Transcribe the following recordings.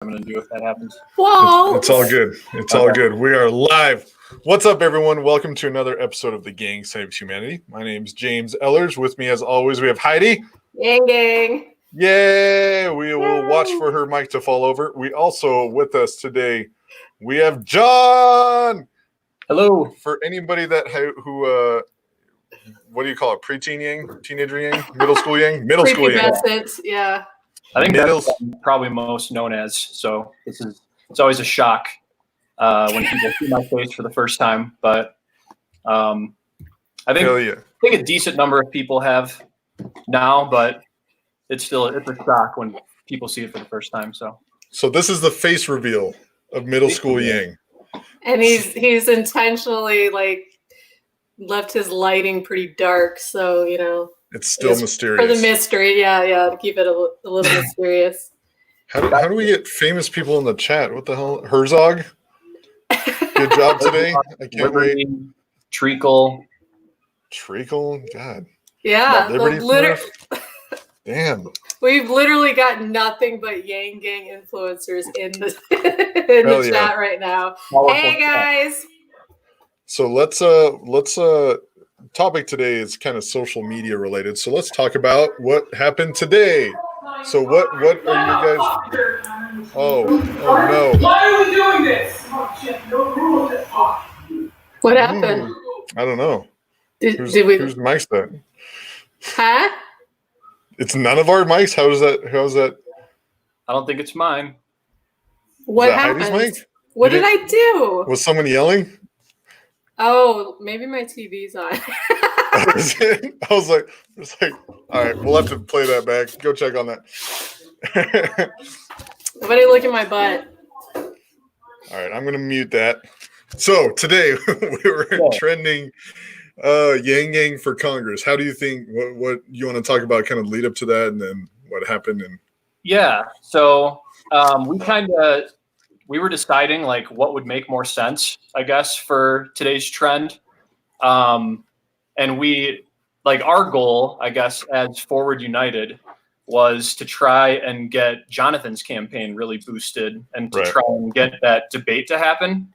I'm going to do if that happens. Whoa! It's all good. It's all good. We are live. What's up, everyone? Welcome to another episode of The Gang Saves Humanity. My name's James Ellers. With me, as always, we have Heidi. Yang gang. Yay! We will watch for her mic to fall over. We also, with us today, we have John. Hello. For anybody that who what do you call it? Preteen yang? Teenager yang? Middle school yang? Middle school yang. Yeah. I think that's probably most known as. So it's always a shock when people see my face for the first time. But I think a decent number of people have now, but it's a shock when people see it for the first time. So this is the face reveal of middle school yang. And he's intentionally left his lighting pretty dark, so it's still mysterious. For the mystery, yeah, to keep it a little mysterious. How do we get famous people in the chat? What the hell? Herzog? Good job today. I can't wait. Treacle? God. Yeah. Damn. We've literally got nothing but Yang Gang influencers in the chat right now. Hey guys. So let's topic today is kind of social media related. So let's talk about what happened today. So what are you guys? Oh no! Why are we doing this? What happened? I don't know. Whose mic's that? Huh? It's none of our mics. How's that? I don't think it's mine. What happened? Heidi's mic? What did I do? Was someone yelling? Oh, maybe my TV's on. I was like, all right, we'll have to play that back. Go check on that. Nobody look at my butt. All right, I'm gonna mute that. So today we were trending Yang Gang for Congress. How do you think? What you want to talk about? Kind of lead up to that, and then what happened? And so we were deciding what would make more sense, I guess, for today's trend. And we our goal, I guess, as Forward United was to try and get Jonathan's campaign really boosted and to try and get that debate to happen.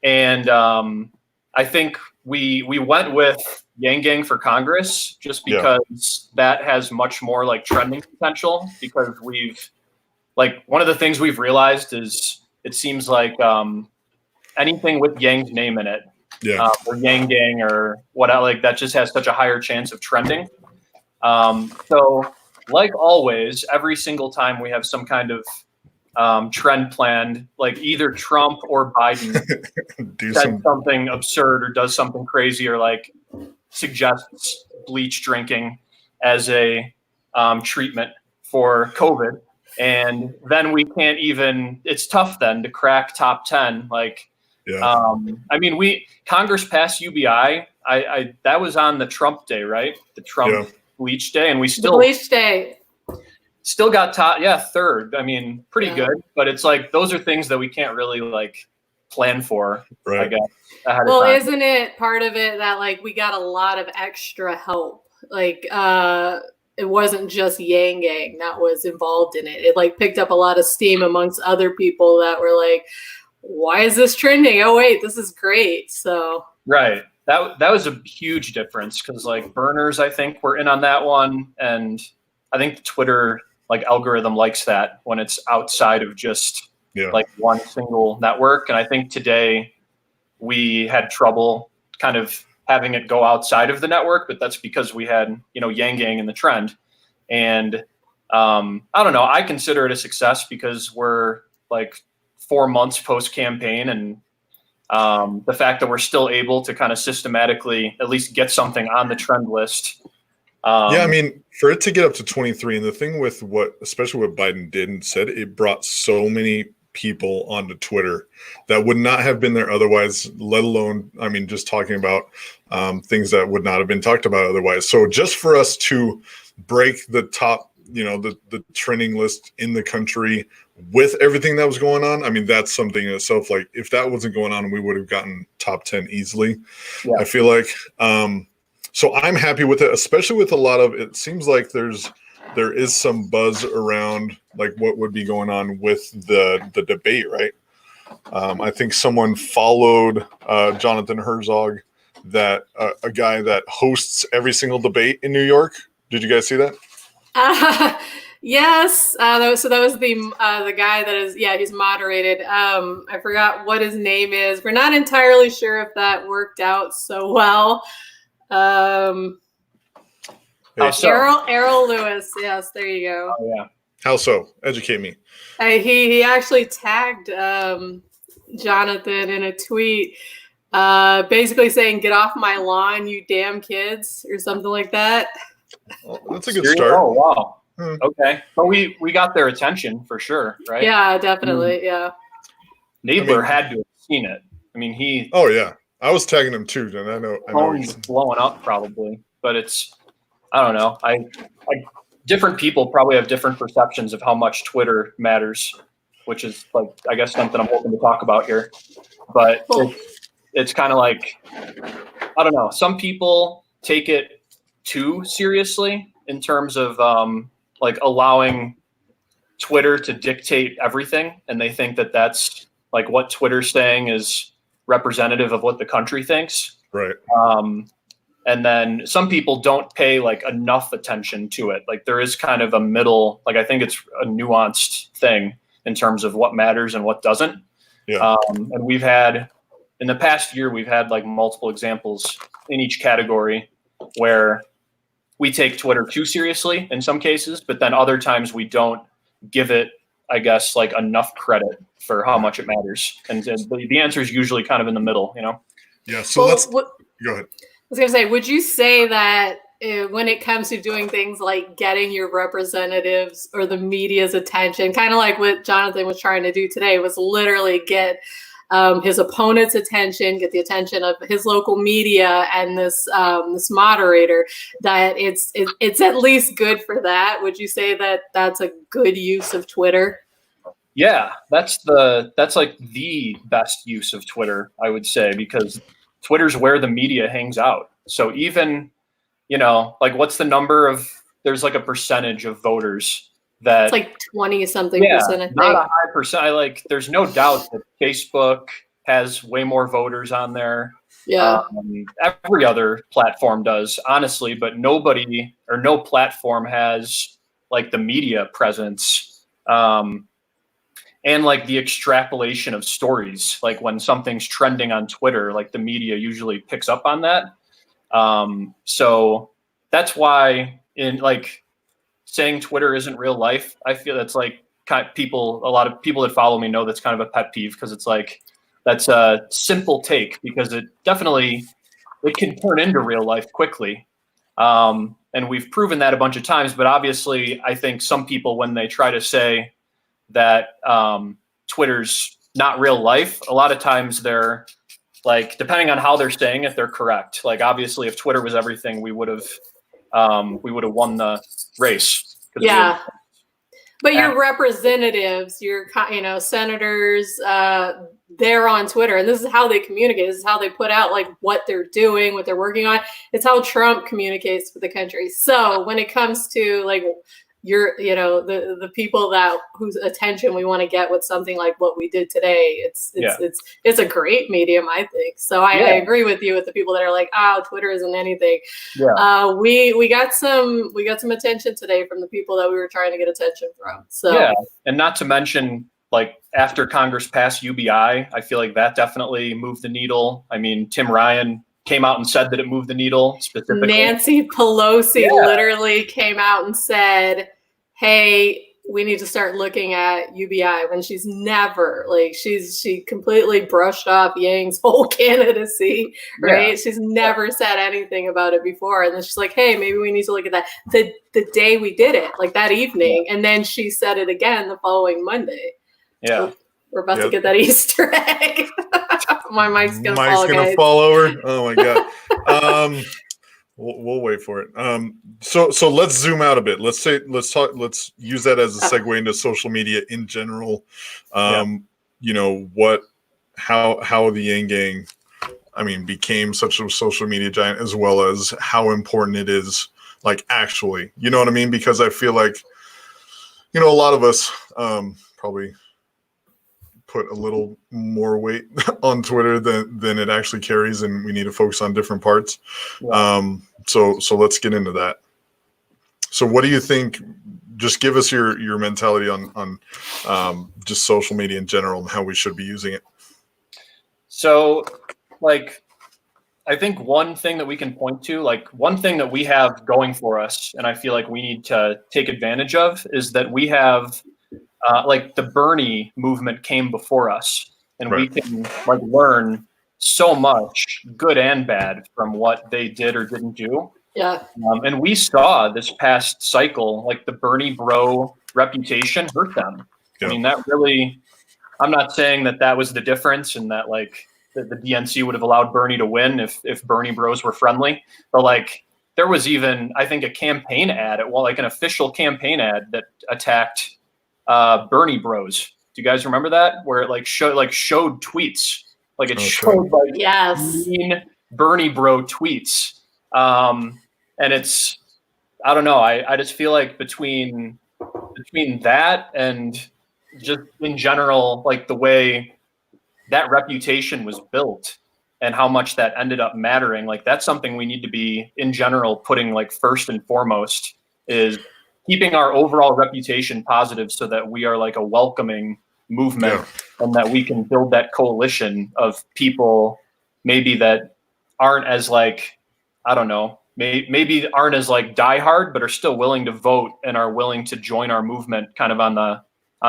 And I think we went with Yang Gang for Congress just because that has much more trending potential, because we've one of the things we've realized is it seems like anything with Yang's name in it, or Yang Gang or whatever, that just has such a higher chance of trending. So like always, every single time we have some kind of trend planned, either Trump or Biden says something absurd or does something crazy or suggests bleach drinking as a treatment for COVID. And then we can't it's tough then to crack top 10. Congress passed UBI. That was on the Trump day, right? The Trump bleach day. And we bleach day still got third. Pretty good, but it's those are things that we can't really plan for, I guess. Well, isn't it part of it that we got a lot of extra help? It wasn't just Yang Gang that was involved in it. It picked up a lot of steam amongst other people that were why is this trending? Oh wait, this is great. So right. That was a huge difference because burners, I think, were in on that one. And I think the Twitter algorithm likes that when it's outside of just one single network. And I think today we had trouble kind of having it go outside of the network, but that's because we had, Yang Gang in the trend. And I don't know, I consider it a success because we're 4 months post-campaign, and the fact that we're still able to kind of systematically at least get something on the trend list. For it to get up to 23, and the thing with especially what Biden did and said, it brought so many people onto Twitter that would not have been there otherwise, let alone, just talking about things that would not have been talked about otherwise. So just for us to break the top, the trending list in the country with everything that was going on, that's something in itself. If that wasn't going on, we would have gotten top 10 easily. I feel so I'm happy with it, especially with a lot of, it seems like there's there is some buzz around like what would be going on with the debate, right? I think someone followed Jonathan Herzog, that a guy that hosts every single debate in New York. Did you guys see that? Yes. That was the guy that is, yeah, he's moderated. I forgot what his name is. We're not entirely sure if that worked out so well. Errol Lewis. Yes, there you go. Oh, yeah. How so? Educate me. He actually tagged Jonathan in a tweet, basically saying, "Get off my lawn, you damn kids," or something like that. Well, that's a good start. Oh, wow. Okay. But we got their attention for sure, right? Yeah, definitely. Yeah. Nadler had to have seen it. I mean, he. Oh, yeah. I was tagging him too, and I know He's blowing up probably, but it's, I don't know. I different people probably have different perceptions of how much Twitter matters, which is like, I guess, something I'm hoping to talk about here. But it's kind of like, I don't know. Some people take it too seriously in terms of like allowing Twitter to dictate everything, and they think that that's like what Twitter's saying is representative of what the country thinks. Right. And then some people don't pay like enough attention to it. Like there is kind of a middle, like I think it's a nuanced thing in terms of what matters and what doesn't. Yeah. And we've had, in the past year, we've had like multiple examples in each category where we take Twitter too seriously in some cases, but then other times we don't give it, I guess, like enough credit for how much it matters. And the answer is usually kind of in the middle, you know? Yeah. So let's go ahead. I was going to say, would you say that when it comes to doing things like getting your representatives or the media's attention, kind of like what Jonathan was trying to do today, was literally get his opponent's attention, get the attention of his local media and this moderator, that it's at least good for that? Would you say that that's a good use of Twitter? Yeah, that's like the best use of Twitter, I would say, because Twitter's where the media hangs out. So even, you know, like what's the number of, there's like a percentage of voters that it's like 20 something percent. I think. Not a high percent. There's no doubt that Facebook has way more voters on there. Yeah. Every other platform does, honestly, but nobody or no platform has like the media presence. And like the extrapolation of stories, like when something's trending on Twitter, like the media usually picks up on that. So that's why in like saying Twitter isn't real life, I feel that's like a lot of people that follow me know that's kind of a pet peeve, because it's like, that's a simple take, because it can turn into real life quickly. And we've proven that a bunch of times, but obviously I think some people, when they try to say that Twitter's not real life, a lot of times they're like, depending on how they're saying it, they're correct. Like obviously if Twitter was everything, we would have won the race. Yeah. But your representatives, your senators, they're on Twitter, and this is how they communicate. This is how they put out like what they're doing, what they're working on. It's how Trump communicates with the country. So when it comes to like the people whose attention we want to get with something like what we did today, it's a great medium, I think. So I agree with you with the people that are like, oh, Twitter isn't anything. Yeah. We got some attention today from the people that we were trying to get attention from. So yeah, and not to mention, like after Congress passed UBI, I feel like that definitely moved the needle. I mean, Tim Ryan came out and said that it moved the needle specifically. Nancy Pelosi literally came out and said, hey, we need to start looking at UBI, when she's never, like, she completely brushed off Yang's whole candidacy, right? Yeah. She's never said anything about it before. And then she's like, hey, maybe we need to look at that the day we did it, like that evening. And then she said it again the following Monday. Yeah. So we're about to get that Easter egg. My mic's going to fall over. Oh my God. We'll wait for it. So let's zoom out a bit. Let's use that as a segue into social media in general. You know, how the Yang Gang, I mean, became such a social media giant, as well as how important it is like actually, you know what I mean? Because I feel like, a lot of us probably put a little more weight on Twitter than it actually carries, and we need to focus on different parts. Yeah. So let's get into that. So what do you think? Just give us your mentality on just social media in general and how we should be using it. So, like, I think one thing that we can point to, like one thing that we have going for us, and I feel like we need to take advantage of, is that we have like the Bernie movement came before us, and we Right. can like learn so much, good and bad, from what they did or didn't do. Yeah. And we saw this past cycle, like the Bernie bro reputation hurt them. I Yeah. mean, that really, I'm not saying that was the difference and that like the DNC would have allowed Bernie to win if Bernie bros were friendly. But like there was even, I think, a campaign ad, like an official campaign ad that attacked Bernie bros. Do you guys remember that? Where it showed tweets. Like it showed like Yes. mean Bernie bro tweets. And it's, I don't know. I just feel like between that and just in general, like the way that reputation was built and how much that ended up mattering, like that's something we need to be in general putting like first and foremost, is keeping our overall reputation positive so that we are like a welcoming movement and that we can build that coalition of people maybe that aren't as like, I don't know, maybe aren't as like diehard, but are still willing to vote and are willing to join our movement kind of on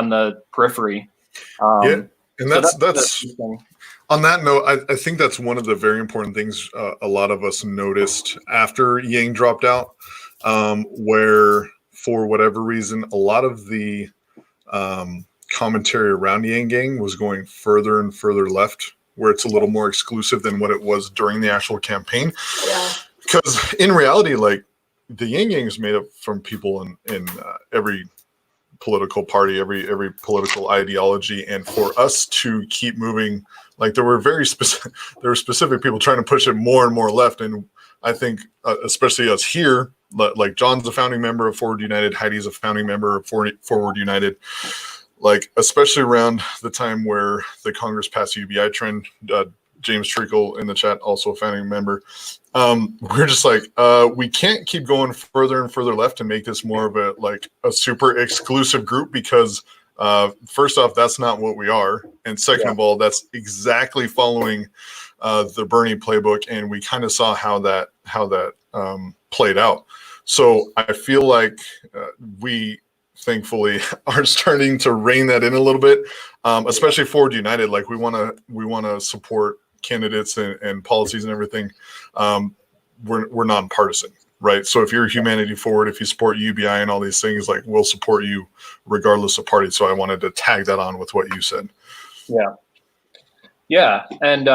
the periphery. And so that's on that note, I think that's one of the very important things a lot of us noticed after Yang dropped out, where for whatever reason, a lot of the commentary around Yang Gang was going further and further left, where it's a little more exclusive than what it was during the actual campaign. Yeah. Because in reality, like the Yang Gang is made up from people in every political party, every political ideology, and for us to keep moving, like there were specific people trying to push it more and more left, and I think especially us here, like John's a founding member of Forward United, Heidi's a founding member of Forward United, like especially around the time where the Congress passed UBI trend. James Treacle in the chat, also a founding member. We're just like, we can't keep going further and further left and make this more of a super exclusive group because first off, that's not what we are. And second of all, that's exactly following the Bernie playbook. And we kind of saw how that played out. So I feel like we thankfully are starting to rein that in a little bit, especially Forward United. Like we want to support candidates and policies and everything. We're nonpartisan, right? So if you're Humanity Forward, if you support UBI and all these things, like we'll support you regardless of party. So I wanted to tag that on with what you said. Yeah. And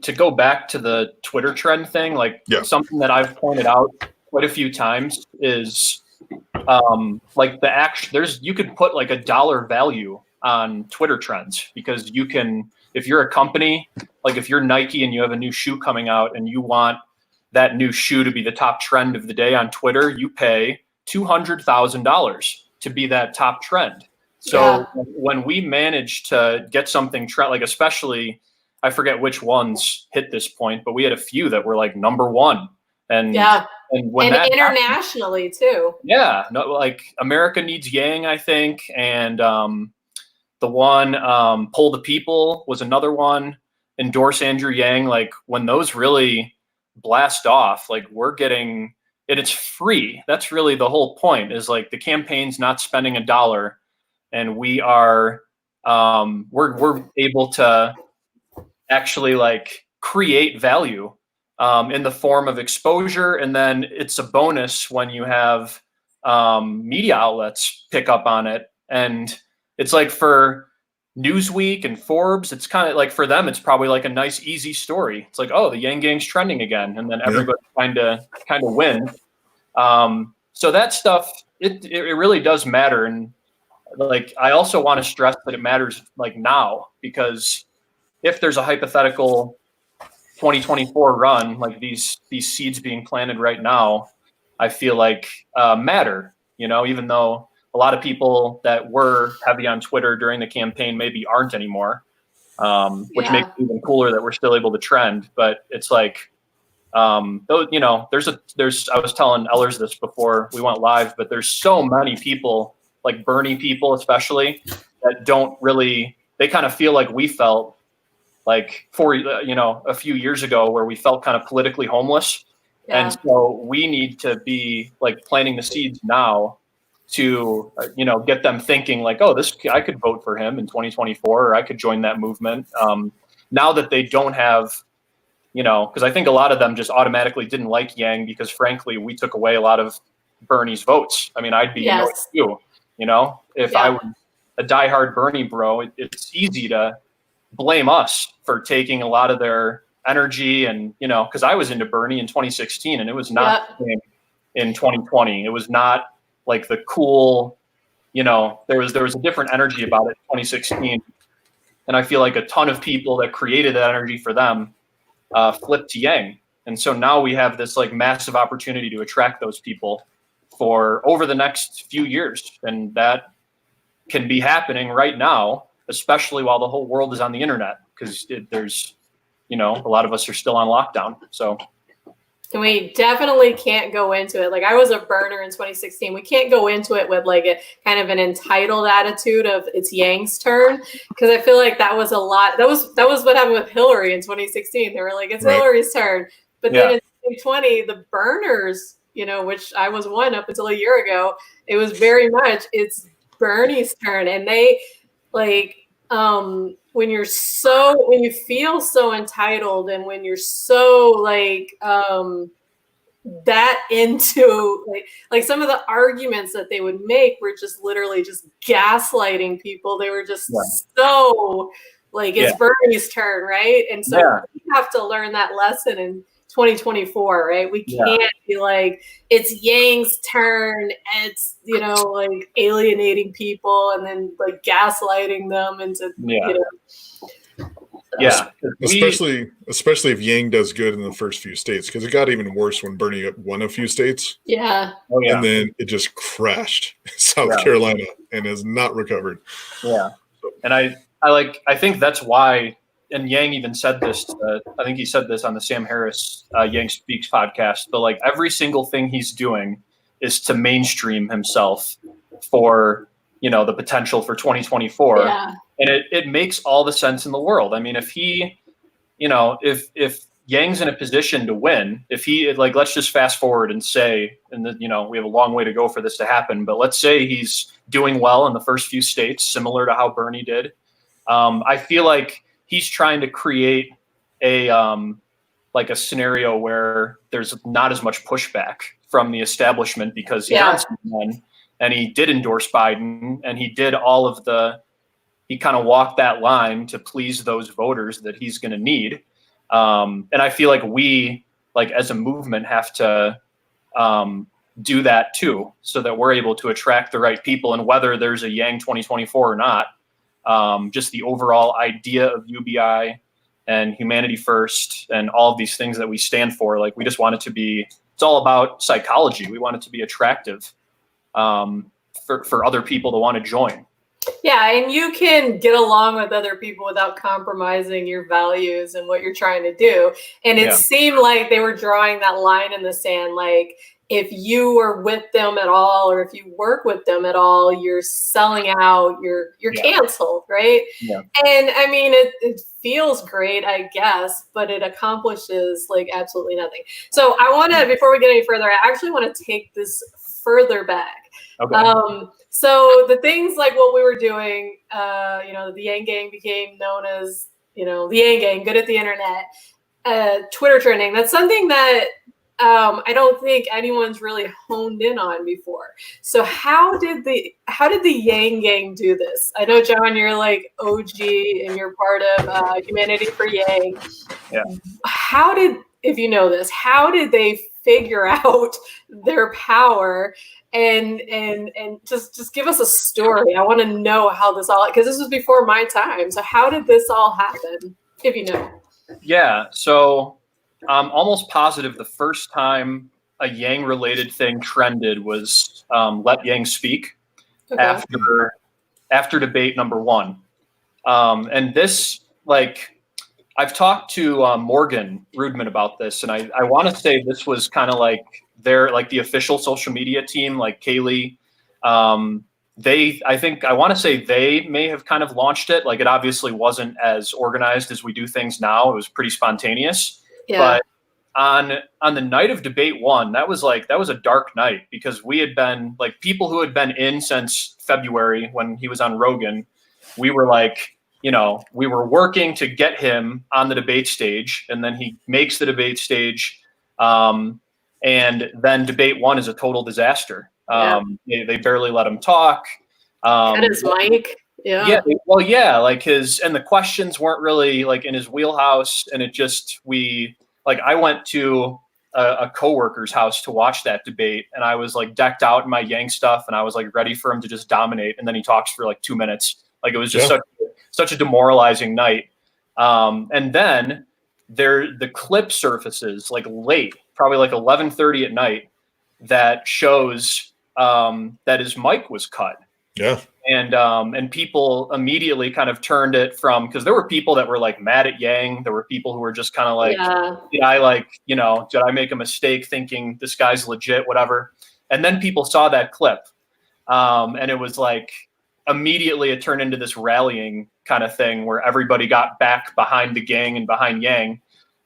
to go back to the Twitter trend thing, something that I've pointed out quite a few times is like you could put like a dollar value on Twitter trends, because you can, if you're a company, like if you're Nike and you have a new shoe coming out and you want that new shoe to be the top trend of the day on Twitter, you pay $200,000 to be that top trend. So when we managed to get something like especially, I forget which ones hit this point, but we had a few that were like number one. And when that internationally too. Yeah, no, like America Needs Yang, I think, and the one Poll the People was another one. Endorse Andrew Yang. Like when those really blast off, like we're getting it. It's free. That's really the whole point. Is like the campaign's not spending $1, and we are we're able to actually like create value in the form of exposure. And then it's a bonus when you have media outlets pick up on it. And it's like for Newsweek and Forbes, it's kind of like for them, it's probably like a nice, easy story. It's like, oh, the Yang Gang's trending again. And then everybody kind of wins. So that stuff, it really does matter. And like, I also want to stress that it matters like now, because if there's a hypothetical 2024 run, like these seeds being planted right now, I feel like matter, even though a lot of people that were heavy on Twitter during the campaign maybe aren't anymore, which makes it even cooler that we're still able to trend. But it's like, though, I was telling Ellers this before we went live, but there's so many people, like Bernie people especially, that don't really, they kind of feel like we felt like a few years ago, where we felt kind of politically homeless. Yeah. And so we need to be like planting the seeds now to, get them thinking like, oh, I could vote for him in 2024, or I could join that movement. Now that they don't have, because I think a lot of them just automatically didn't like Yang because, frankly, we took away a lot of Bernie's votes. I mean, I'd be annoyed too, if I was a diehard Bernie bro. It's easy to blame us for taking a lot of their energy, and because I was into Bernie in 2016, and it was not the same in 2020. It was not like the cool, there was a different energy about it in 2016, and I feel like a ton of people that created that energy for them flipped to Yang. And so now we have this like massive opportunity to attract those people for over the next few years. And that can be happening right now, especially while the whole world is on the internet, because there's, a lot of us are still on lockdown. So. And we definitely can't go into it. Like, I was a burner in 2016. We can't go into it with like a kind of an entitled attitude of it's Yang's turn, because I feel like that was a lot. That was what happened with Hillary in 2016. They were like, it's Hillary's turn. But then in 2020, the burners, which I was one up until a year ago, it was very much it's Bernie's turn. And they like when you feel so entitled, and when you're so like that into like some of the arguments that they would make were just literally just gaslighting people. They were just so like it's Bernie's turn, right? And so we have to learn that lesson in 2024, right? We can't be like it's Yang's turn. It's like alienating people and then like gaslighting them into especially if Yang does good in the first few states, because it got even worse when Bernie won a few states. And then it just crashed in South Carolina and has not recovered. And I think that's why. And Yang even said this. I think he said this on the Sam Harris Yang Speaks podcast. But like every single thing he's doing is to mainstream himself for the potential for 2024. And it makes all the sense in the world. I mean, if he, if Yang's in a position to win, if he like, let's just fast forward and say, and we have a long way to go for this to happen. But let's say he's doing well in the first few states, similar to how Bernie did. I feel like he's trying to create a like a scenario where there's not as much pushback from the establishment, because he won, and he did endorse Biden, and he did all of he kind of walked that line to please those voters that he's going to need. And I feel like we, like as a movement, have to do that too, so that we're able to attract the right people. And whether there's a Yang 2024 or not, just the overall idea of UBI and humanity first and all of these things that we stand for, like we just want it to be, it's all about psychology. We want it to be attractive for other people to want to join. Yeah, and you can get along with other people without compromising your values and what you're trying to do. And it seemed like they were drawing that line in the sand, like if you are with them at all, or if you work with them at all, you're selling out, you're canceled, right? And I mean, it feels great, I guess, but it accomplishes like absolutely nothing. So I want to, before we get any further, I actually want to take this further back. So the things like what we were doing, the Yang Gang became known as, the Yang Gang, good at the internet, Twitter trending. That's something that I don't think anyone's really honed in on before. So how did the Yang Gang do this? I know, John, you're like OG and you're part of Humanity for Yang. If you know this, how did they figure out their power? And just give us a story. I want to know how this all, because this was before my time. So how did this all happen, if you know? Yeah. So I'm almost positive the first time a Yang related thing trended was let Yang speak Okay. after debate number 1. And this, like, I've talked to Morgan Rudman about this, and I want to say this was kind of like the official social media team, like Kaylee. I want to say they may have kind of launched it. Like, it obviously wasn't as organized as we do things now. It was pretty spontaneous. Yeah. But on the night of debate 1, that was a dark night, because we had been like people who had been in since February when he was on Rogan. We were like, we were working to get him on the debate stage, and then he makes the debate stage. And then debate 1 is a total disaster. They barely let him talk. Cut his mic. Yeah. Yeah. Like and the questions weren't really like in his wheelhouse. And I went to a coworker's house to watch that debate, and I was like decked out in my Yang stuff, and I was like ready for him to just dominate. And then he talks for like 2 minutes. Like, it was just such a demoralizing night. And then the clip surfaces like late, probably like 11:30 at night, that shows that his mic was cut. Yeah. And people immediately kind of turned it from, because there were people that were like mad at Yang. There were people who were just kind of like, did I make a mistake thinking this guy's legit, whatever. And then people saw that clip. And it was like, immediately it turned into this rallying kind of thing where everybody got back behind the gang and behind Yang.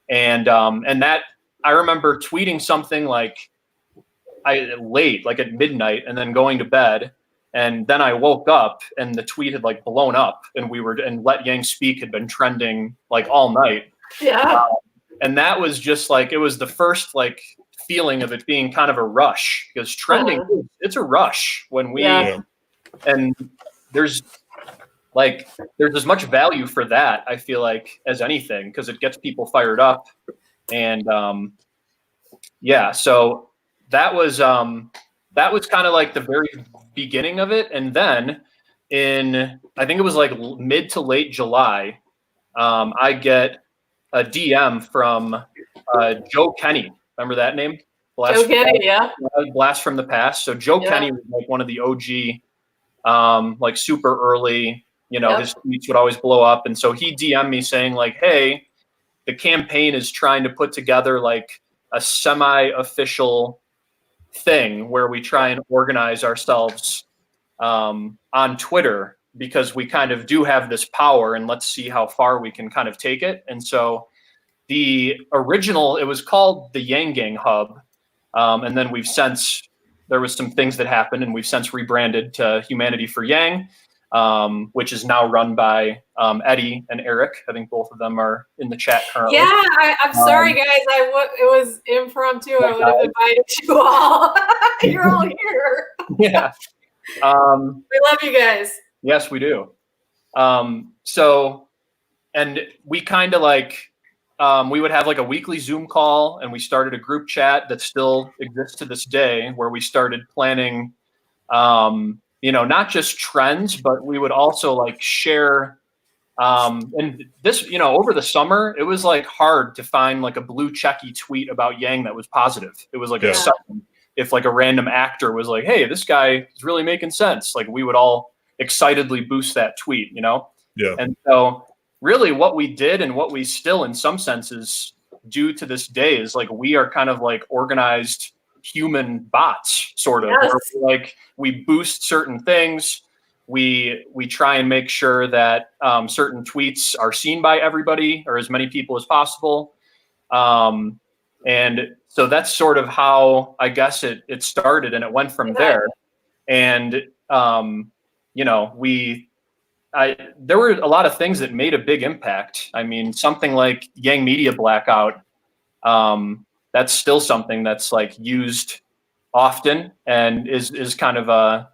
And that, I remember tweeting something like late, like at midnight, and then going to bed. And then I woke up and the tweet had like blown up, and let Yang speak had been trending like all night. Yeah. And that was just like, it was the first like feeling of it being kind of a rush, because trending, it's a rush when and there's as much value for that, I feel like, as anything, because it gets people fired up. And so that was kind of like the very beginning of it. And then I think it was like mid to late July, I get a DM from Joe Kenny. Remember that name? Joe Kenny, yeah. Blast from the Past. So Joe Kenny was like one of the OG, like super early, his tweets would always blow up. And so he DM'd me saying like, hey, the campaign is trying to put together like a semi-official thing where we try and organize ourselves on Twitter, because we kind of do have this power, and let's see how far we can kind of take it. And so the original, it was called the Yang Gang Hub. And then there was some things that happened, and we've since rebranded to Humanity for Yang, which is now run by Eddie and Eric. I think both of them are in the chat currently. Yeah, I'm sorry, guys. It was impromptu. I would have invited you all. You're all here. Yeah. We love you guys. Yes, we do. So, and we kind of like, we would have like a weekly Zoom call, and we started a group chat that still exists to this day, where we started planning, not just trends, but we would also like share. And this, over the summer, it was like hard to find like a blue checky tweet about Yang that was positive. It was like exciting. If like a random actor was like, hey, this guy is really making sense, like we would all excitedly boost that tweet, Yeah. And so really what we did, and what we still in some senses do to this day, is like we are kind of like organized human bots, sort of. Yes. Where we boost certain things. We try and make sure that certain tweets are seen by everybody, or as many people as possible. And so that's sort of how I guess it started, and it went from there. And there were a lot of things that made a big impact. I mean, something like Yang Media Blackout, that's still something that's like used often, and is kind of a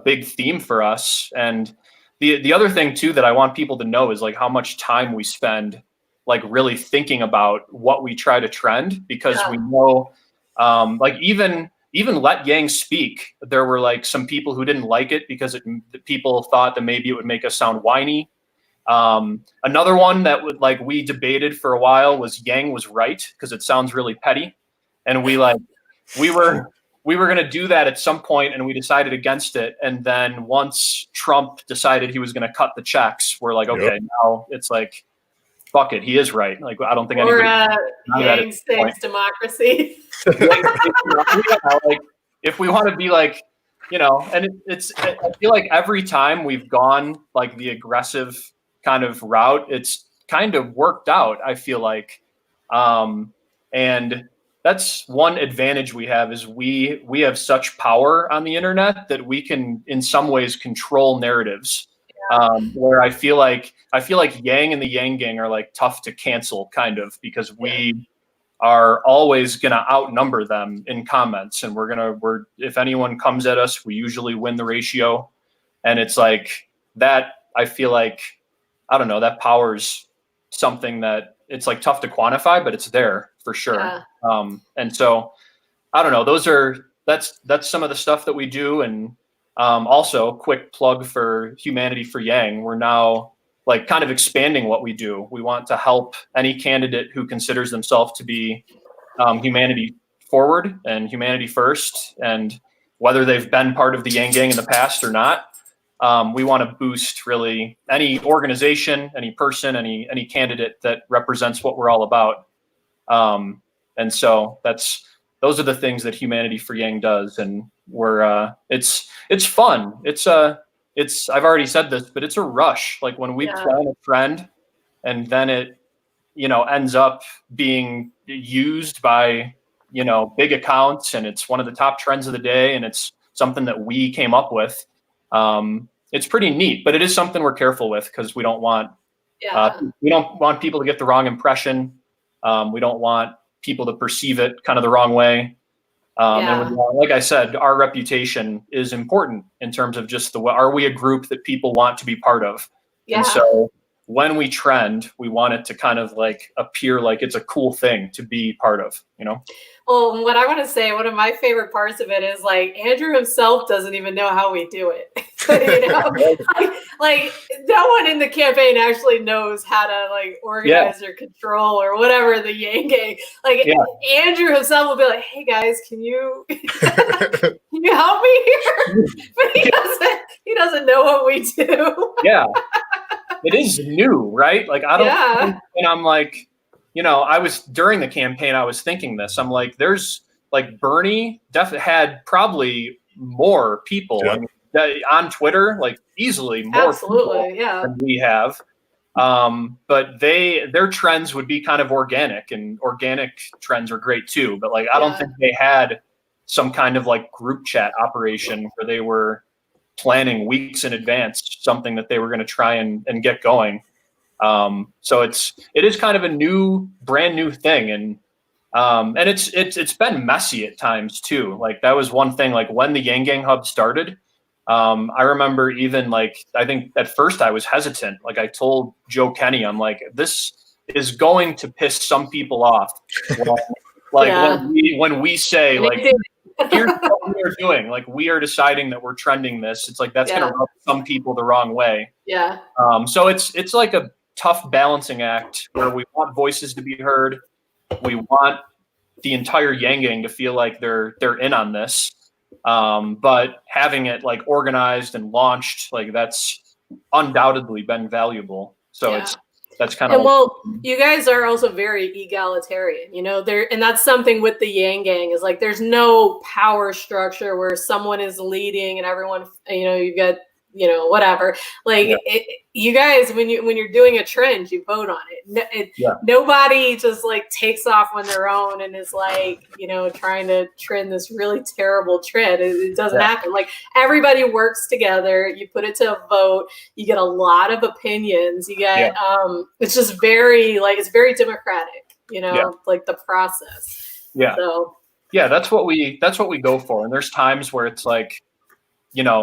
big theme for us. And the other thing too that I want people to know is like how much time we spend like really thinking about what we try to trend, because we know like even let Yang speak, there were like some people who didn't like it because people thought that maybe it would make us sound whiny. Another one that we debated for a while was Yang was right, because it sounds really petty. And we we were going to do that at some point, and we decided against it. And then once Trump decided he was going to cut the checks, we're like, okay, now it's like, fuck it, he is right. Like, I don't think anybody. Yang saves democracy. Like, if we want to be like, and I feel like every time we've gone like the aggressive kind of route, it's kind of worked out, I feel like. And that's one advantage we have is we have such power on the internet that we can in some ways control narratives. Where I feel like Yang and the Yang Gang are like tough to cancel kind of because we are always going to outnumber them in comments. And if anyone comes at us, we usually win the ratio. And it's like that, I feel like, I don't know, that power's something that it's like tough to quantify, but it's there for sure. Yeah. And so I don't know, that's some of the stuff that we do. And also quick plug for Humanity for Yang. We're now like kind of expanding what we do. We want to help any candidate who considers themselves to be humanity forward and humanity first. And whether they've been part of the Yang Gang in the past or not, we want to boost really any organization, any person, any candidate that represents what we're all about. And so those are the things that Humanity for Yang does. And it's fun. I've already said this, but it's a rush. Like when we plan a trend and then it, ends up being used by, big accounts and it's one of the top trends of the day and it's something that we came up with. It's pretty neat, but it is something we're careful with because we don't want people to get the wrong impression. We don't want people to perceive it kind of the wrong way. And like I said, our reputation is important in terms of just are we a group that people want to be part of? Yeah. And so when we trend, we want it to kind of like appear like it's a cool thing to be part of, Well, what I want to say, one of my favorite parts of it is like Andrew himself doesn't even know how we do it. like no one in the campaign actually knows how to like organize or control or whatever the Yang Gang. Like Andrew himself will be like, "Hey guys, can you help me here?" But he doesn't know what we do. Yeah, it is new, right? Like I don't, and I'm like. During the campaign, I was thinking this. I'm like, there's like Bernie definitely had probably more people on Twitter, like easily more people than we have. But their trends would be kind of organic, and organic trends are great too. But like, I don't think they had some kind of like group chat operation where they were planning weeks in advance something that they were going to try and get going. So it is kind of a brand new thing. And it's been messy at times too. Like that was one thing, like when the Yang Gang Hub started, I remember even like, I think at first I was hesitant. Like I told Joe Kenny, I'm like, this is going to piss some people off. When we say like, here's what we are doing. Like we are deciding that we're trending this. It's like, that's going to rub some people the wrong way. Yeah. So it's like a tough balancing act where we want voices to be heard. We want the entire Yang Gang to feel like they're in on this. But having it like organized and launched, like that's undoubtedly been valuable. So that's kind of, you guys are also very egalitarian, and that's something with the Yang Gang is like, there's no power structure where someone is leading and everyone, you've got, whatever. Like you guys, when you're doing a trend, you vote on it. Nobody just like takes off on their own and is like, trying to trend this really terrible trend. It doesn't happen. Like everybody works together. You put it to a vote. You get a lot of opinions. You get, it's just very it's very democratic, like the process. Yeah. So that's what we go for. And there's times where it's like,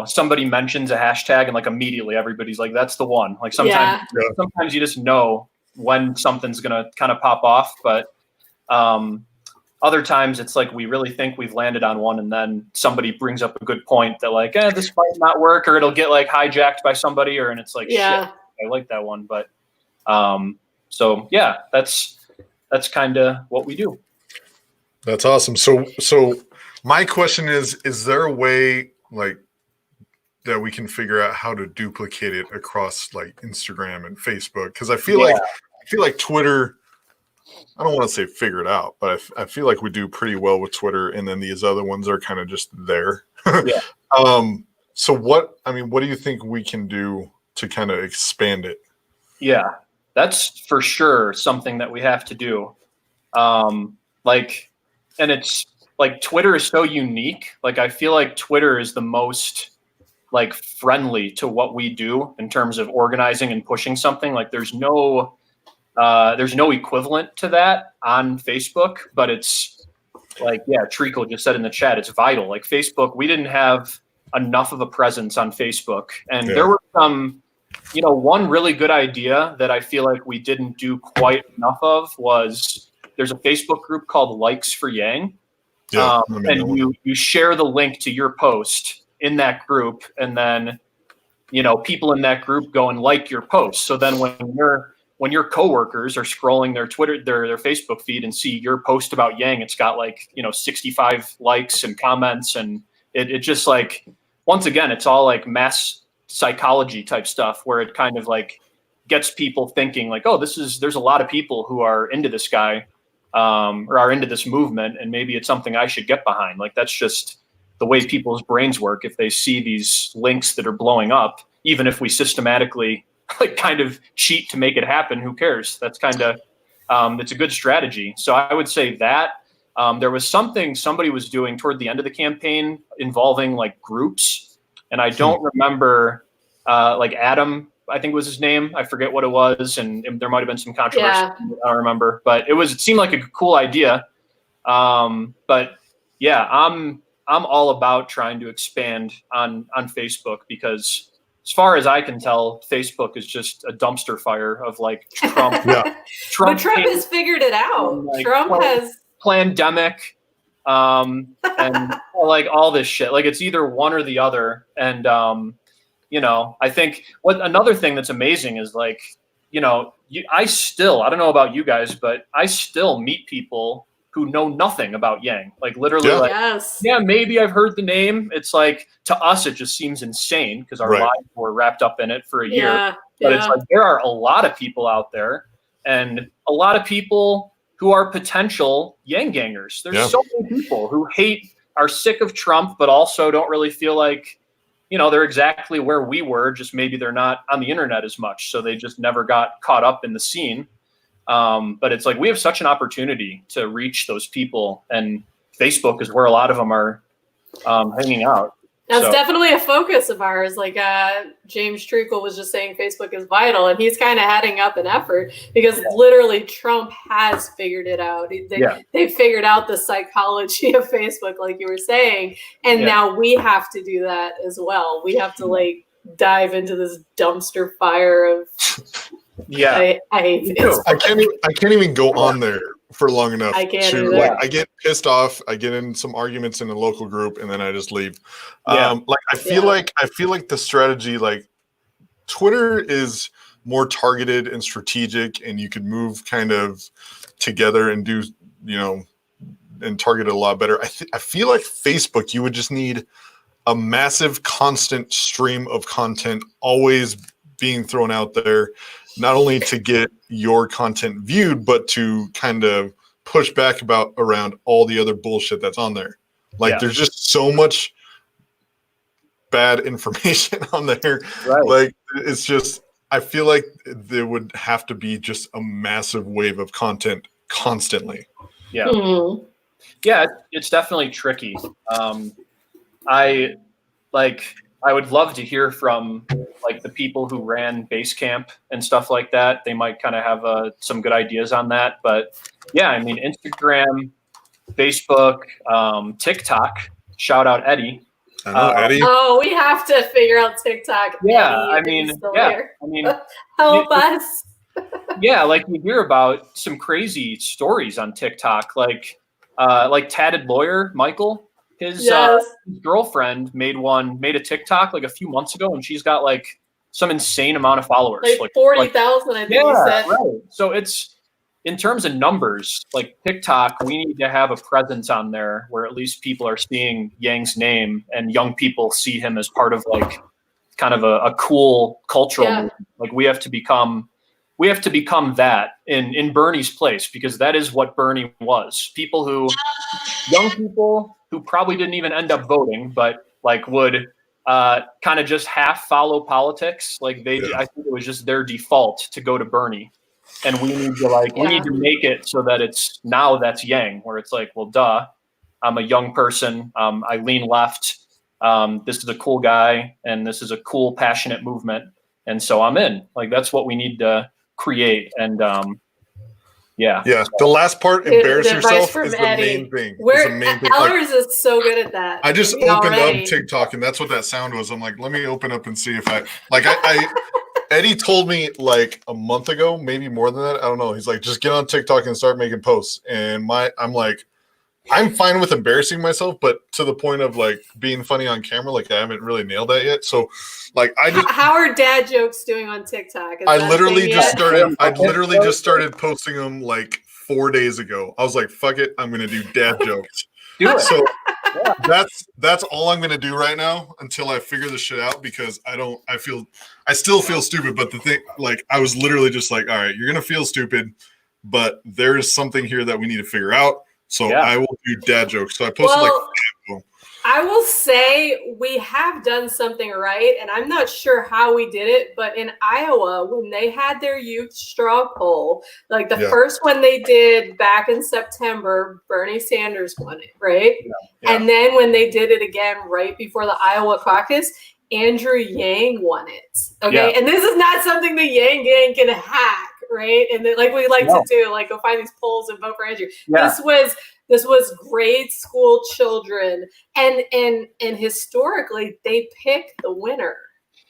somebody mentions a hashtag and like immediately everybody's like, that's the one. Like sometimes you just know when something's going to kind of pop off. But other times it's like we really think we've landed on one and then somebody brings up a good point that like, this might not work, or it'll get like hijacked by somebody, and it's like, shit, I like that one. But so that's kind of what we do. That's awesome. So My question is there a way like that we can figure out how to duplicate it across like Instagram and Facebook? Because I feel like Twitter, I don't want to say figure it out, but I feel like we do pretty well with Twitter, and then these other ones are kind of just there. Yeah. So what do you think we can do to kind of expand it? Yeah, that's for sure something that we have to do. And it's like Twitter is so unique. Like I feel like Twitter is the most like friendly to what we do in terms of organizing and pushing something. Like there's no equivalent to that on Facebook, but it's like, yeah, Treacle just said in the chat, it's vital. Like Facebook, we didn't have enough of a presence on Facebook. And there were some, one really good idea that I feel like we didn't do quite enough of was there's a Facebook group called Likes for Yang. And you share the link to your post in that group, and then, people in that group go and like your post. So then when your coworkers are scrolling their Twitter, their Facebook feed and see your post about Yang, it's got 65 likes and comments, and it just like, once again, it's all like mass psychology type stuff where it kind of like gets people thinking like, oh, there's a lot of people who are into this guy, or are into this movement, and maybe it's something I should get behind. Like that's just the way people's brains work. If they see these links that are blowing up, even if we systematically like kind of cheat to make it happen, who cares? That's kind of, it's a good strategy. So I would say that there was something somebody was doing toward the end of the campaign involving like groups. And I don't remember, like Adam, I think was his name. I forget what it was. And there might've been some controversy. Yeah. I don't remember, but it seemed like a cool idea. But yeah, I'm all about trying to expand on Facebook, because as far as I can tell, Facebook is just a dumpster fire of like Trump. Trump has figured it out. Like, Trump has pandemic, and like all this shit. Like it's either one or the other. And I think another thing that's amazing is like, I don't know about you guys, but I still meet people who know nothing about Yang. Like literally, maybe I've heard the name. It's like, to us, it just seems insane because our lives were wrapped up in it for a year. But it's like, there are a lot of people out there, and a lot of people who are potential Yang gangers. There's so many people who are sick of Trump, but also don't really feel like, they're exactly where we were, just maybe they're not on the internet as much. So they just never got caught up in the scene. But it's like, we have such an opportunity to reach those people, and Facebook is where a lot of them are hanging out. That's definitely a focus of ours. Like James Treacle was just saying, Facebook is vital, and he's kind of heading up an effort because literally Trump has figured it out. They figured out the psychology of Facebook, like you were saying, and now we have to do that as well. We have to like dive into this dumpster fire of. I hate it. I can't even go on there for long enough. I can't to like. I get pissed off. I get in some arguments in a local group, and then I just leave. I feel like the strategy, like Twitter, is more targeted and strategic, and you could move kind of together and do and target it a lot better. I feel like Facebook, you would just need a massive, constant stream of content always being thrown out there. Not only to get your content viewed, but to kind of push back around all the other bullshit that's on there. Like there's just so much bad information on there. Right. Like it's just, I feel like there would have to be just a massive wave of content constantly. Yeah. Mm-hmm. Yeah, it's definitely tricky. I would love to hear from like the people who ran Basecamp and stuff like that. They might kind of have some good ideas on that. But yeah, I mean, Instagram, Facebook, TikTok. Shout out Eddie. I know Eddie. Oh, we have to figure out TikTok. Yeah, Eddie, I mean, help us. Yeah, like we hear about some crazy stories on TikTok, like Tatted Lawyer Michael. His girlfriend made a TikTok like a few months ago, and she's got like some insane amount of followers, like 40,000. I think he said. Right. So it's in terms of numbers, like TikTok, we need to have a presence on there where at least people are seeing Yang's name and young people see him as part of like kind of a cool cultural movement. Like we have to become that in Bernie's place, because that is what Bernie was. Young people who probably didn't even end up voting, but like would kind of just half follow politics. Like I think it was just their default to go to Bernie. And we need to make it so that that's Yang, where it's like, well, duh, I'm a young person. I lean left. This is a cool guy, and this is a cool, passionate movement. And so I'm in. Like, that's what we need to create. And yeah. The last part, embarrass yourself, is the Eddie. main thing. Ellers is so good at that. I just opened up TikTok, and that's what that sound was. I'm like, let me open up and see if I Eddie told me like a month ago, maybe more than that. I don't know. He's like, just get on TikTok and start making posts. And I'm like, I'm fine with embarrassing myself, but to the point of like being funny on camera, like I haven't really nailed that yet. So like how are dad jokes doing on TikTok? I literally just started posting them like 4 days ago. I was like, fuck it, I'm gonna do dad jokes. So that's all I'm gonna do right now until I figure this shit out, because I still feel stupid. But the thing, like, I was literally just like, all right, you're gonna feel stupid, but there is something here that we need to figure out. So I will do dad jokes. So I posted I will say we have done something right, and I'm not sure how we did it, but in Iowa, when they had their youth straw poll, like the first one they did back in September, Bernie Sanders won it, right? Yeah. And then when they did it again right before the Iowa caucus, Andrew Yang won it. Okay, and this is not something the Yang gang can hack, right? And then, like we like to do, like go find these polls and vote for Andrew. Yeah. This was grade school children, and historically they picked the winner,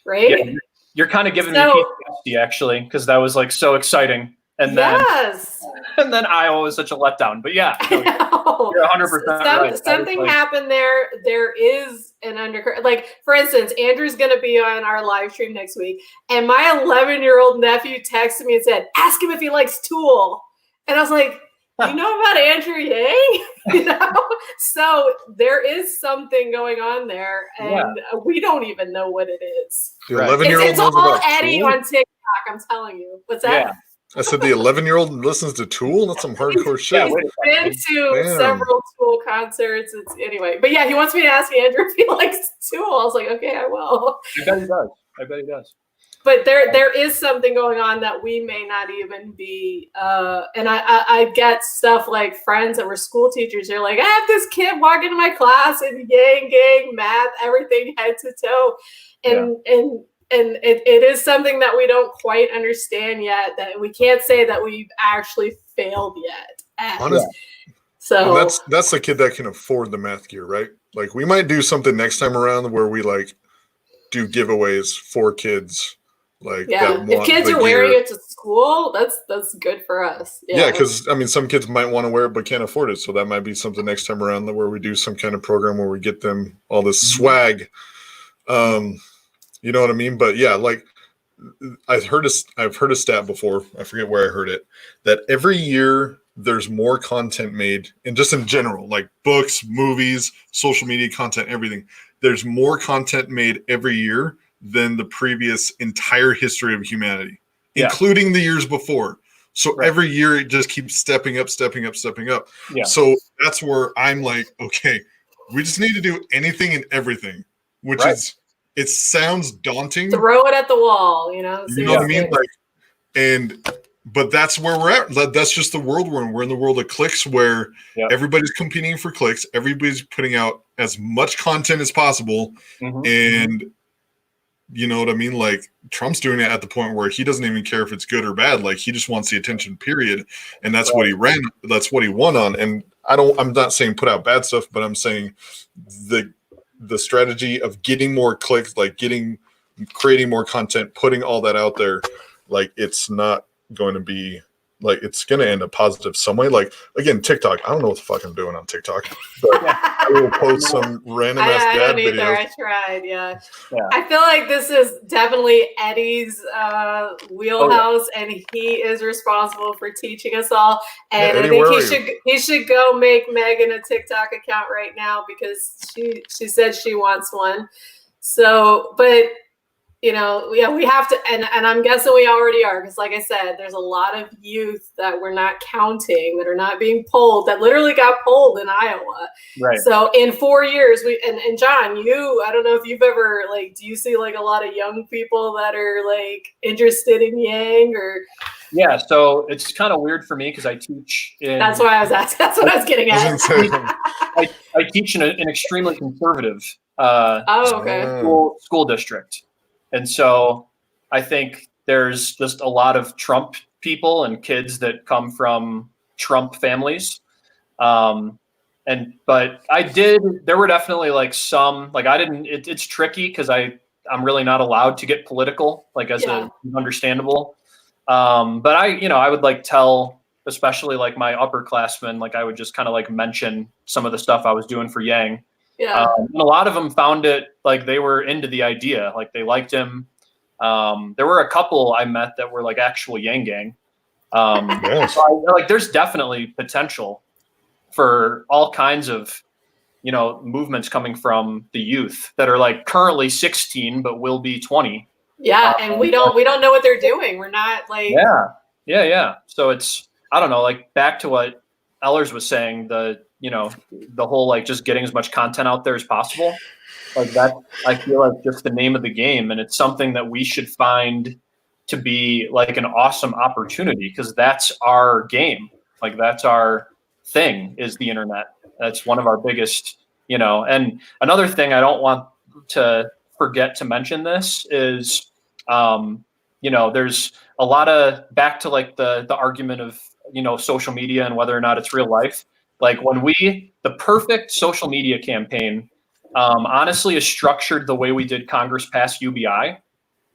right? Yeah. You're kind of giving me PTSD actually, because that was like so exciting. And then Iowa was such a letdown. But yeah, you're 100% right. Something happened there. There is an undercurrent. Like, for instance, Andrew's going to be on our live stream next week. And my 11-year-old nephew texted me and said, ask him if he likes Tool. And I was like, you know about Andrew Yang? You know? So there is something going on there. And we don't even know what it is. The 11-year-old it's all Eddie on TikTok, I'm telling you. What's that? Yeah. I said the 11-year-old listens to Tool? That's some hardcore shit. He's been to several Tool concerts. Anyway. But yeah, he wants me to ask Andrew if he likes Tool. I was like, okay, I will. I bet he does. But there is something going on that we may not even be. And I get stuff like friends that were school teachers. They're like, I have this kid walk into my class and Yang, gang, math, everything head to toe. And it is something that we don't quite understand yet, that we can't say that we've actually failed yet. Honestly, so that's the kid that can afford the math gear, right? Like, we might do something next time around where we like do giveaways for kids. Like, if kids are wearing it to school, that's good for us. Yeah, because I mean, some kids might want to wear it but can't afford it, so that might be something next time around where we do some kind of program where we get them all this swag. You know what I mean? But yeah, like I've heard a stat before. I forget where I heard it, that every year there's more content made, and just in general, like books, movies, social media content, everything. There's more content made every year than the previous entire history of humanity, including the years before. So every year it just keeps stepping up. Yeah. So that's where I'm like, okay, we just need to do anything and everything, which is. It sounds daunting. Throw it at the wall, you know. You know what I mean? Like, but that's where we're at. That's just the world we're in. We're in the world of clicks, where everybody's competing for clicks. Everybody's putting out as much content as possible, and you know what I mean? Like, Trump's doing it at the point where he doesn't even care if it's good or bad. Like, he just wants the attention, period. And that's what he ran. That's what he won on. And I'm not saying put out bad stuff, but I'm saying the strategy of getting more clicks, like creating more content, putting all that out there, like, it's not going to be like it's gonna end up positive some way. Like again, TikTok. I don't know what the fuck I'm doing on TikTok, but I will post some random ass I dad don't either. videos. I tried. Yeah. I feel like this is definitely Eddie's wheelhouse, and he is responsible for teaching us all. And I think he should go make Megan a TikTok account right now because she said she wants one. So, but we have to, and I'm guessing we already are, because like I said, there's a lot of youth that we're not counting, that are not being polled, that literally got polled in Iowa. Right. So in 4 years, and John, I don't know if you've ever, do you see a lot of young people that are interested in Yang or? Yeah, so it's kind of weird for me because I teach in. That's why I was asking. That's what I was getting at. I teach in an extremely conservative school district. And so I think there's just a lot of Trump people and kids that come from Trump families. But there were definitely some, it's tricky because I'm really not allowed to get political, understandable. But I would tell, especially my upperclassmen, I would just kind of mention some of the stuff I was doing for Yang. Yeah. And a lot of them found it they were into the idea, they liked him. There were a couple I met that were actual Yang Gang. Yes. So there's definitely potential for all kinds of, movements coming from the youth that are currently 16 but will be 20. Yeah, and we don't know what they're doing. We're not Yeah. So it's, I don't know, back to what Ellers was saying, the whole just getting as much content out there as possible. That, I feel just the name of the game, and it's something that we should find to be an awesome opportunity, because that's our game. That's our thing, is the internet. That's one of our biggest, and another thing I don't want to forget to mention this is, there's a lot of, back to the argument of, social media and whether or not it's real life. The perfect social media campaign, honestly, is structured the way we did Congress pass UBI,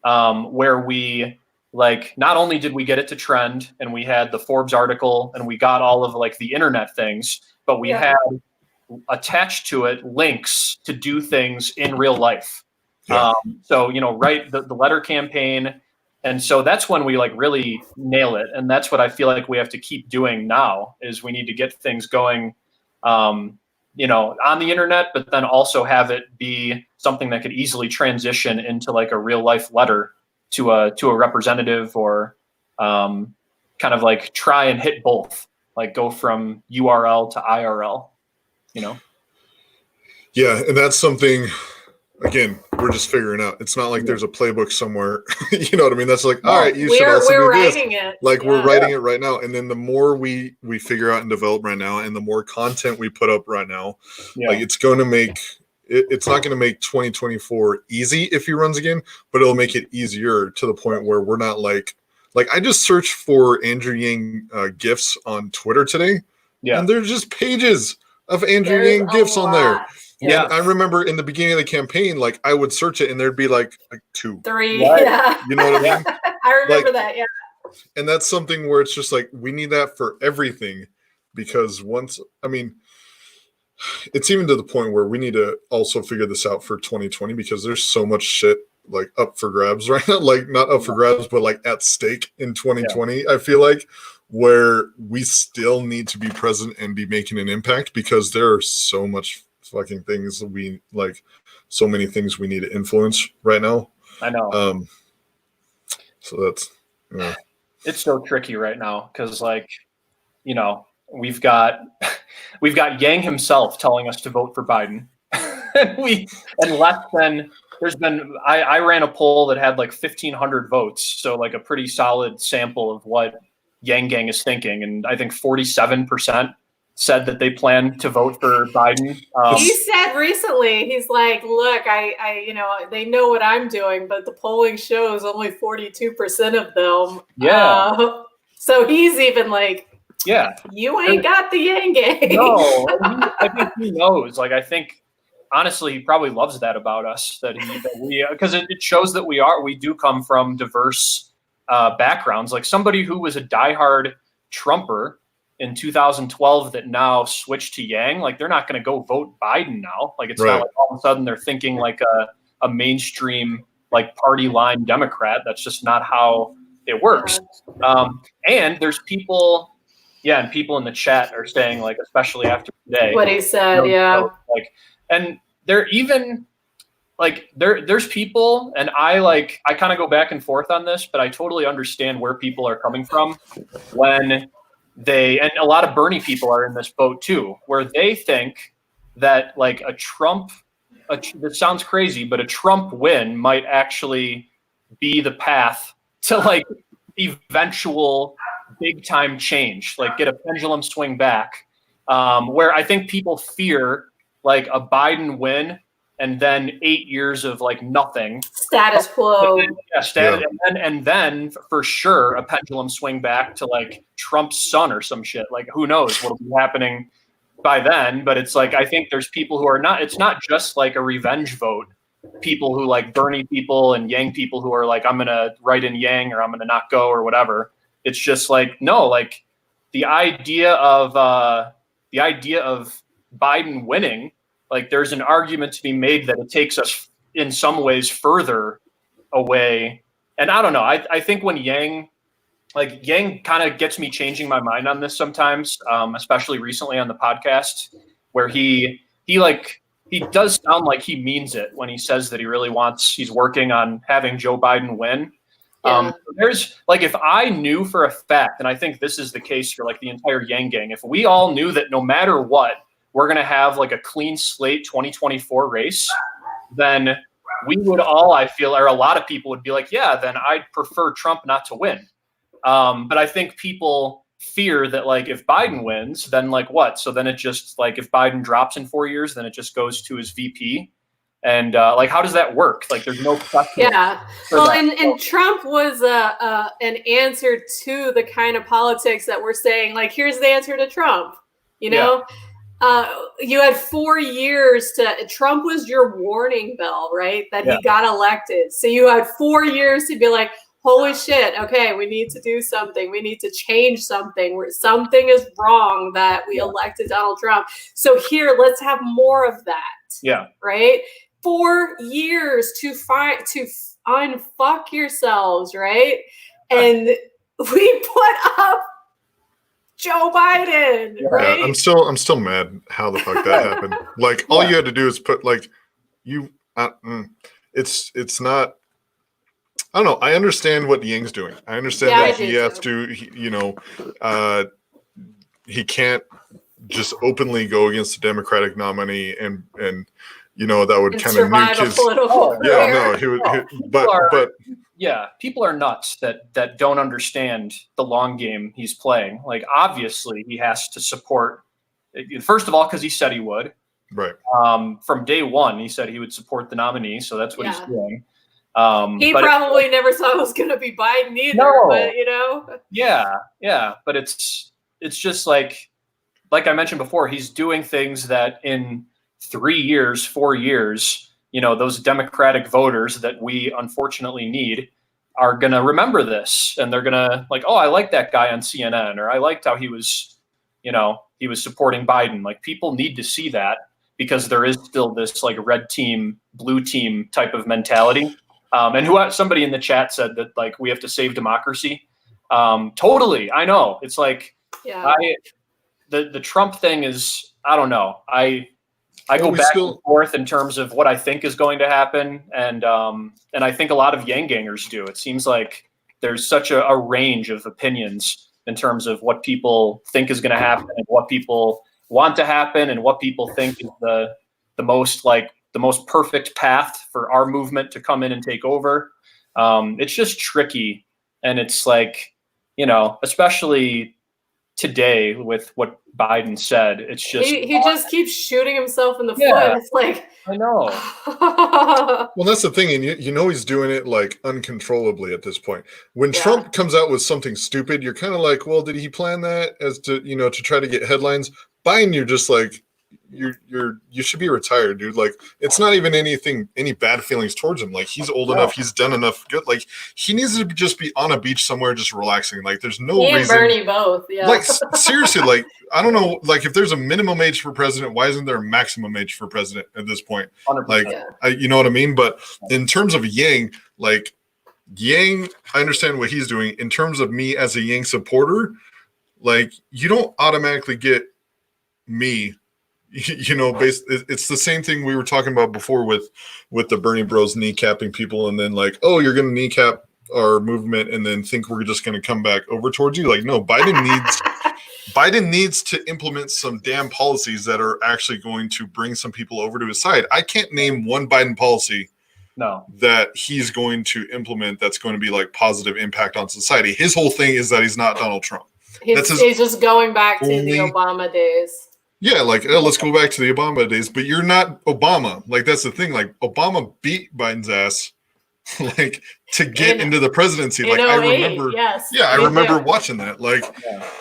where we not only did we get it to trend and we had the Forbes article and we got all of the internet things, but we had attached to it links to do things in real life. Yeah. So, write the letter campaign. And so that's when we really nail it. And that's what I feel we have to keep doing now, is we need to get things going, on the internet, but then also have it be something that could easily transition into a real life letter to a representative, or kind of try and hit both, go from URL to IRL, Yeah, and that's something, again, we're just figuring out. It's not there's a playbook somewhere. You know what I mean? That's all right, you should also do this. Writing it. We're writing it right now. And then the more we figure out and develop right now, and the more content we put up right now, it's going to make it's not going to make 2024 easy if he runs again, but it'll make it easier to the point where we're not I just searched for Andrew Yang gifs on Twitter today. Yeah. And there's just pages of Andrew Yang gifs on there. Yeah. And I remember in the beginning of the campaign, I would search it and there'd be 2, 3. Yeah. You know what I mean? I remember that. Yeah. And that's something where it's just we need that for everything, because it's even to the point where we need to also figure this out for 2020, because there's so much shit up for grabs right now, not up for grabs, but at stake in 2020. Yeah. I feel where we still need to be present and be making an impact, because there are so much fucking things so many things we need to influence right now. I know. So that's, it's so tricky right now, because we've got Yang himself telling us to vote for Biden. I ran a poll that had 1,500 votes, so a pretty solid sample of what Yang Gang is thinking, and I think 47% said that they plan to vote for Biden. He said recently, he's look, I they know what I'm doing, but the polling shows only 42% of them. Yeah. So he's even yeah, you ain't got the Yang Gang. No, I think he knows. I think honestly, he probably loves that about us, that we, because it shows that we do come from diverse backgrounds. Somebody who was a diehard Trumper in 2012 that now switched to Yang, like they're not going to go vote Biden now. Like it's not like all of a sudden they're thinking like a mainstream like party line Democrat. That's just not how it works. And there's people, and people in the chat are saying like, especially after today, what he said, like, and they're even like there's people, and I kind of go back and forth on this, but I totally understand where people are coming from when and a lot of Bernie people are in this boat too, where they think that like this sounds crazy, but a Trump win might actually be the path to like eventual big time change, like get a pendulum swing back, where I think people fear like a Biden win and then 8 years of like nothing, status quo. And then for sure a pendulum swing back to like Trump's son or some shit. Like who knows what'll be happening by then? But it's like I think there's people who are not. It's not just like a revenge vote. People who like Bernie people and Yang people who are like I'm gonna write in Yang or I'm gonna not go or whatever. It's just like no, like the idea of Biden winning. Like there's an argument to be made that it takes us in some ways further away. And I don't know. I think when Yang kind of gets me changing my mind on this sometimes, especially recently on the podcast, where he does sound like he means it when he says that he's working on having Joe Biden win. There's like, if I knew for a fact, and I think this is the case for like the entire Yang gang, if we all knew that no matter what, we're going to have like a clean slate 2024 race, then we would all, I feel, or a lot of people would be like, yeah, then I'd prefer Trump not to win. But I think people fear that like if Biden wins, then like what? So then it just like if Biden drops in 4 years, then it just goes to his VP. And like, how does that work? Like there's no question. Yeah. Well, and Trump was an answer to the kind of politics that we're saying, like, here's the answer to Trump, you know? Yeah. You had 4 years Trump was your warning bell, right? That he got elected. So you had 4 years to be like, holy shit, okay, we need to do something. We need to change something. Something is wrong that we elected Donald Trump. So here, let's have more of that. Yeah. Right? 4 years to unfuck yourselves, right? And we put up Joe Biden, right? I'm still mad how the fuck that happened. Like all you had to do is put like it's not. I don't know. I understand what Yang's doing. I understand that he has to. He can't just openly go against the Democratic nominee and that would kind of nuke his. He would. But. Yeah, people are nuts that don't understand the long game he's playing. Like, obviously, he has to support, first of all, because he said he would. Right. From day one, he said he would support the nominee, so that's what he's doing. He probably never thought it was going to be Biden either, but, Yeah, but it's just like I mentioned before, he's doing things that in 3 years, 4 years, those Democratic voters that we unfortunately need are going to remember this. And they're going to like, oh, I like that guy on CNN, or I liked how he was supporting Biden. Like people need to see that because there is still this like red team, blue team type of mentality. And somebody in the chat said that like, we have to save democracy. Totally. I know. It's like, the Trump thing is, I don't know. I go back and forth in terms of what I think is going to happen, and I think a lot of Yang gangers do. It seems like there's such a range of opinions in terms of what people think is going to happen and what people want to happen and what people think is the most perfect path for our movement to come in and take over. It's just tricky, and it's like, especially today with what Biden said, it's just he just keeps shooting himself in the foot. It's like, I know. Well, that's the thing, and he's doing it like uncontrollably at this point. When Trump comes out with something stupid, you're kind of like, well, did he plan that as to to try to get headlines? Biden, you're just like, you should be retired, dude. Like, it's not even any bad feelings towards him. Like, he's old enough, he's done enough good. Like, he needs to just be on a beach somewhere just relaxing. Like, there's no Me and reason. Bernie both, yeah. Like, seriously, like, I don't know, like, if there's a minimum age for president, why isn't there a maximum age for president at this point? 100%. Like, you know what I mean? But in terms of Yang, like, Yang, I understand what he's doing. In terms of me as a Yang supporter, like, you don't automatically get me, you know, it's the same thing we were talking about before with the Bernie Bros kneecapping people, and then like, oh, you're going to kneecap our movement and then think we're just going to come back over towards you. Like, no, Biden needs to implement some damn policies that are actually going to bring some people over to his side. I can't name one Biden policy that he's going to implement that's going to be like positive impact on society. His whole thing is that he's not Donald Trump. He's just going back to the Obama days. Yeah, like, let's go back to the Obama days, but you're not Obama. Like, that's the thing. Like, Obama beat Biden's ass, like, to get into the presidency. Like, I remember, I remember watching that. Like,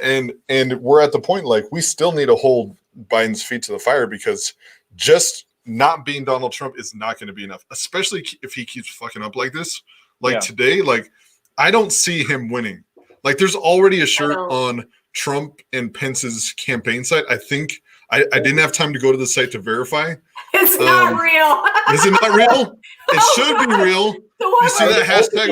and we're at the point, like, we still need to hold Biden's feet to the fire, because just not being Donald Trump is not going to be enough, especially if he keeps fucking up like this. Like today, like, I don't see him winning. Like, there's already a shirt on Trump and Pence's campaign site. I think I didn't have time to go to the site to verify. It's not real. Is it not real? It should be real. You see that hashtag?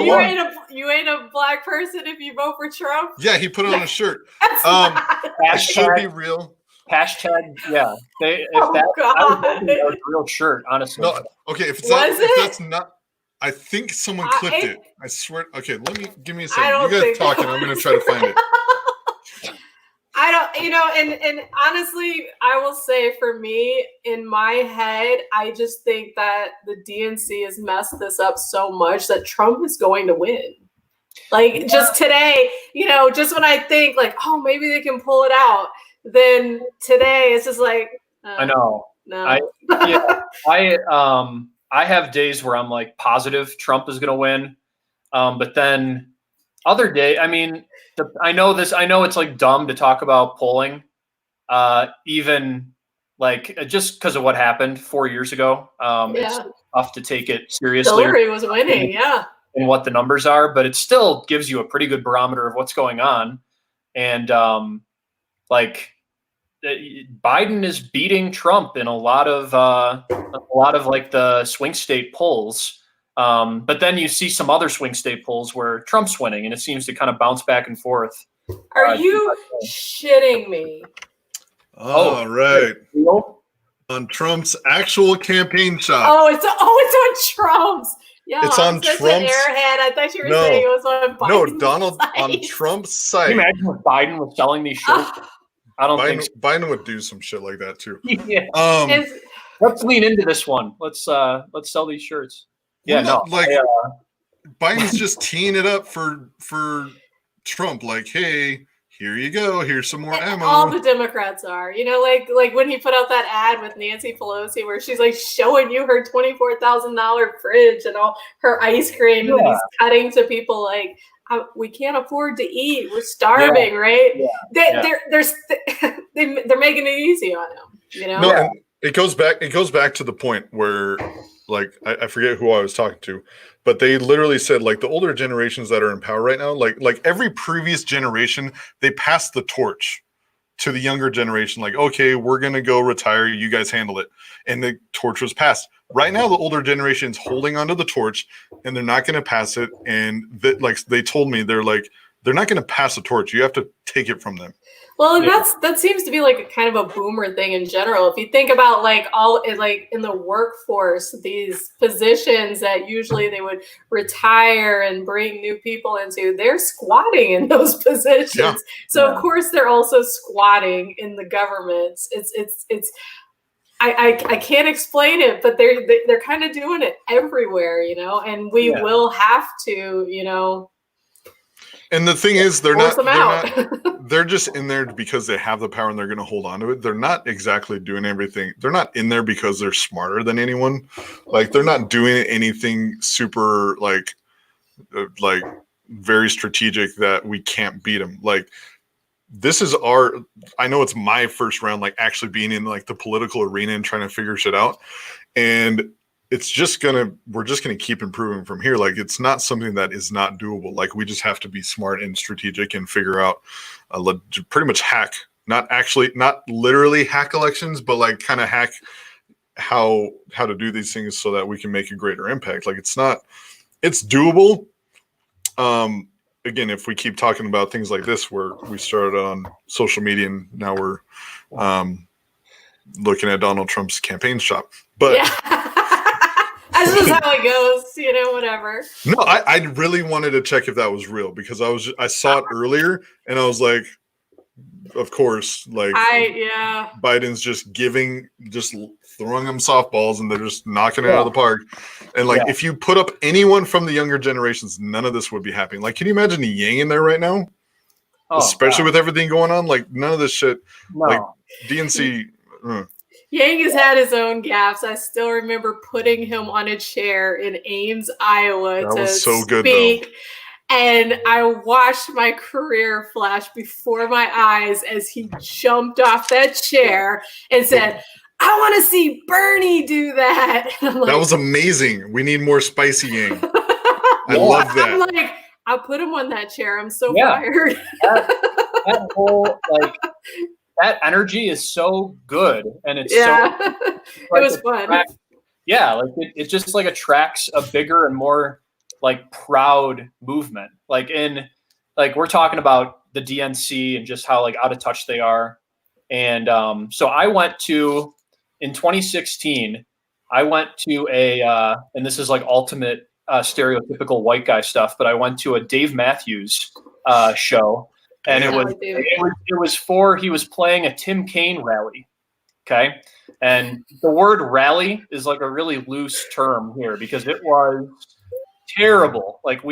You ain't a black person if you vote for Trump. Yeah, he put on a shirt. It should be real. Hashtag, yeah. If God. a real shirt, honestly. No, okay, if that's not. I think someone clipped it. I swear. Okay, give me a second. You guys talking. I'm going to try to find it. I don't, and honestly, I will say, for me, in my head, I just think that the DNC has messed this up so much that Trump is going to win. Like, just today, just when I think like, oh, maybe they can pull it out, then today it's just like, I know. No. I have days where I'm like positive Trump is going to win. But then other day, I mean, I know it's like dumb to talk about polling, even like just because of what happened 4 years ago. It's tough to take it seriously. Hillary was winning, and what the numbers are, but it still gives you a pretty good barometer of what's going on. And like, Biden is beating Trump in a lot of like the swing state polls. But then you see some other swing state polls where Trump's winning, and it seems to kind of bounce back and forth. Are you shitting me? All right. On Trump's actual campaign shop. Oh, it's on Trump's. Yeah, it's on Trump's. An airhead. I thought you were saying it was on Biden's Donald site. On Trump's site. Can you imagine if Biden was selling these shirts? I don't think so. Biden would do some shit like that too. Yeah. Let's lean into this one. Let's sell these shirts. Yeah, Biden's just teeing it up for Trump. Like, hey, here you go. Here's some more ammo. All the Democrats are, like when he put out that ad with Nancy Pelosi where she's like showing you her $24,000 fridge and all her ice cream, and then he's cutting to people like, we can't afford to eat. We're starving, right? Yeah. They're making it easy on him. No, and it goes back to the point where, like, I forget who I was talking to, but they literally said, like, the older generations that are in power right now, like every previous generation, they passed the torch to the younger generation. Like, okay, we're gonna go retire. You guys handle it, and the torch was passed. Right now, the older generation's holding onto the torch, and they're not going to pass it. And they told me, they're not going to pass the torch. You have to take it from them. Well, and that seems to be like a kind of a boomer thing in general. If you think about like in the workforce, these positions that usually they would retire and bring new people into, they're squatting in those positions. Yeah. So of course they're also squatting in the government. It's. I can't explain it, but they're kind of doing it everywhere, and we will have to, And the thing is, they're just in there because they have the power and they're going to hold on to it. They're not exactly doing everything. They're not in there because they're smarter than anyone. Like, they're not doing anything super like very strategic that we can't beat them. Like, this is I know it's my first round, like actually being in like the political arena and trying to figure shit out. And we're just gonna keep improving from here. Like it's not something that is not doable. Like we just have to be smart and strategic and figure out pretty much hack, not literally hack elections, but like kind of hack how to do these things so that we can make a greater impact. Like it's doable. Again, if we keep talking about things like this, where we started on social media and now we're looking at Donald Trump's campaign shop. But that's just how it goes, whatever. No, I really wanted to check if that was real because I saw it earlier and I was like, of course, like Biden's just throwing them softballs and they're just knocking it out of the park. And like, if you put up anyone from the younger generations, none of this would be happening. Like, can you imagine Yang in there right now? Especially with everything going on, like none of this shit, like DNC. Yang has had his own gaffes. I still remember putting him on a chair in Ames, Iowa that to was so good, speak. though. And I watched my career flash before my eyes as he jumped off that chair and said, I want to see Bernie do that. Like, that was amazing. We need more spicy Yang. I love that. I'm like, I'll put him on that chair. I'm so fired. That whole, like, that energy is so good. And it's it was fun. Like it just like attracts a bigger and more like proud movement. Like we're talking about the DNC and just how like out of touch they are. And so I went to, in 2016, I went to and this is like ultimate stereotypical white guy stuff, but I went to a Dave Matthews show, and he was playing a Tim Kaine rally. Okay. And the word rally is like a really loose term here because it was terrible. Like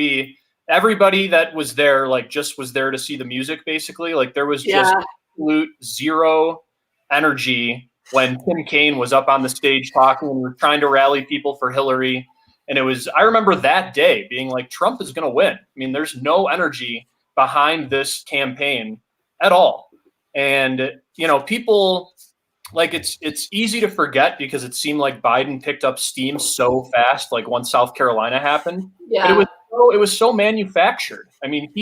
everybody that was there, like just was there to see the music basically. Like there was just absolute zero energy when Tim Kaine was up on the stage talking and we're trying to rally people for Hillary. And I remember that day being like, Trump is going to win. I mean, there's no energy behind this campaign at all. And, people, like it's easy to forget because it seemed like Biden picked up steam so fast, like once South Carolina happened. Yeah. But it was so manufactured. I mean,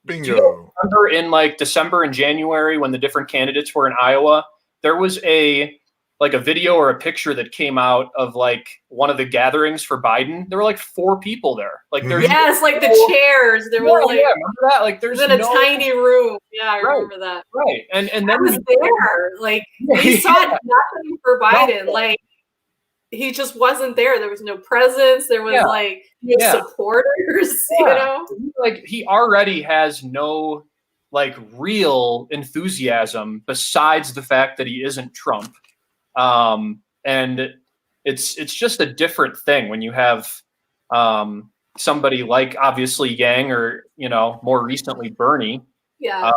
bingo. Remember in like December and January when the different candidates were in Iowa, there was a video or a picture that came out of like one of the gatherings for Biden. There were like 4 people there. Like there's like the chairs. There were like remember that? Like there's in a tiny room. Yeah, I remember that. Right. And then I was there. Like we saw nothing for Biden. Like he just wasn't there. There was no presence. There was no supporters, Like he already has no like real enthusiasm besides the fact that he isn't Trump. And it's just a different thing when you have somebody like obviously Yang or more recently Bernie. Yeah.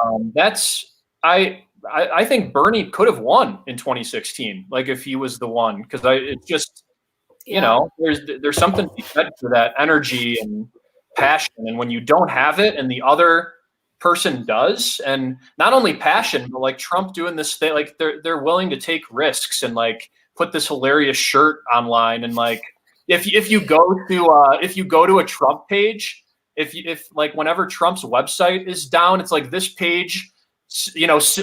I think Bernie could have won in 2016, like if he was the one, because it's just there's something to be said for that energy and passion, and when you don't have it and the other person does, and not only passion but like Trump doing this thing, like they're willing to take risks and like put this hilarious shirt online, and like if you go to a Trump page, if like whenever Trump's website is down, it's like this page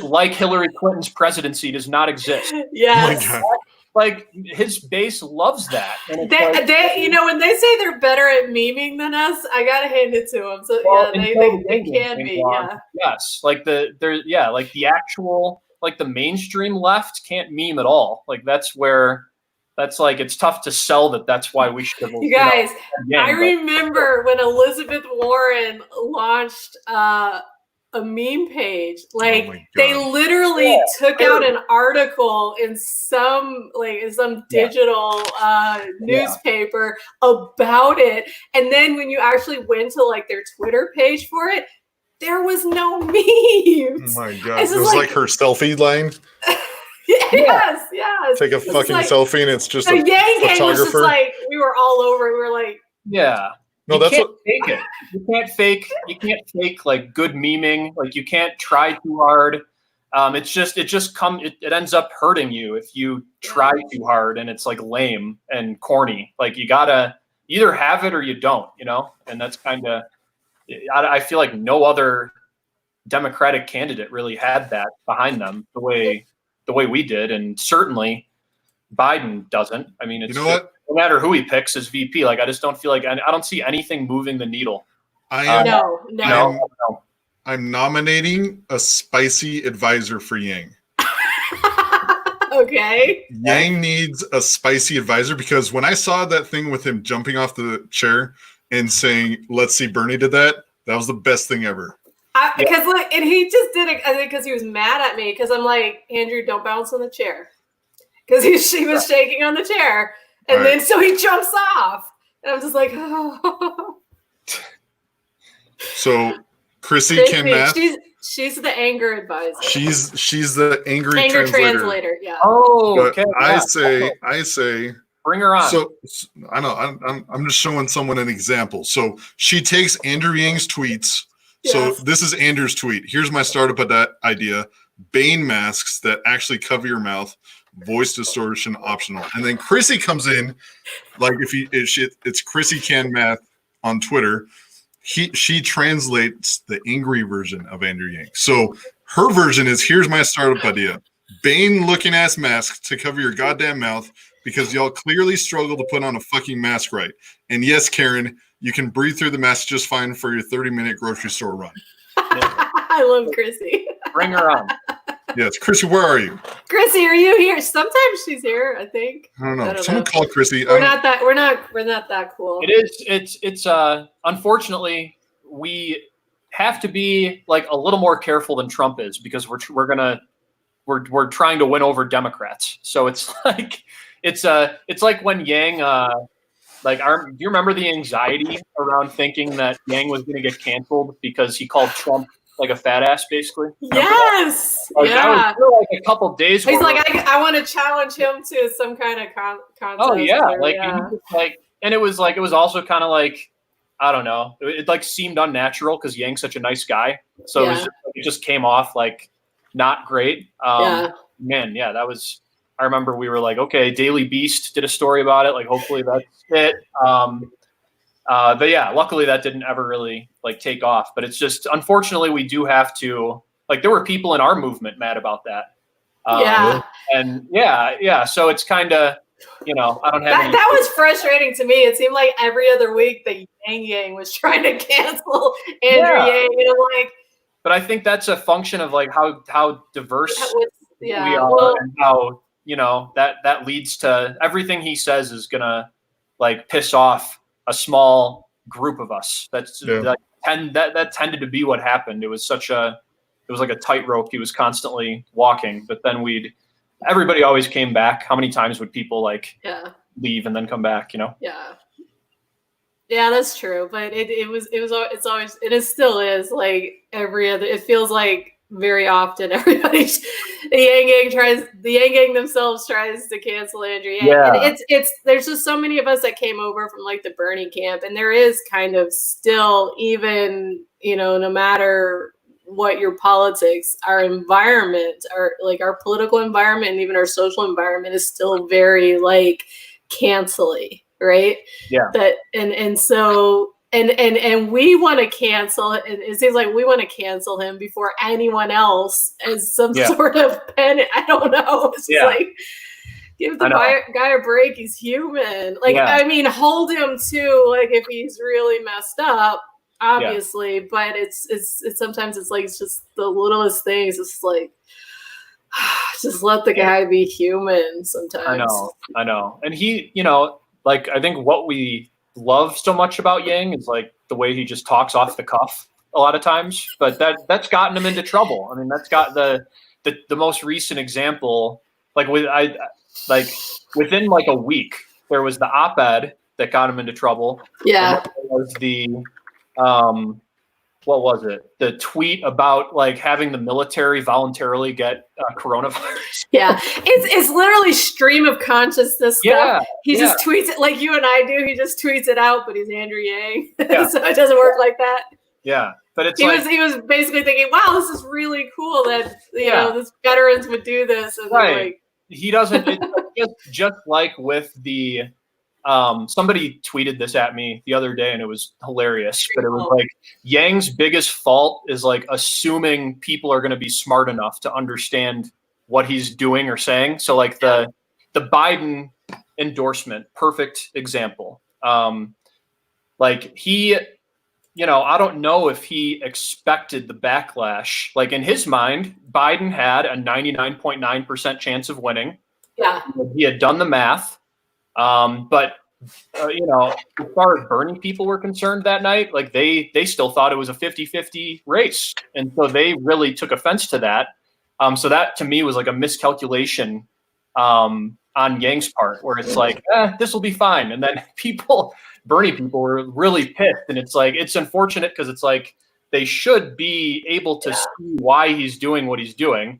like Hillary Clinton's presidency does not exist. Yes. Oh like his base loves that. And they when they say they're better at memeing than us, I gotta hand it to them. So they can be. Yeah. Yes. Like the actual, like the mainstream left can't meme at all. Like that's like, it's tough to sell that's why we should. You guys, I remember when Elizabeth Warren launched a meme page, like they literally took out an article in some digital newspaper about it, and then when you actually went to like their Twitter page for it, there was no memes. Oh my god, it was like her selfie line. Yes. Take a fucking selfie and it's just a Yang was just like, we were all over. We were like, No, you that's can't what. fake it. You can't fake like good memeing. Like you can't try too hard. It ends up hurting you if you try too hard, and it's like lame and corny. Like you gotta either have it or you don't, and that's kind of, I feel like no other Democratic candidate really had that behind them the way we did, and certainly Biden doesn't. I mean, it's You know what? no matter who he picks as VP, like I just don't feel like I don't see anything moving the needle. I'm nominating a spicy advisor for Yang. Okay. Yang needs a spicy advisor because when I saw that thing with him jumping off the chair and saying, "Let's see, Bernie did that," that was the best thing ever. Because and he just did it, I think, because he was mad at me because I'm like, Andrew, don't bounce on the chair, because he was shaking on the chair, and then so he jumps off, and I'm just like, oh. So Chrissy Ken Math, she's the anger advisor. She's the anger translator. Yeah. Oh, okay. I say, bring her on. So I know I'm just showing someone an example. So she takes Andrew Yang's tweets. So this is Andrew's tweet. Here's my startup idea: Bane masks that actually cover your mouth, voice distortion optional. And then Chrissy comes in, like it's Chrissy Can Math on Twitter. She translates the angry version of Andrew Yang. So her version is, here's my startup idea: Bane looking ass mask to cover your goddamn mouth because y'all clearly struggle to put on a fucking mask right. And yes, Karen, you can breathe through the mask just fine for your 30-minute grocery store run. I love Chrissy. Bring her on. Yes, Chrissy, where are you? Chrissy, are you here? Sometimes she's here, I think. I don't know. Someone call Chrissy. We're not that cool. It's unfortunately we have to be like a little more careful than Trump is, because we're trying to win over Democrats. So it's like it's like when Yang do you remember the anxiety around thinking that Yang was going to get canceled because he called Trump like a fat ass, basically? Yes. That was like a couple days. He's like, I want to challenge him to some kind of contest. Oh yeah, and it was also kind of like, I don't know, it like seemed unnatural because Yang's such a nice guy, so it just came off like not great. That was. I remember we were like, okay, Daily Beast did a story about it. Like, hopefully that's it. But yeah, luckily that didn't ever really like take off. But it's just, unfortunately, we do have to, like, there were people in our movement mad about that. And so it's kind of, I don't have that was frustrating to me. It seemed like every other week that Yang was trying to cancel Andrew Yang, like. But I think that's a function of like how diverse we are, and how that leads to everything he says is gonna like piss off a small group of us. That tended to be what happened. It was like a tightrope he was constantly walking. But then everybody always came back. How many times would people leave and then come back? Yeah, that's true. But it's always, and it still is like every other. It feels like very often the Yang Gang themselves tries to cancel Andrew Yang. Yeah. And there's just so many of us that came over from like the Bernie camp, and there is kind of still, even, no matter what your politics, our environment, our political environment, and even our social environment is still very like cancel-y, right? Yeah. And we want to cancel it. It seems like we want to cancel him before anyone else as some sort of pen. I don't know. It's just like, give the guy a break. He's human. Like, I mean, hold him to like if he's really messed up, obviously. But it's sometimes it's like, it's just the littlest things. It's like, just let the guy be human sometimes. I know. And he, like, I think what we love so much about Yang is like the way he just talks off the cuff a lot of times, but that's gotten him into trouble. I mean, that's got the most recent example, like within like a week, there was the op-ed that got him into trouble. Yeah. Was the what was it? The tweet about like having the military voluntarily get coronavirus. Yeah, it's literally stream of consciousness stuff. Yeah, He just tweets it like you and I do. He just tweets it out, but he's Andrew Yang, Yeah. so it doesn't work like that. Yeah, but it's he was basically thinking, "Wow, this is really cool that you know this veterans would do this." And right. He doesn't. It's just like with the. Somebody tweeted this at me the other day and it was hilarious, but it was like Yang's biggest fault is like assuming people are going to be smart enough to understand what he's doing or saying. So like the Biden endorsement, perfect example. Like he, I don't know if he expected the backlash. Like in his mind, Biden had a 99.9% chance of winning. Yeah. He had done the math. But as far as Bernie people were concerned that night, like they still thought it was a 50-50 race. And so they really took offense to that. So that to me was like a miscalculation on Yang's part, where it's like, this will be fine. And then Bernie people were really pissed. And it's like, it's unfortunate because it's like they should be able to see why he's doing what he's doing.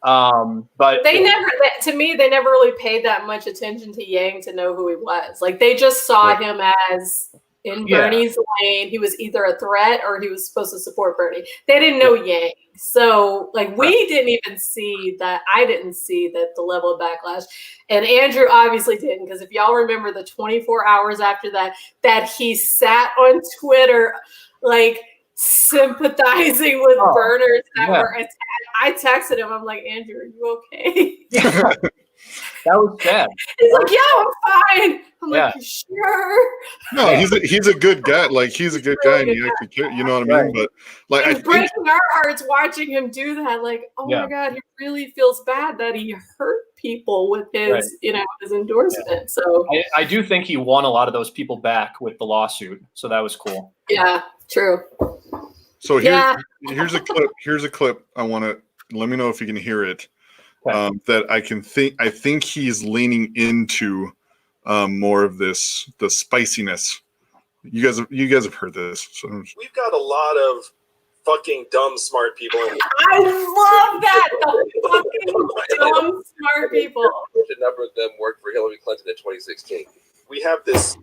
But they never really paid that much attention to Yang to know who he was. Like they just saw him as in Bernie's lane. He was either a threat or he was supposed to support Bernie. They didn't know Yang. So like we didn't even see that. I didn't see that the level of backlash, and Andrew obviously didn't, because if y'all remember the 24 hours after that he sat on Twitter like sympathizing with burners that were attacked. I texted him. I'm like, Andrew, are you okay? That was sad. He's like, yeah, I'm fine. I'm like, you sure? No, he's a good guy. Like he's a good guy, and he actually cares, you know what I mean? But like, it's breaking our hearts watching him do that. Like, oh my God, he really feels bad that he hurt people with his, his endorsement. Yeah. So I do think he won a lot of those people back with the lawsuit. So that was cool. Yeah, true. So here's a clip. Here's a clip. I want to let me know if you can hear it. Okay. That I think he's leaning into more of the spiciness. You guys have heard this. So. We've got a lot of fucking dumb smart people. I love that. The fucking dumb smart people. A number of them worked for Hillary Clinton in 2016. We have this.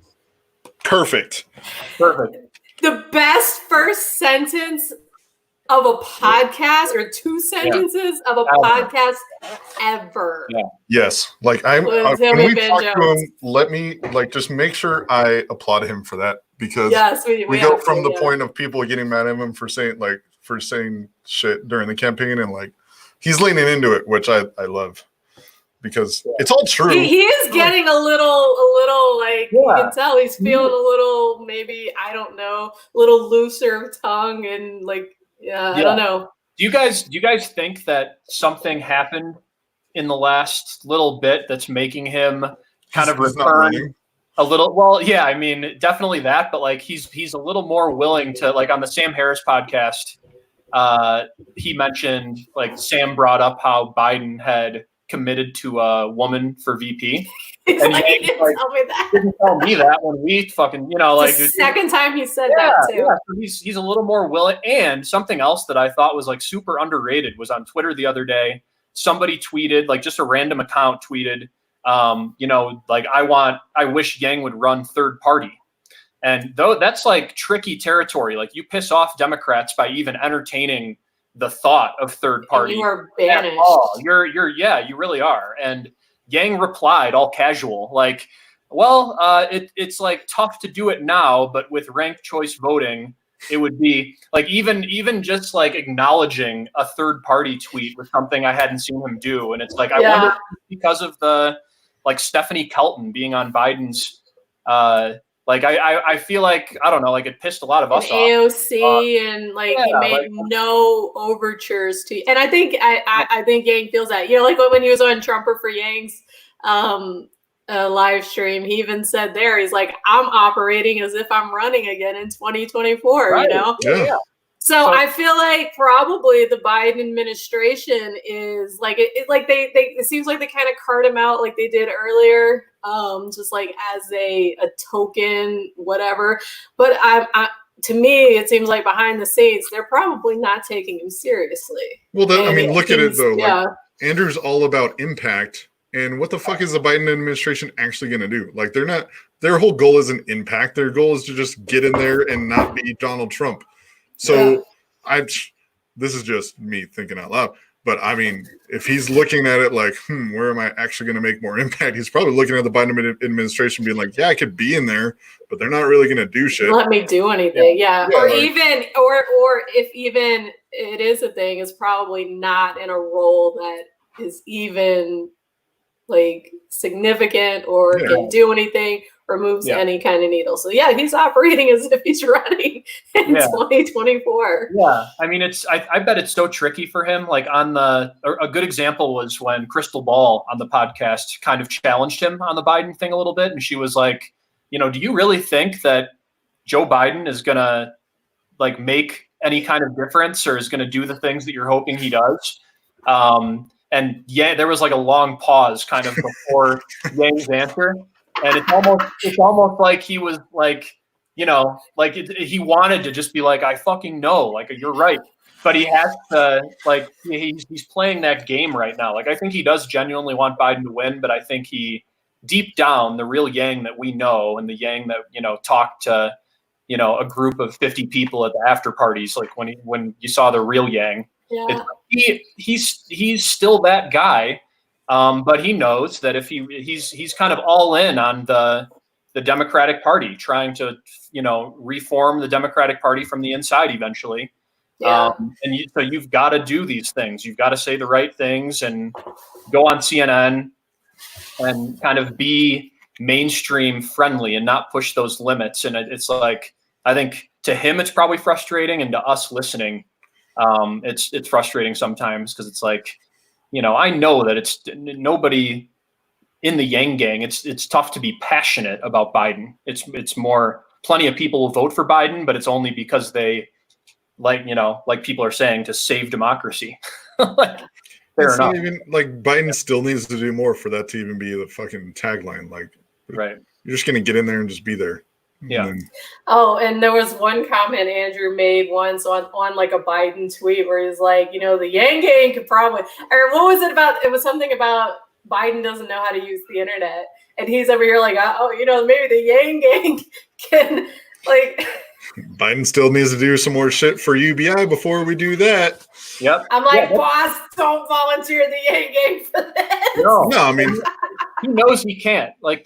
Perfect. The best first sentence of a podcast, or two sentences of a podcast ever. Yeah. Yes. Like when we talk to him, let me just make sure I applaud him for that, because we go from the point of people getting mad at him for saying shit during the campaign, and like he's leaning into it, which I love. Because it's all true. He is getting a little like you can tell he's feeling a little, maybe, I don't know, a little looser of tongue, and like I don't know. Do you guys think that something happened in the last little bit that's making him kind of return a little? Well, yeah, I mean, definitely that, but like he's a little more willing to, like on the Sam Harris podcast, he mentioned, like Sam brought up how Biden had committed to a woman for VP. And he didn't tell me that. Didn't tell me that when we fucking, like the second time he said that too. Yeah, so he's a little more willing. And something else that I thought was like super underrated was on Twitter the other day. Somebody tweeted, like just a random account tweeted, like I wish Yang would run third party. And though that's like tricky territory, like you piss off Democrats by even entertaining the thought of third party. And you are banished. You really are. And Yang replied all casual, like, well, it's like tough to do it now, but with ranked choice voting, it would be like even just like acknowledging a third party tweet was something I hadn't seen him do. And it's like, I wonder if it's because of the like Stephanie Kelton being on Biden's like I feel like, I don't know, like it pissed a lot of us off. AOC and like he made no overtures to, and I think I think Yang feels that, like when he was on Trumper for Yang's live stream, he even said there, he's like, I'm operating as if I'm running again in 2024, right. Yeah. So I feel like probably the Biden administration is like it seems like they kind of cart him out like they did earlier, just like as a token, whatever. But to me, it seems like behind the scenes, they're probably not taking him seriously. Well, I mean, look at it though. Yeah. Like, Andrew's all about impact, and what the fuck is the Biden administration actually going to do? Like, they're not. Their whole goal isn't impact. Their goal is to just get in there and not be Donald Trump. So, this is just me thinking out loud. But I mean, if he's looking at it like, where am I actually going to make more impact? He's probably looking at the Biden administration being like, yeah, I could be in there, but they're not really going to do shit. Let me do anything. Yeah. Or like, even, or if even it is a thing, it's probably not in a role that is even like significant or can do anything or moves any kind of needle. So yeah, he's operating as if he's running in 2024. Yeah, I mean, I bet it's so tricky for him. Like a good example was when Crystal Ball on the podcast kind of challenged him on the Biden thing a little bit, and she was like, do you really think that Joe Biden is gonna like make any kind of difference or is gonna do the things that you're hoping he does? And there was like a long pause kind of before Yang's answer. And it's almost like he was like, like he wanted to just be like, I fucking know, like, you're right. But he has to, like, he's playing that game right now. Like, I think he does genuinely want Biden to win, but I think he, deep down, the real Yang that we know and the Yang that, talked to, a group of 50 people at the after parties, like when you saw the real Yang, he's still that guy. But he knows that if he's kind of all in on the Democratic Party, trying to reform the Democratic Party from the inside eventually. So you've got to do these things. You've got to say the right things and go on CNN and kind of be mainstream friendly and not push those limits. And it's like, I think to him it's probably frustrating, and to us listening, it's frustrating sometimes because it's like, I know that it's nobody in the Yang gang. It's tough to be passionate about Biden. It's more, plenty of people will vote for Biden, but it's only because they like people are saying, to save democracy. Like, fair enough. Even like Biden still needs to do more for that to even be the fucking tagline. Like, right. You're just gonna get in there and just be there. Yeah. And there was one comment Andrew made once on like a Biden tweet where he's like, the Yang gang could probably, or what was it about? It was something about Biden doesn't know how to use the internet. And he's over here like, maybe the Yang gang can like. Biden still needs to do some more shit for UBI before we do that. Yep. I'm like, boss, don't volunteer the Yang gang for this. No, I mean, he knows he can't. Like,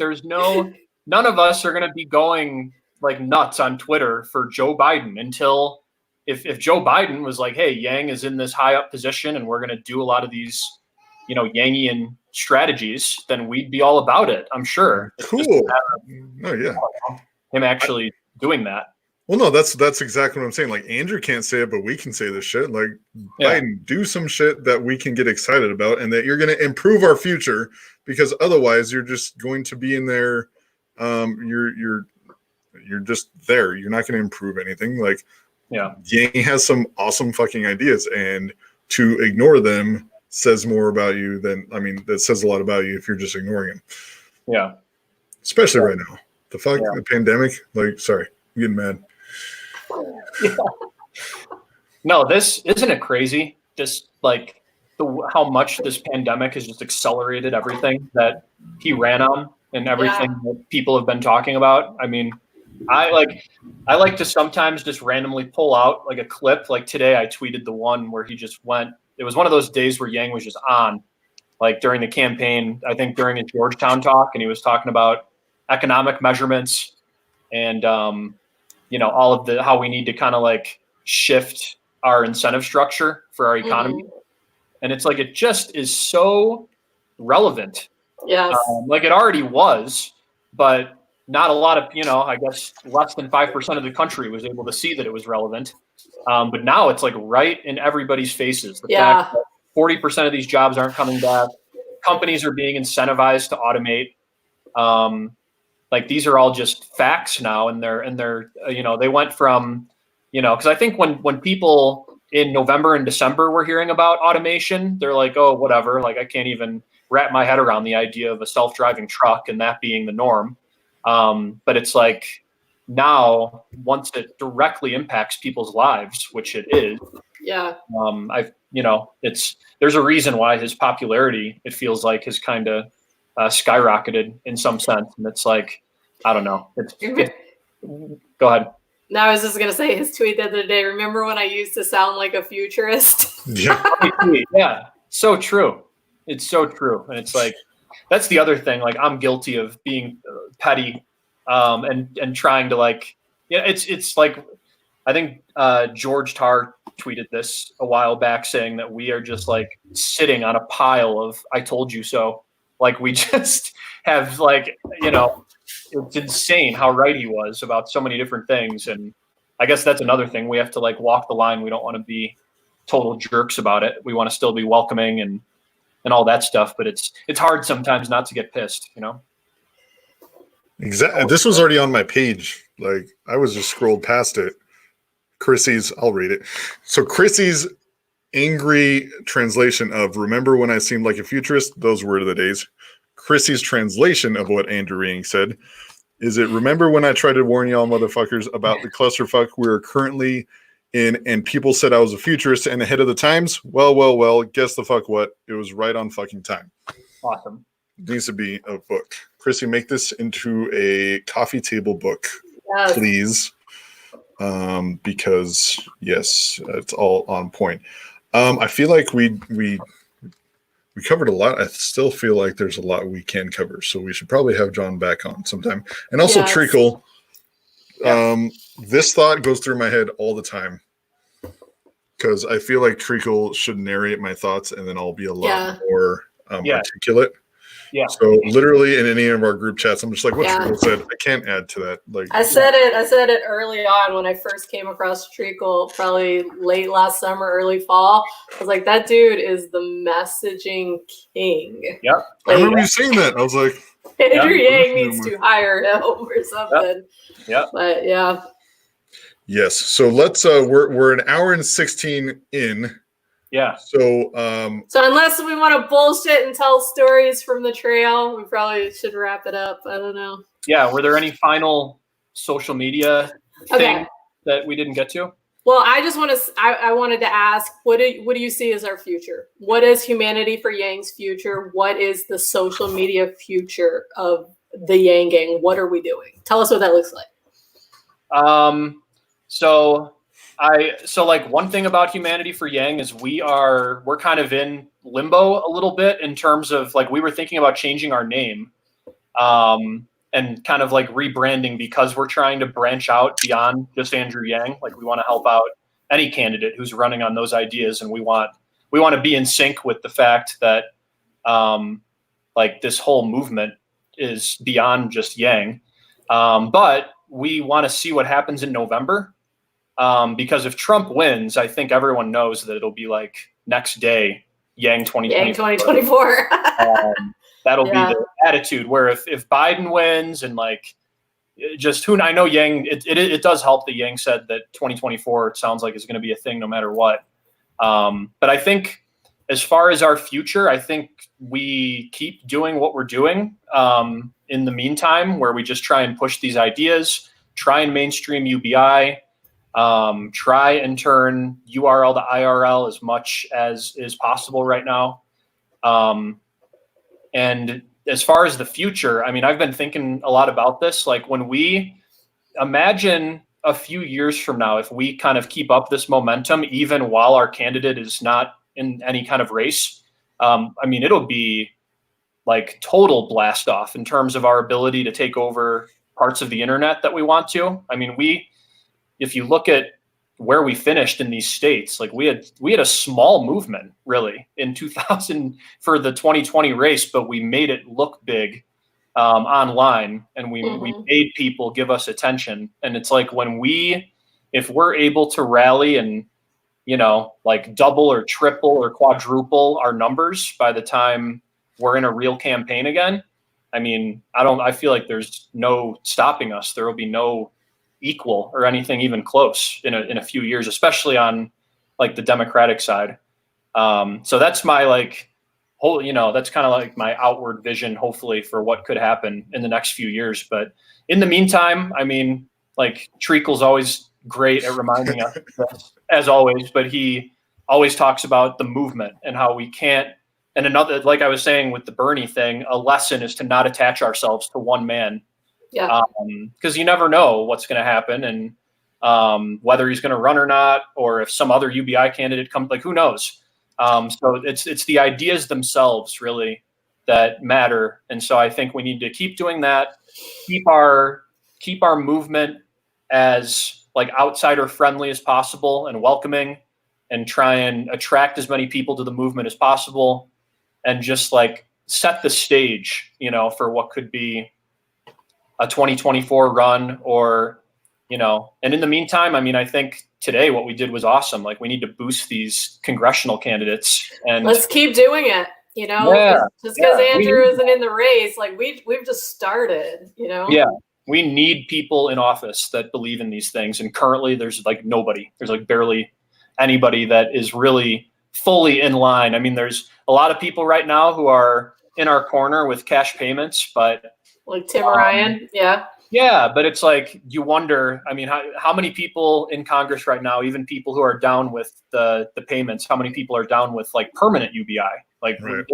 none of us are going to be going like nuts on Twitter for Joe Biden until if Joe Biden was like, hey, Yang is in this high up position and we're going to do a lot of these, Yangian strategies, then we'd be all about it. I'm sure. Cool. Oh yeah. Him actually doing that. Well, no, that's exactly what I'm saying. Like, Andrew can't say it, but we can say this shit. Like, Biden, do some shit that we can get excited about and that you're going to improve our future, because otherwise you're just going to be in there. You're just there. You're not going to improve anything. Like, Yang has some awesome fucking ideas, and to ignore them says more about you that says a lot about you if you're just ignoring him. Yeah. Especially right now. The fuck, the pandemic. Like, sorry, I'm getting mad. Yeah. No, this isn't it crazy? Just like how much this pandemic has just accelerated everything that he ran on and everything that people have been talking about. I mean, I like to sometimes just randomly pull out like a clip. Like today, I tweeted the one where he just went. It was one of those days where Yang was just on, like during the campaign. I think during his Georgetown talk, and he was talking about economic measurements and all of how we need to kind of like shift our incentive structure for our economy. Mm-hmm. And it's like, it just is so relevant. Yes. Like it already was, but not a lot of, I guess less than 5% of the country was able to see that it was relevant. But now it's like right in everybody's faces. The fact that 40% of these jobs aren't coming back. Companies are being incentivized to automate. Like these are all just facts now. And they're they went from, because I think when people in November and December were hearing about automation, they're like, oh, whatever. Like I can't even wrap my head around the idea of a self-driving truck and that being the norm. But it's like, now, once it directly impacts people's lives, which it is, Yeah. there's a reason why his popularity, it feels like, has kind of skyrocketed in some sense. And it's like, I don't know. Go ahead. No, I was just going to say his tweet the other day. Remember when I used to sound like a futurist? Yeah. Yeah. So true. It's so true. And it's like, that's the other thing. Like, I'm guilty of being petty and trying to, like, it's like, I think George Tarr tweeted this a while back, saying that we are just like sitting on a pile of "I told you so." Like, we just have, like, it's insane how right he was about so many different things. And I guess that's another thing. We have to, like, walk the line. We don't want to be total jerks about it. We want to still be welcoming and all that stuff. But it's hard sometimes not to get pissed, Exactly. This was already on my page. Like, I was just scrolled past it. I'll read it. So Chrissy's angry translation of "Remember when I seemed like a futurist? Those were the days." Chrissy's translation of what Andrew Yang said is it, "Remember when I tried to warn y'all motherfuckers about the clusterfuck we're currently in and people said I was a futurist and ahead of the times? Well, guess the fuck what? It was right on fucking time." Awesome. It needs to be a book. Chrissy, make this into a coffee table book, Yes. please. Because yes, it's all on point. I feel like we covered a lot. I still feel like there's a lot we can cover, so we should probably have John back on sometime. And also Yes. Treacle. Yeah. This thought goes through my head all the time because I feel like Treacle should narrate my thoughts, and then I'll be a lot more articulate. Yeah. So literally in any of our group chats, I'm just like, what Yeah. Treacle said, I can't add to that. Like, I said it early on when I first came across Treacle, probably late last summer, early fall. I was like, that dude is the messaging king. Yep. I remember you saying that. I was like, Andrew Yang needs to hire him or something. Yep. But yeah. yes. So let's we're an hour and 16 in. Yeah. So So unless we want to bullshit and tell stories from the trail, we probably should wrap it up. I don't know. Yeah. Were there any final social media things that we didn't get to? Well, I just want to. I wanted to ask, what do you see as our future? What is Humanity for Yang's future? What is the social media future of the Yang Gang? What are we doing? Tell us what that looks like. So like, one thing about Humanity for Yang is we're kind of in limbo a little bit in terms of, like, we were thinking about changing our name and kind of like rebranding because we're trying to branch out beyond just Andrew Yang. Like, we want to help out any candidate who's running on those ideas, and we want to be in sync with the fact that like, this whole movement is beyond just Yang. But we want to see what happens in November. Because if Trump wins, I think everyone knows that it'll be like next day, Yang 2024. That'll be the attitude. Where if Biden wins and, like, just I know Yang, it does help that Yang said that 2024, it sounds like, is going to be a thing no matter what. But I think as far as our future, I think we keep doing what we're doing in the meantime, where we just try and push these ideas, try and mainstream UBI. Try and turn URL to IRL as much as is possible right now. And as far as the future, I mean, I've been thinking a lot about this. Like, when we imagine a few years from now, if we kind of keep up this momentum, even while our candidate is not in any kind of race, I mean, it'll be like total blast off in terms of our ability to take over parts of the internet that we want to. I mean, if you look at where we finished in these states, like, we had a small movement really in 2000 for the 2020 race, but we made it look big online, and we made people give us attention. And it's like, if we're able to rally and, like, double or triple or quadruple our numbers by the time we're in a real campaign again, I mean, I feel like there's no stopping us. There will be no equal or anything even close in a few years, especially on, like, the Democratic side. So that's my, like, whole, that's kind of like my outward vision, hopefully, for what could happen in the next few years. But in the meantime, I mean, like Treacle's always great at reminding us this, as always, but he always talks about the movement and how we can't. And another, like I was saying with the Bernie thing, a lesson is to not attach ourselves to one man. Yeah. Because you never know what's going to happen, and whether he's going to run or not, or if some other UBI candidate comes, like who knows? So it's the ideas themselves really that matter, and so I think we need to keep doing that. Keep our movement as like outsider friendly as possible and welcoming, and try and attract as many people to the movement as possible, and just like set the stage, for what could be a 2024 run, or, and in the meantime, I mean, I think today what we did was awesome. Like we need to boost these congressional candidates, and let's keep doing it. Just because Andrew isn't in the race, like we've just started, Yeah. We need people in office that believe in these things. And currently there's like nobody, there's like barely anybody that is really fully in line. I mean, there's a lot of people right now who are in our corner with cash payments, but like Tim Ryan. Yeah. Yeah. But it's like, you wonder, I mean, how many people in Congress right now, even people who are down with the payments, how many people are down with like permanent UBI? Like, right.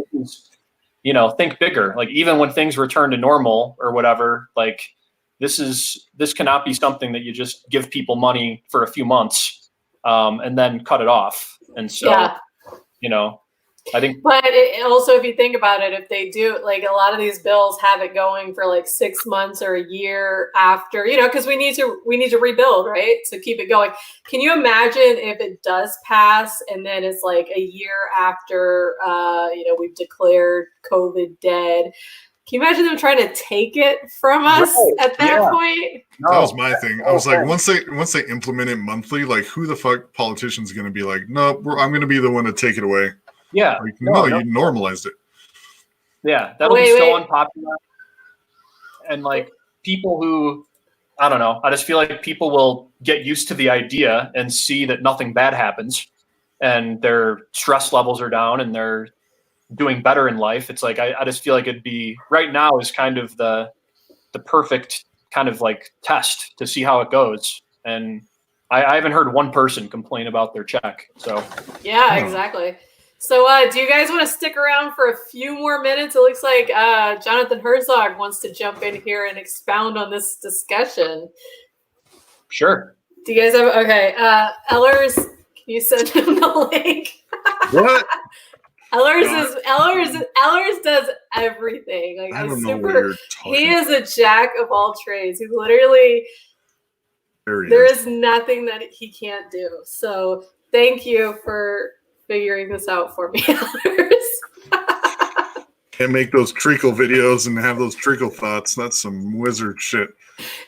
Think bigger. Like even when things return to normal or whatever, like this cannot be something that you just give people money for a few months and then cut it off. And so, I think. But also, if you think about it, if they do, like a lot of these bills have it going for like 6 months or a year after, because we need to rebuild, right? So keep it going. Can you imagine if it does pass and then it's like a year after, we've declared COVID dead? Can you imagine them trying to take it from us at that point? No. That was my thing. I was like, once they implement it monthly, like who the fuck politician's going to be like, no, I'm going to be the one to take it away. Yeah. Like, no, you normalized it. Yeah. That'll be so unpopular. And like people who, I don't know, I just feel like people will get used to the idea and see that nothing bad happens and their stress levels are down and they're doing better in life. It's like, I just feel like it'd be right now is kind of the perfect kind of like test to see how it goes. And I haven't heard one person complain about their check. So yeah, exactly. So do you guys want to stick around for a few more minutes? It looks like Jonathan Herzog wants to jump in here and expound on this discussion. Sure. Do you guys have, okay. Ellers, can you send him the link? What? Ellers does everything. Like I don't know what you're talking he is a jack of all trades. He's literally, there is nothing that he can't do. So thank you for figuring this out for me, Ellers. Can't make those treacle videos and have those treacle thoughts. That's some wizard shit.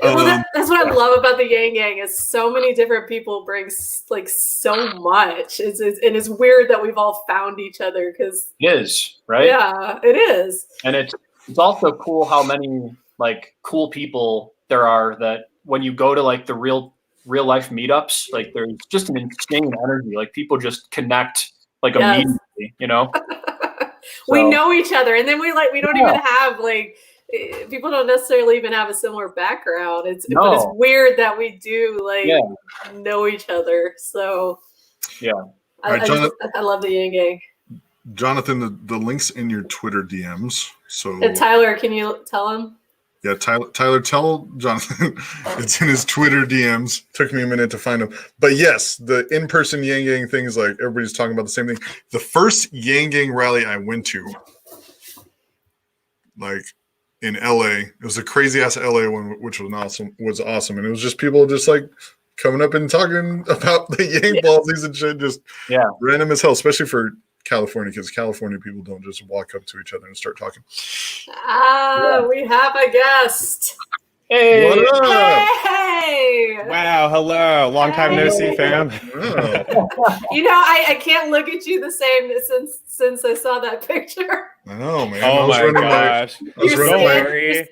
Well, that's what I love about the Yang Gang is so many different people bring like so much. And it's weird that we've all found each other because it is, right? Yeah, it is. And it's also cool how many like cool people there are that when you go to like the real life meetups, like there's just an insane energy. Like people just connect like immediately, We know each other, and then we don't even have like people don't necessarily even have a similar background. But it's weird that we do know each other. So I love the Yang Gang. Jonathan, the link's in your Twitter DMs. So Tyler, can you tell him? Yeah, Tyler, tell Jonathan it's in his Twitter DMs. Took me a minute to find him. But yes, the in-person Yang Gang thing is like everybody's talking about the same thing. The first Yang Gang rally I went to, like in LA, it was a crazy-ass LA one, which was awesome. And it was just people just like coming up and talking about the Yang ballsies and shit, just random as hell, especially for California, because California people don't just walk up to each other and start talking. We have a guest. Hey. What up? Hey. Wow. Hello. Long time no see, fam. Oh. I can't look at you the same since I saw that picture. I know, man. Oh my gosh. Don't worry.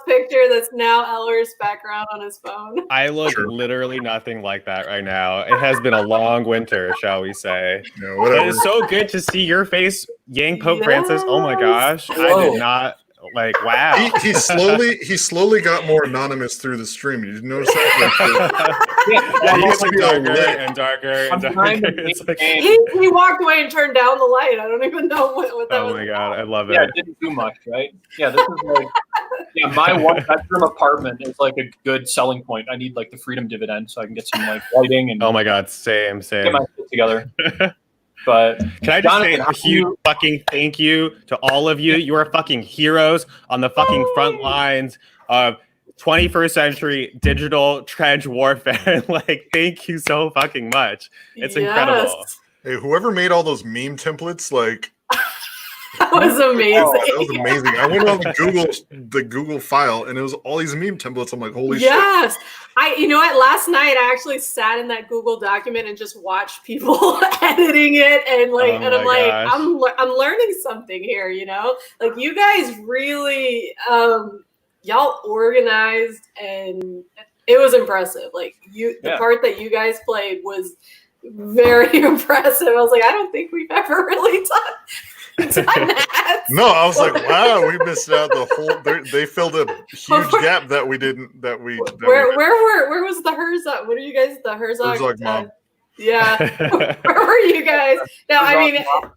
Picture that's now Eller's background on his phone. I look literally nothing like that right now. It has been a long winter, shall we say. Yeah, whatever. It is so good to see your face, Yang Pope Francis. Oh my gosh. I did not. Like, wow. He slowly got more anonymous through the stream. Did you notice that? Yeah, He he used gets to like be all darker lit. and darker and I'm darker. trying to It's like, maintain- He walked away and turned down the light. I don't even know what that oh was. my god, I love Yeah, it. it didn't do much, right? Yeah, this is like, yeah, my one bedroom apartment is like a good selling point. I need like the freedom dividend so I can get some like lighting and Oh my god, same. get my shit together. But Can I just Jonathan, say how a huge you- fucking thank you to all of you? You are fucking heroes on the fucking front lines of 21st century digital trench warfare. Like, thank you so fucking much. It's incredible. Hey, whoever made all those meme templates, like, That was amazing. oh, that was amazing. I went on the Google file, and it was all these meme templates. I'm like, holy shit. Yes. You know what? Last night I actually sat in that Google document and just watched people editing it, and like, Oh and I'm my like, gosh. I'm learning something here. You know, like you guys really, y'all organized, and it was impressive. Like the Yeah. part that you guys played was very impressive. I was like, I don't think we've ever really done that. No, I was like, wow, we missed out the whole. They filled a huge gap that we didn't. Where was the Herzog? What are you guys? The Herzog? Herzog mob. Yeah. Where were you guys? Now, I Herzog mean, mob.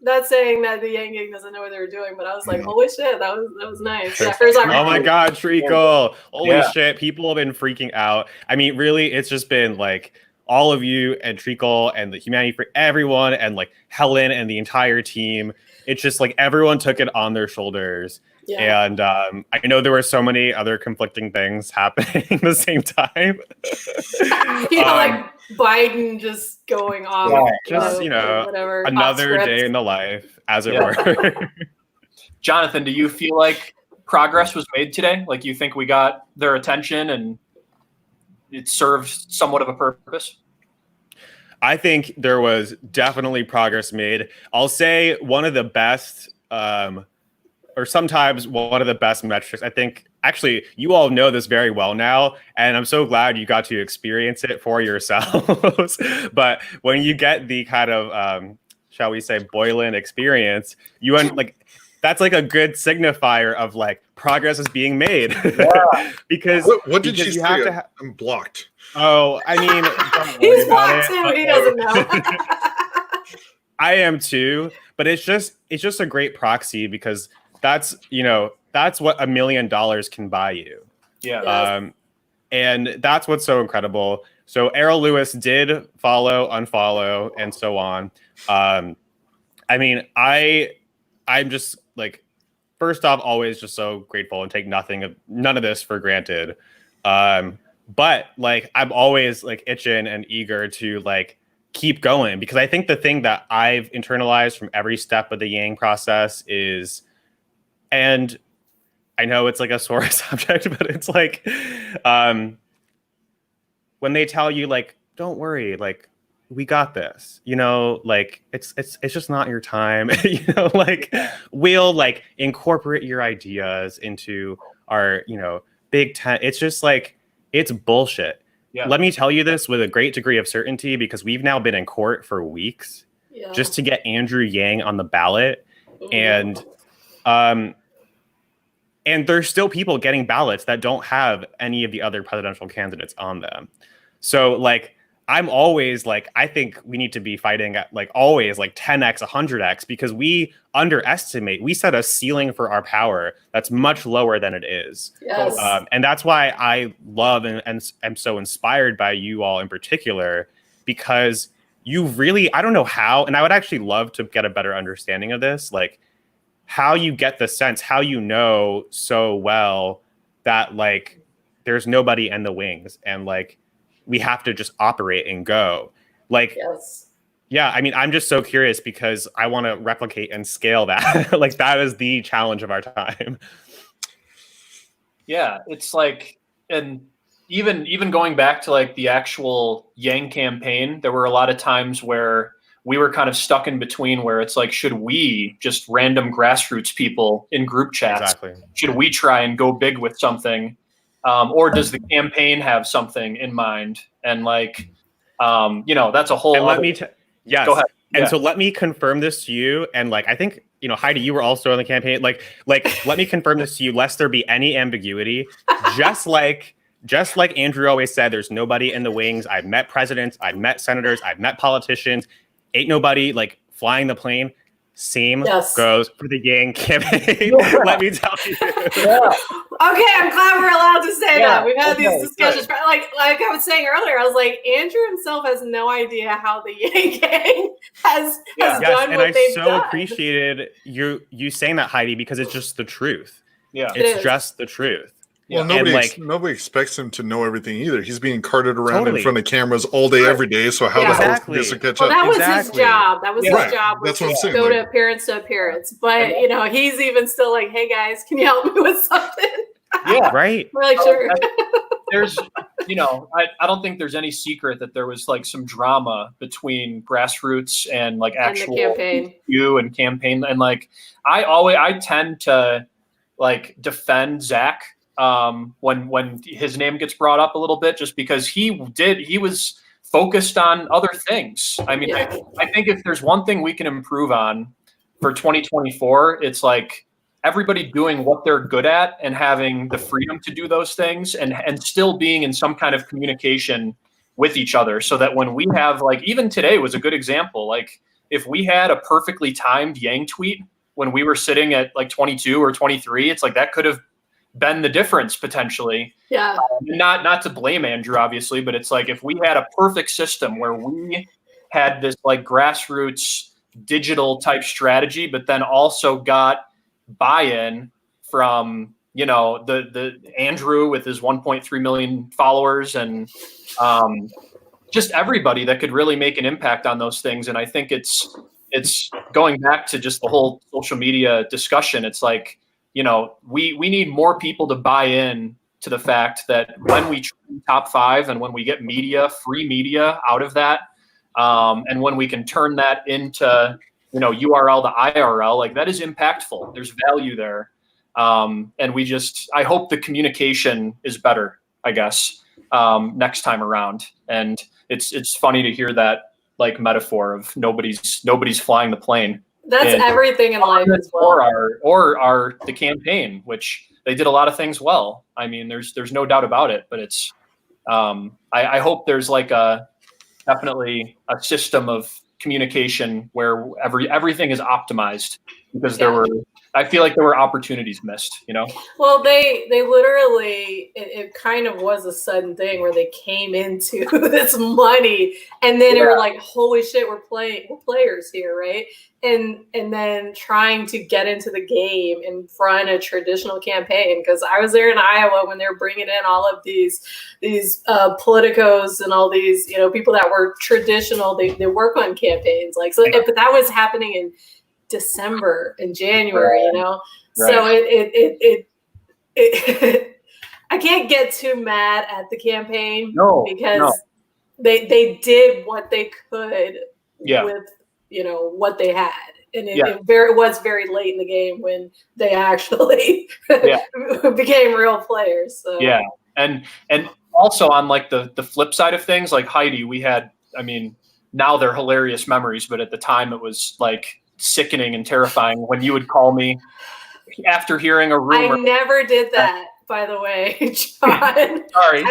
not saying that the Yang Gang doesn't know what they were doing, but I was like, Mhm. holy shit, that was nice. Yeah, Herzog. Oh my god, Treacle. Holy Yeah. shit. People have been freaking out. I mean, really, it's just been like all of you and Treacle and the Humanity for Everyone and like Helen and the entire team. It's just like everyone took it on their shoulders. Yeah. And I know there were so many other conflicting things happening at the same time. You know, like Biden just going off. Yeah. Just, you know, whatever. another off day script. in the life, as it Yeah. were. Jonathan, do you feel like progress was made today? Like you think we got their attention and it served somewhat of a purpose? I think there was definitely progress made. I'll say one of the best, or sometimes one of the best metrics. I think actually you all know this very well now, and I'm so glad you got to experience it for yourselves. But when you get the kind of, shall we say, Boylan experience, that's like a good signifier of like progress is being made. Yeah. because What did because she you have say? to I'm blocked. Oh, I mean, don't worry He's about blocked it. too. He doesn't know. I am too, but it's just a great proxy because that's what $1 million can buy you. Yeah. Yeah. And that's what's so incredible. So Errol Lewis did follow, unfollow, and so on. I mean, I'm just like, first off, always just so grateful and take none of this for granted. But like, I'm always like itching and eager to like keep going because I think the thing that I've internalized from every step of the Yang process is, and I know it's like a sore subject, but it's like, when they tell you like, don't worry, like we got this, like it's just not your time, like we'll like incorporate your ideas into our, big tent. It's just like, it's bullshit. Yeah. Let me tell you this with a great degree of certainty because we've now been in court for weeks Yeah. just to get Andrew Yang on the ballot. Ooh. And there's still people getting ballots that don't have any of the other presidential candidates on them. So like, I'm always like, I think we need to be fighting at like always like 10x, 100x, because we set a ceiling for our power that's much lower than it is. Yes. And that's why I love and am so inspired by you all in particular, because you really, I don't know how, and I would actually love to get a better understanding of this, like how you get the sense, how you know so well that like there's nobody in the wings and like we have to just operate and go. Like, Yes. yeah, I mean, I'm just so curious because I want to replicate and scale that. Like, that is the challenge of our time. Yeah, it's like, and even going back to like the actual Yang campaign, there were a lot of times where we were kind of stuck in between where it's like, should we just random grassroots people in group chats? Exactly. Should we try and go big with something? Or does the campaign have something in mind? And like, that's a whole. And other... let me yes. Go ahead. And Yeah. so let me confirm this to you. And like, I think Heidi, you were also on the campaign. Like, let me confirm this to you, lest there be any ambiguity. Just like Andrew always said, there's nobody in the wings. I've met presidents, I've met senators, I've met politicians. Ain't nobody like flying the plane. Same goes for the Yang campaign. Let me tell you. Okay, I'm glad we're allowed to say that. We've had these discussions. But like I was saying earlier, I was like, Andrew himself has no idea how the Yang gang has done what they've done. And I so appreciated you saying that, Heidi, because it's just the truth. Yeah, it's just the truth. Well, nobody expects him to know everything either. He's being carted around in front of cameras all day, every day. So how the hell is he supposed to catch up? That was his job. That was his job. That's what I'm saying. Go to appearance to appearance. But he's even still like, "Hey guys, can you help me with something?" Yeah, right. We're like, sure. There's, I don't think there's any secret that there was like some drama between grassroots and like actual campaign. and campaign, and like I tend to like defend Zach. When his name gets brought up a little bit, just because he was focused on other things. I mean, I think if there's one thing we can improve on for 2024, it's like everybody doing what they're good at and having the freedom to do those things and still being in some kind of communication with each other, so that when we have, like, even today was a good example. Like, if we had a perfectly timed Yang tweet when we were sitting at like 22 or 23, it's like that could have been the difference potentially. Yeah. Not to blame Andrew, obviously, but it's like if we had a perfect system where we had this like grassroots digital type strategy, but then also got buy-in from the Andrew with his 1.3 million followers and just everybody that could really make an impact on those things. And I think it's going back to just the whole social media discussion. It's like, we need more people to buy in to the fact that when we top 5 and when we get free media out of that, and when we can turn that into, URL to IRL, like that is impactful. There's value there. And I hope the communication is better, I guess, next time around. And it's funny to hear that like metaphor of nobody's flying the plane. That's everything in life as well. Or the campaign, which they did a lot of things well. I mean, there's no doubt about it. But it's I hope there's like definitely a system of communication where everything is optimized, because I feel like there were opportunities missed, Well, they literally, it kind of was a sudden thing where they came into this money and then they were like, holy shit, we're players here, right? And then trying to get into the game and run a traditional campaign, because I was there in Iowa when they were bringing in all of these politicos and all these people that were traditional. They work on campaigns but that was happening in December and January, Right. So it I can't get too mad at the campaign because they did what they could with what they had, and it was very late in the game when they actually became real players. So and also on like the flip side of things, like Heidi, we had, I mean, now they're hilarious memories, but at the time it was like sickening and terrifying when you would call me after hearing a rumor. I never did that, by the way, John. Sorry.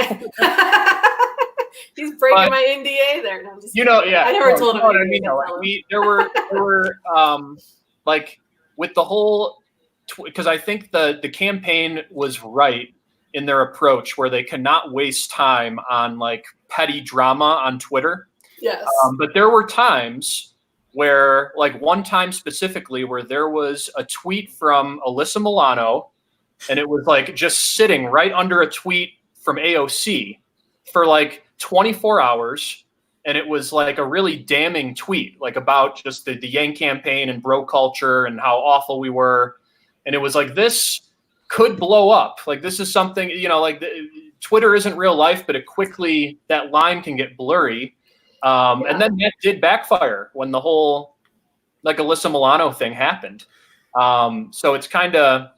He's breaking my NDA there. No, I'm just I never told him. I mean, there were like with the whole, because I think the campaign was right in their approach, where they cannot waste time on like petty drama on Twitter. Yes. But there were times where, like one time specifically, where there was a tweet from Alyssa Milano, and it was like just sitting right under a tweet from AOC for like 24 hours. And it was like a really damning tweet, like about just the Yang campaign and bro culture and how awful we were. And it was like, this could blow up. Like, this is something, Twitter isn't real life, but that line can get blurry. And then that did backfire when the whole like Alyssa Milano thing happened. So it's kind of,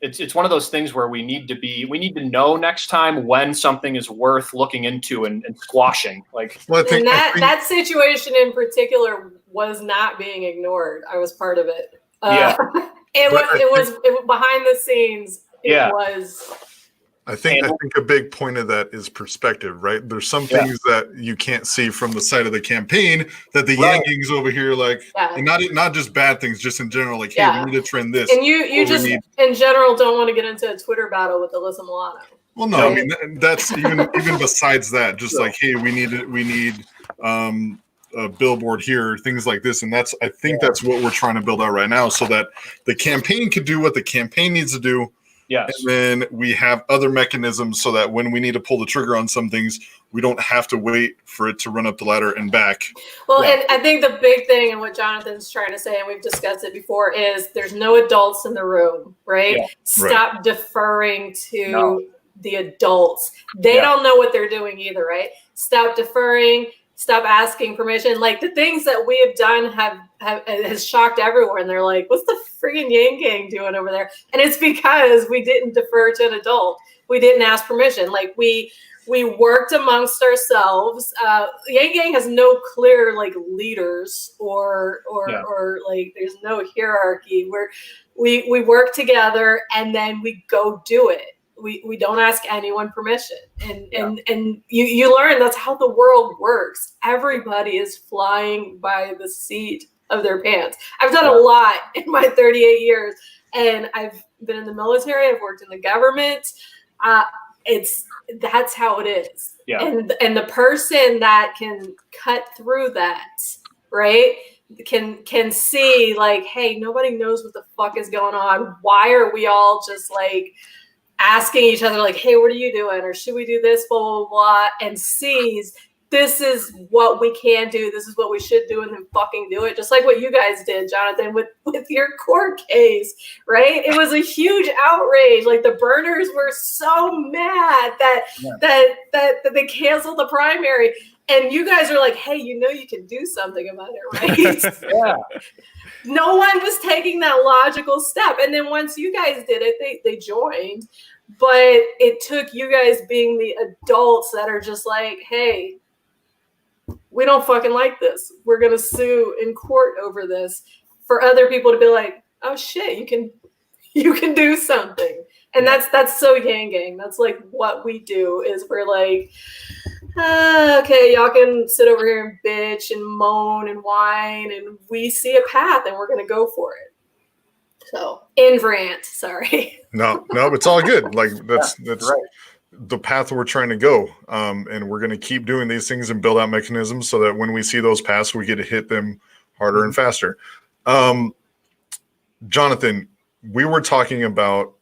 it's one of those things where we need to know next time when something is worth looking into and squashing. Like, well, I think that situation in particular was not being ignored. I was part of it. Yeah. It was behind the scenes. It Yeah. was. I think a big point of that is perspective, right? There's some things that you can't see from the side of the campaign that the Right. Yankees over here like, and not just bad things, just in general, like, hey, we need to trend this. And you just in general don't want to get into a Twitter battle with Alyssa Milano. Well, no, right? I mean that's even besides that, just like, hey, we need a billboard here, things like this, and I think that's what we're trying to build out right now, so that the campaign can do what the campaign needs to do. Yes. And then we have other mechanisms so that when we need to pull the trigger on some things, we don't have to wait for it to run up the ladder and back. Well, and I think the big thing and what Jonathan's trying to say, and we've discussed it before, is there's no adults in the room, right? Yeah. Stop deferring to the adults. They don't know what they're doing either, right? Stop deferring. Stop asking permission. Like the things that we have done has shocked everyone. And they're like, what's the friggin' Yang Gang doing over there? And it's because we didn't defer to an adult. We didn't ask permission. Like we worked amongst ourselves. Yang Gang has no clear like leaders or like there's no hierarchy. We work together and then we go do it. We don't ask anyone permission, and you learn that's how the world works. Everybody is flying by the seat of their pants. I've done a lot in my 38 years, and I've been in the military. I've worked in the government. That's how it is. Yeah. And the person that can cut through that, right, can see like, hey, nobody knows what the fuck is going on. Why are we all just like asking each other like, hey, what are you doing? Or should we do this, blah, blah, blah, and sees this is what we can do. This is what we should do, and then fucking do it. Just like what you guys did, Jonathan, with your court case, right? It was a huge outrage. Like the burners were so mad that they canceled the primary. And you guys are like, hey, you can do something about it, right? Yeah. No one was taking that logical step. And then once you guys did it, they joined. But it took you guys being the adults that are just like, hey, we don't fucking like this. We're going to sue in court over this, for other people to be like, oh shit, you can do something. And that's so Yang Gang. That's like what we do is we're like, okay, y'all can sit over here and bitch and moan and whine, and we see a path and we're going to go for it. So, rant, sorry. No, it's all good. Like that's right. The path we're trying to go. And we're going to keep doing these things and build out mechanisms so that when we see those paths, we get to hit them harder and faster. Jonathan, we were talking about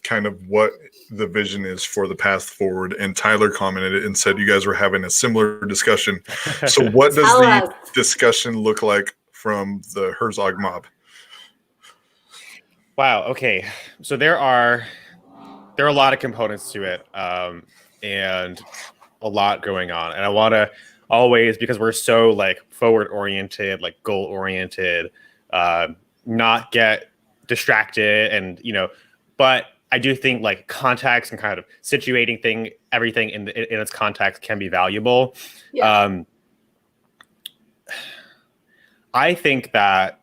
kind of what the vision is for the path forward, and Tyler commented and said you guys were having a similar discussion. So what does the discussion look like from the Herzog mob? Wow. Okay. So there are a lot of components to it, and a lot going on. And I want to always, because we're so like forward oriented, like goal oriented, not get distracted, and but I do think like context and kind of situating everything in its context can be valuable. Yeah. I think that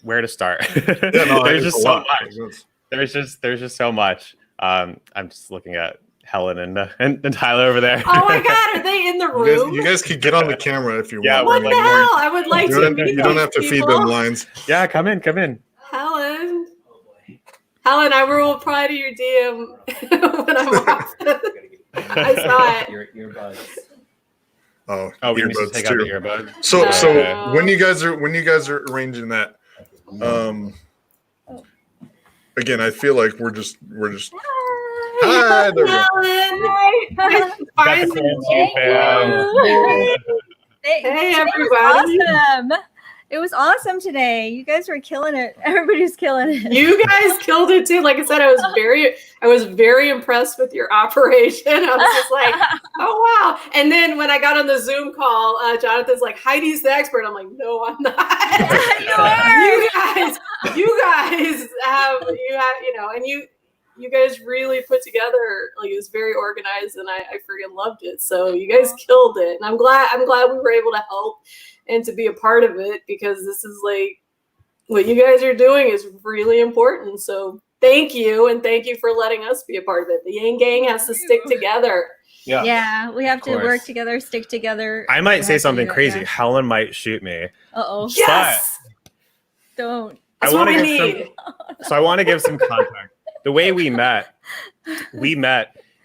where to start? There's just so much. There's just so much. I'm just looking at Helen and Tyler over there. Oh my God, are they in the room? You guys could get on the camera if you want. What the hell? I would like to meet You don't have to feed them lines. Yeah, come in. Helen, I will reply to your DM when I'm off. I saw it. Your earbuds. Oh, we need to take out the earbuds. So when you guys are arranging that, again, I feel like we're just. Hi, there Hey, everybody! Awesome. It was awesome today. You guys were killing it. Everybody's killing it. You guys killed it too. Like I said, I was very impressed with your operation. I was just like, oh wow. And then when I got on the Zoom call, Jonathan's like, Heidi's the expert. I'm like, no, I'm not. You are. You guys have, and you guys really put together, like it was very organized, and I freaking loved it. So you guys killed it. And I'm glad we were able to help and to be a part of it, because this is like what you guys are doing is really important. So thank you, and thank you for letting us be a part of it. The Yang Gang has to stick together. Yeah. Yeah, we have to course. work together, stick together. I might We say have to something do it, crazy. yeah. Helen might shoot me. Uh-oh. Yes, Don't. that's I what wanna we give need. So I want to give some context. The way we met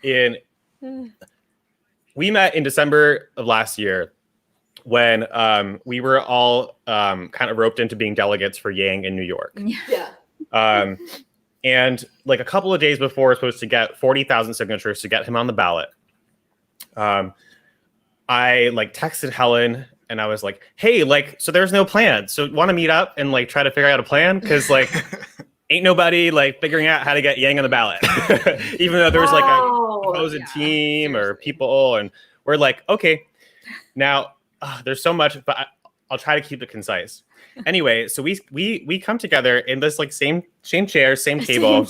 in December of last year when we were all kind of roped into being delegates for Yang in New York. Yeah. And like a couple of days before, we're supposed to get 40,000 signatures to get him on the ballot. I like texted Helen and I was like, hey, like, so there's no plan. So want to meet up and like try to figure out a plan? Because like ain't nobody like figuring out how to get Yang on the ballot. Even though there's like a supposed team or people, and we're like, okay, now there's so much, but I'll try to keep it concise. Anyway, so we come together in this like same chair, same table,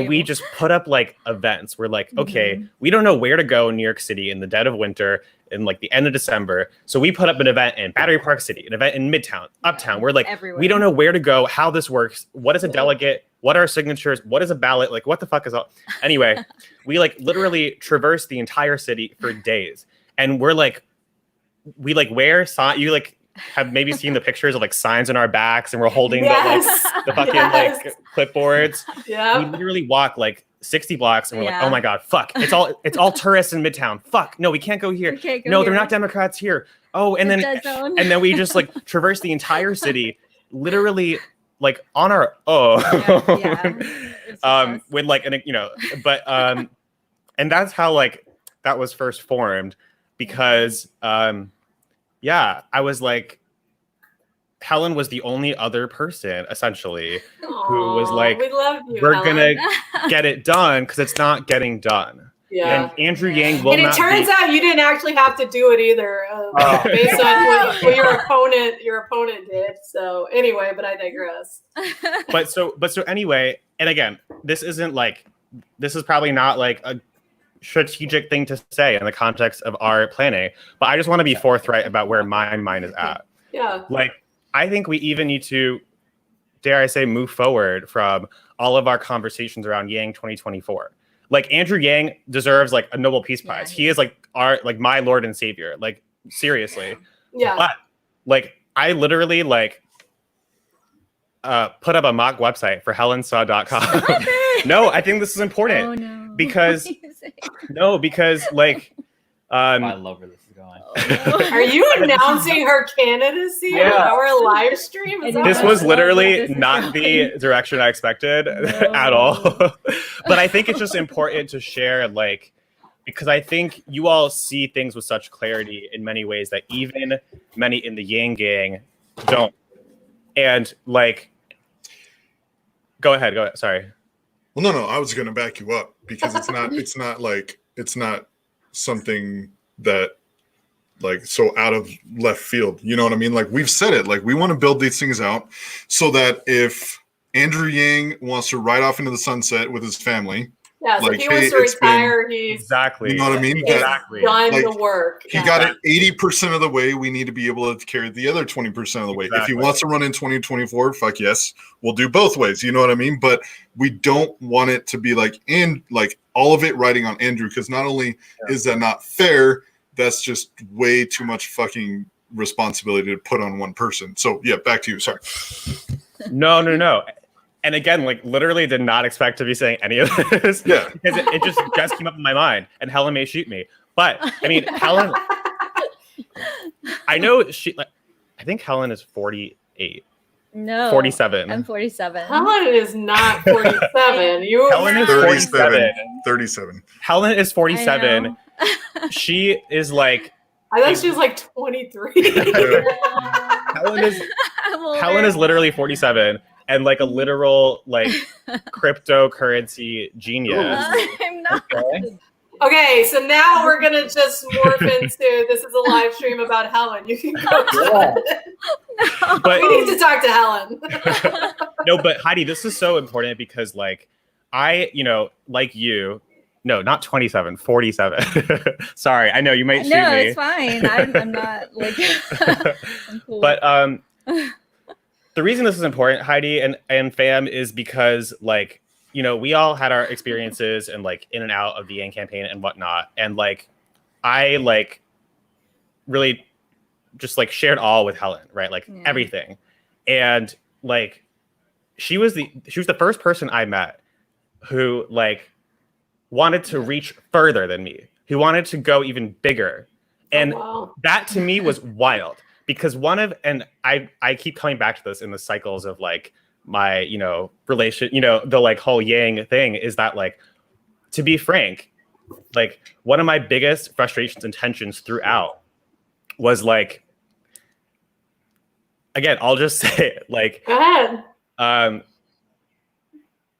we just put up like events. We're like, okay, we don't know where to go in New York City in the dead of winter in like the end of December. So we put up an event in Battery Park City, an event in Midtown, Uptown. We're like, everywhere. We don't know where to go, how this works, what is a delegate, what are signatures, what is a ballot, like what the fuck is all. Anyway, we like literally traversed the entire city for days, and we're like, we like wear you like have maybe seen the pictures of like signs on our backs, and we're holding the fucking like clipboards. Yeah. We literally walk like 60 blocks and we're like, oh my God, fuck. It's all tourists in Midtown. Fuck. No, we can't go here. They're not Democrats here. Oh, and then we just like traverse the entire city, literally like on our own. With like but and that's how like that was first formed, because I was like, Helen was the only other person essentially who was like, we love you, we're Helen. gonna get it done because it's not getting done. Yeah. And Andrew Yang will and it turns out you didn't actually have to do it either, based on what your opponent did. So anyway, but I digress. But so anyway, and again, this is probably not like a strategic thing to say in the context of our planning, but I just want to be forthright about where my mind is at. Yeah. Like, I think we even need to, dare I say, move forward from all of our conversations around Yang 2024. Like, Andrew Yang deserves like a Nobel Peace Prize. He is like my Lord and Savior. Like, seriously. Yeah. But like, I literally like put up a mock website for helensaw.com. No, I think this is important. Oh, no. Because like I love where this is going. Are you announcing her candidacy on our live stream? This was literally not the direction I expected at all. But I think it's just important to share, like, because I think you all see things with such clarity in many ways that even many in the Yang Gang don't. And like, go ahead. Sorry. Well, no, I was going to back you up, because it's not something that like so out of left field. You know what I mean? Like, we've said it, like, we want to build these things out so that if Andrew Yang wants to ride off into the sunset with his family, so like, if he wants to retire, he's exactly, you know what I mean? Exactly. Done the work. He got it 80% of the way. We need to be able to carry the other 20% of the way. Exactly. If he wants to run in 2024, fuck yes, we'll do both ways. You know what I mean? But we don't want it to be like all of it riding on Andrew, because not only is that not fair, that's just way too much fucking responsibility to put on one person. So yeah, back to you. Sorry. No. And again, like, literally did not expect to be saying any of this. Yeah. Because it just came up in my mind, and Helen may shoot me. But I mean, Helen, I know I think Helen is 48. No. 47. I'm 47. Helen is not 47. Helen is 47. 37. Helen is 47. She is like, I thought she was like 23. Helen is literally 47. And like a literal like cryptocurrency genius. I'm not. Okay, so now we're gonna just morph into this is a live stream about Helen. You can go. No. But we need to talk to Helen. No, but Heidi, this is so important because like like you. No, not 27, 47. Sorry, I know you might shoot me. No, it's fine. I'm not like. I'm cool. But the reason this is important, Heidi and fam, is because like, you know, we all had our experiences and like in and out of the Yang campaign and whatnot. And like, I like really just like shared all with Helen, right? Like everything. And like, she was the first person I met who like wanted to reach further than me, who wanted to go even bigger. And that to me was wild, because I keep coming back to this in the cycles of like my, you know, relation, you know, the like whole Yang thing is that like, to be frank, like one of my biggest frustrations and tensions throughout was like, again, I'll just say it, like, go ahead.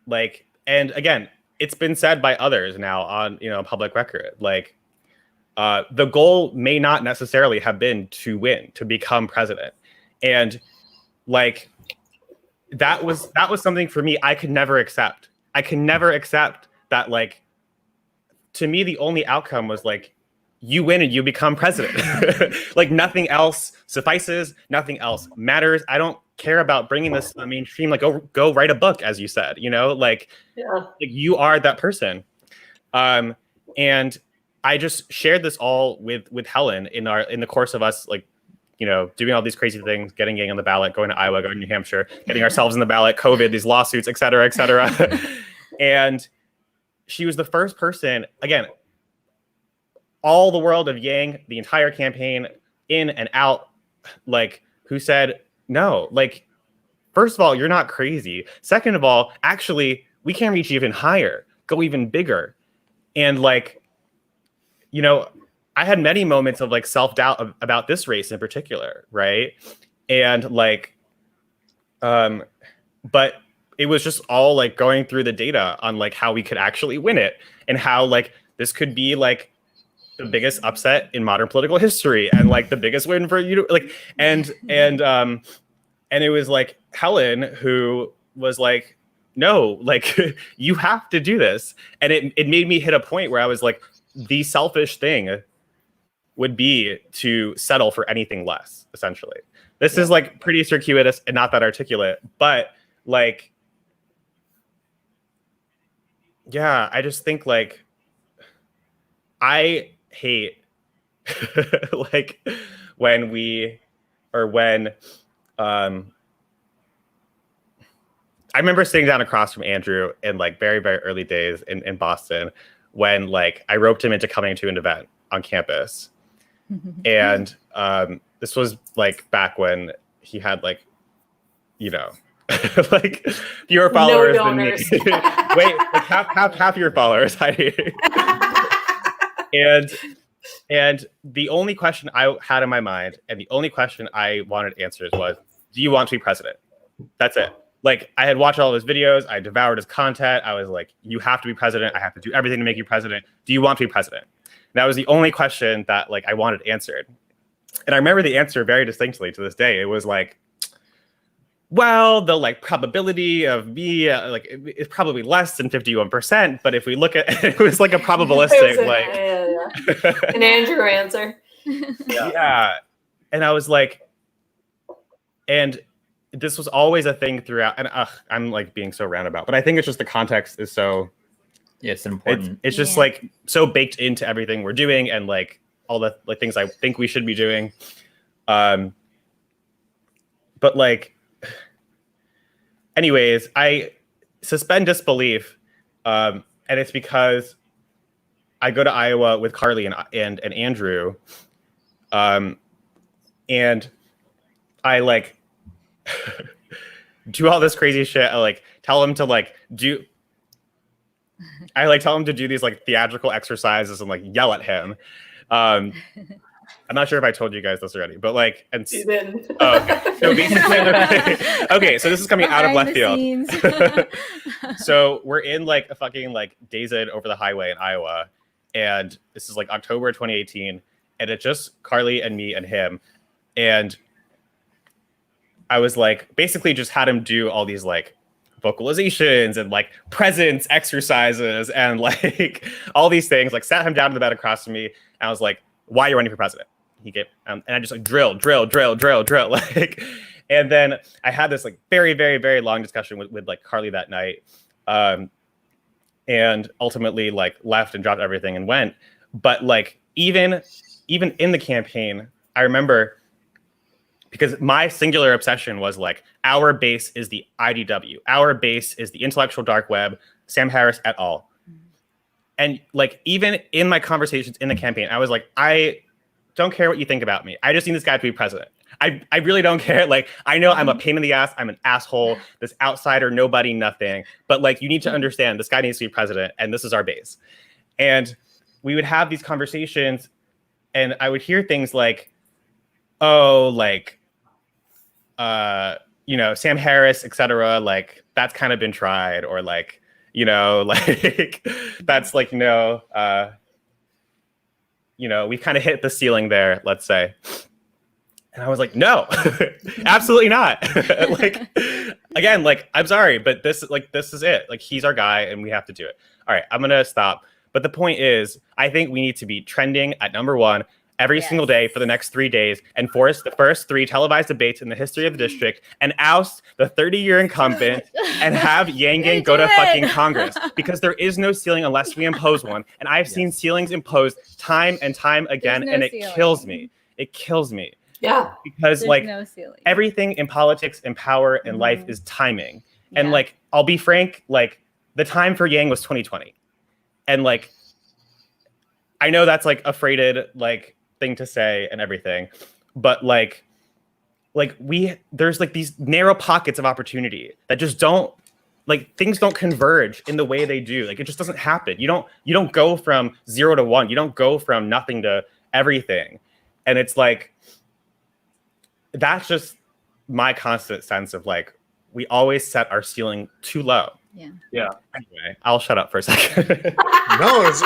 Like, and again, it's been said by others now on, you know, public record, like, the goal may not necessarily have been to win, to become president. And like, that was something for me I could never accept. I can never accept that, like, to me, the only outcome was like, you win and you become president. Like nothing else suffices, nothing else matters. I don't care about bringing this to the mainstream. Like go write a book, as you said, you know, like, like you are that person. And I just shared this all with Helen in the course of us, like, you know, doing all these crazy things, getting Yang on the ballot, going to Iowa, going to New Hampshire, getting ourselves in the ballot, COVID, these lawsuits, et cetera, et cetera. And she was the first person, again, all the world of Yang, the entire campaign, in and out, like, who said, no, like, first of all, you're not crazy. Second of all, actually, we can reach even higher, go even bigger. And like, you know, I had many moments of like self-doubt about this race in particular, right? And like, but it was just all like going through the data on like how we could actually win it, and how like this could be like the biggest upset in modern political history, and like the biggest win for you, like, and it was like Helen who was like, no, like you have to do this. And it made me hit a point where I was like, the selfish thing would be to settle for anything less, essentially. This is like pretty circuitous and not that articulate, but like, yeah, I just think like, I hate like when I remember sitting down across from Andrew in like very, very early days in Boston, when like I roped him into coming to an event on campus. And this was like back when he had like, you know, like fewer followers than me. Wait, like half your followers, Heidi. And the only question I had in my mind, and the only question I wanted answers was, do you want to be president? That's it. Like, I had watched all of his videos, I devoured his content. I was like, you have to be president. I have to do everything to make you president. Do you want to be president? And that was the only question that like I wanted answered. And I remember the answer very distinctly to this day. It was like, well, the like probability of me like it's probably less than 51%, but if we look at it was like a probabilistic an Andrew answer. Yeah. And I was like, and this was always a thing throughout, and I'm like being so roundabout, but I think it's just the context is so it's important. It's just like so baked into everything we're doing, and like all the like things I think we should be doing. But like, anyways, I suspend disbelief, and it's because I go to Iowa with Carly and Andrew, and I like do all this crazy shit. I like tell him to like do. I like tell him to do these like theatrical exercises and like yell at him. I'm not sure if I told you guys this already, but like, and you didn't. Oh, okay. So basically, okay, so this is coming out of left field. So we're in like a fucking like Days Inn over the highway in Iowa, and this is like October 2018, and it's just Carly and me and him, and I was like basically just had him do all these like vocalizations and like presence exercises and like all these things, like sat him down in the bed across from me, and I was like, why are you running for president? He gave and I just like drill like, And then I had this like very, very, very long discussion with like Carly that night. And ultimately like left and dropped everything and went. But like even in the campaign, I remember, because my singular obsession was like, our base is the IDW, our base is the intellectual dark web, Sam Harris et al. And like, even in my conversations in the campaign, I was like, I don't care what you think about me. I just need this guy to be president. I really don't care. Like, I know I'm a pain in the ass. I'm an asshole, this outsider, nobody, nothing. But like, you need to understand this guy needs to be president and this is our base. And we would have these conversations and I would hear things like, oh, like, you know, Sam Harris, etc. Like, that's kind of been tried, or like, you know, like that's like, you know, we've kind of hit the ceiling there, let's say. And I was like, no, absolutely not. Like, again, like, I'm sorry, but this is it. Like, he's our guy and we have to do it. All right, I'm going to stop. But the point is, I think we need to be trending at #1 every single day for the next 3 days and force the first 3 televised debates in the history of the district and oust the 30-year incumbent and have Yang Gang go to fucking Congress, because there is no ceiling unless we impose one. And I've seen ceilings imposed time and time again, and it kills me. It kills me. Yeah. Because like everything in politics and power and life is timing. And like, I'll be frank, like the time for Yang was 2020. And like, I know that's like a freighted like thing to say and everything, but like there's like these narrow pockets of opportunity that just don't, like, things don't converge in the way they do. Like, it just doesn't happen. You don't go from 0 to 1. You don't go from nothing to everything. And it's like, that's just my constant sense of like, we always set our ceiling too low. Yeah. Anyway, I'll shut up for a second. No, it was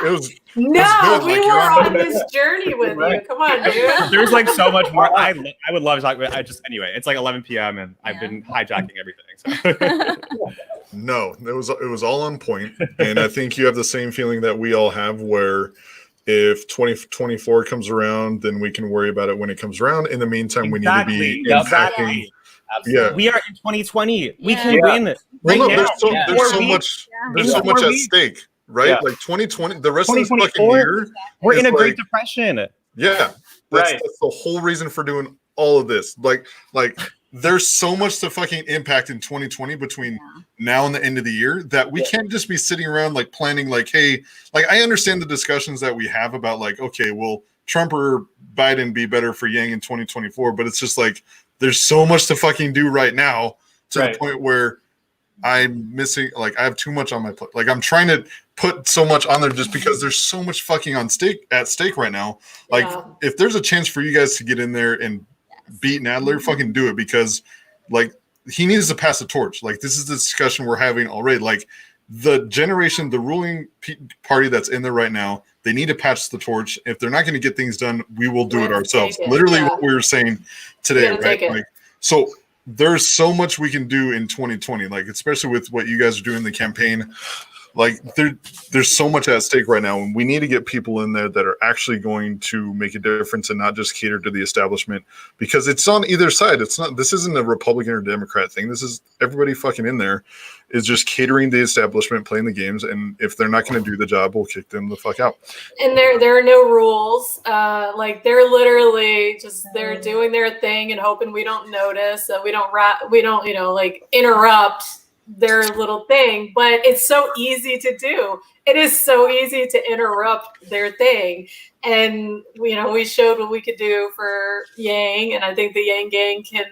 no, good. we Like, were on this journey with you. Come on, dude. There's like so much more. I would love to talk about. Anyway, it's like 11 p.m. and I've been hijacking everything. So. No, it was all on point, and I think you have the same feeling that we all have, where if 2024 comes around, then we can worry about it when it comes around. In the meantime, we need to be impacting. Yeah, we are in 2020. We can win. Well, no, now. there's so much at stake, right? Yeah. Like 2020, the rest of this fucking year, we're in a like, Great Depression. Yeah, that's the whole reason for doing all of this. Like there's so much to fucking impact in 2020 between now and the end of the year that we can't just be sitting around like planning like, hey, like I understand the discussions that we have about like, okay, will Trump or Biden be better for Yang in 2024? But it's just like, there's so much to fucking do right now to the point where I'm missing, like I have too much on my plate. Like I'm trying to put so much on there just because there's so much fucking at stake right now. Like if there's a chance for you guys to get in there and beat Nadler, fucking do it, because like he needs to pass the torch. Like this is the discussion we're having already. Like the generation, the ruling party that's in there right now, they need to pass the torch. If they're not going to get things done, we will do it ourselves. Literally what we were saying today, right? Like, so there's so much we can do in 2020, like especially with what you guys are doing in the campaign. Like there's so much at stake right now, and we need to get people in there that are actually going to make a difference and not just cater to the establishment, because it's on either side. It's not, this isn't a Republican or Democrat thing. This is everybody fucking in there is just catering the establishment, playing the games, and if they're not going to do the job, we'll kick them the fuck out. And there are no rules. Like they're literally just they're doing their thing and hoping we don't notice, we don't like interrupt their little thing. But it's so easy to do. It is so easy to interrupt their thing. And we showed what we could do for Yang, and I think the Yang Gang can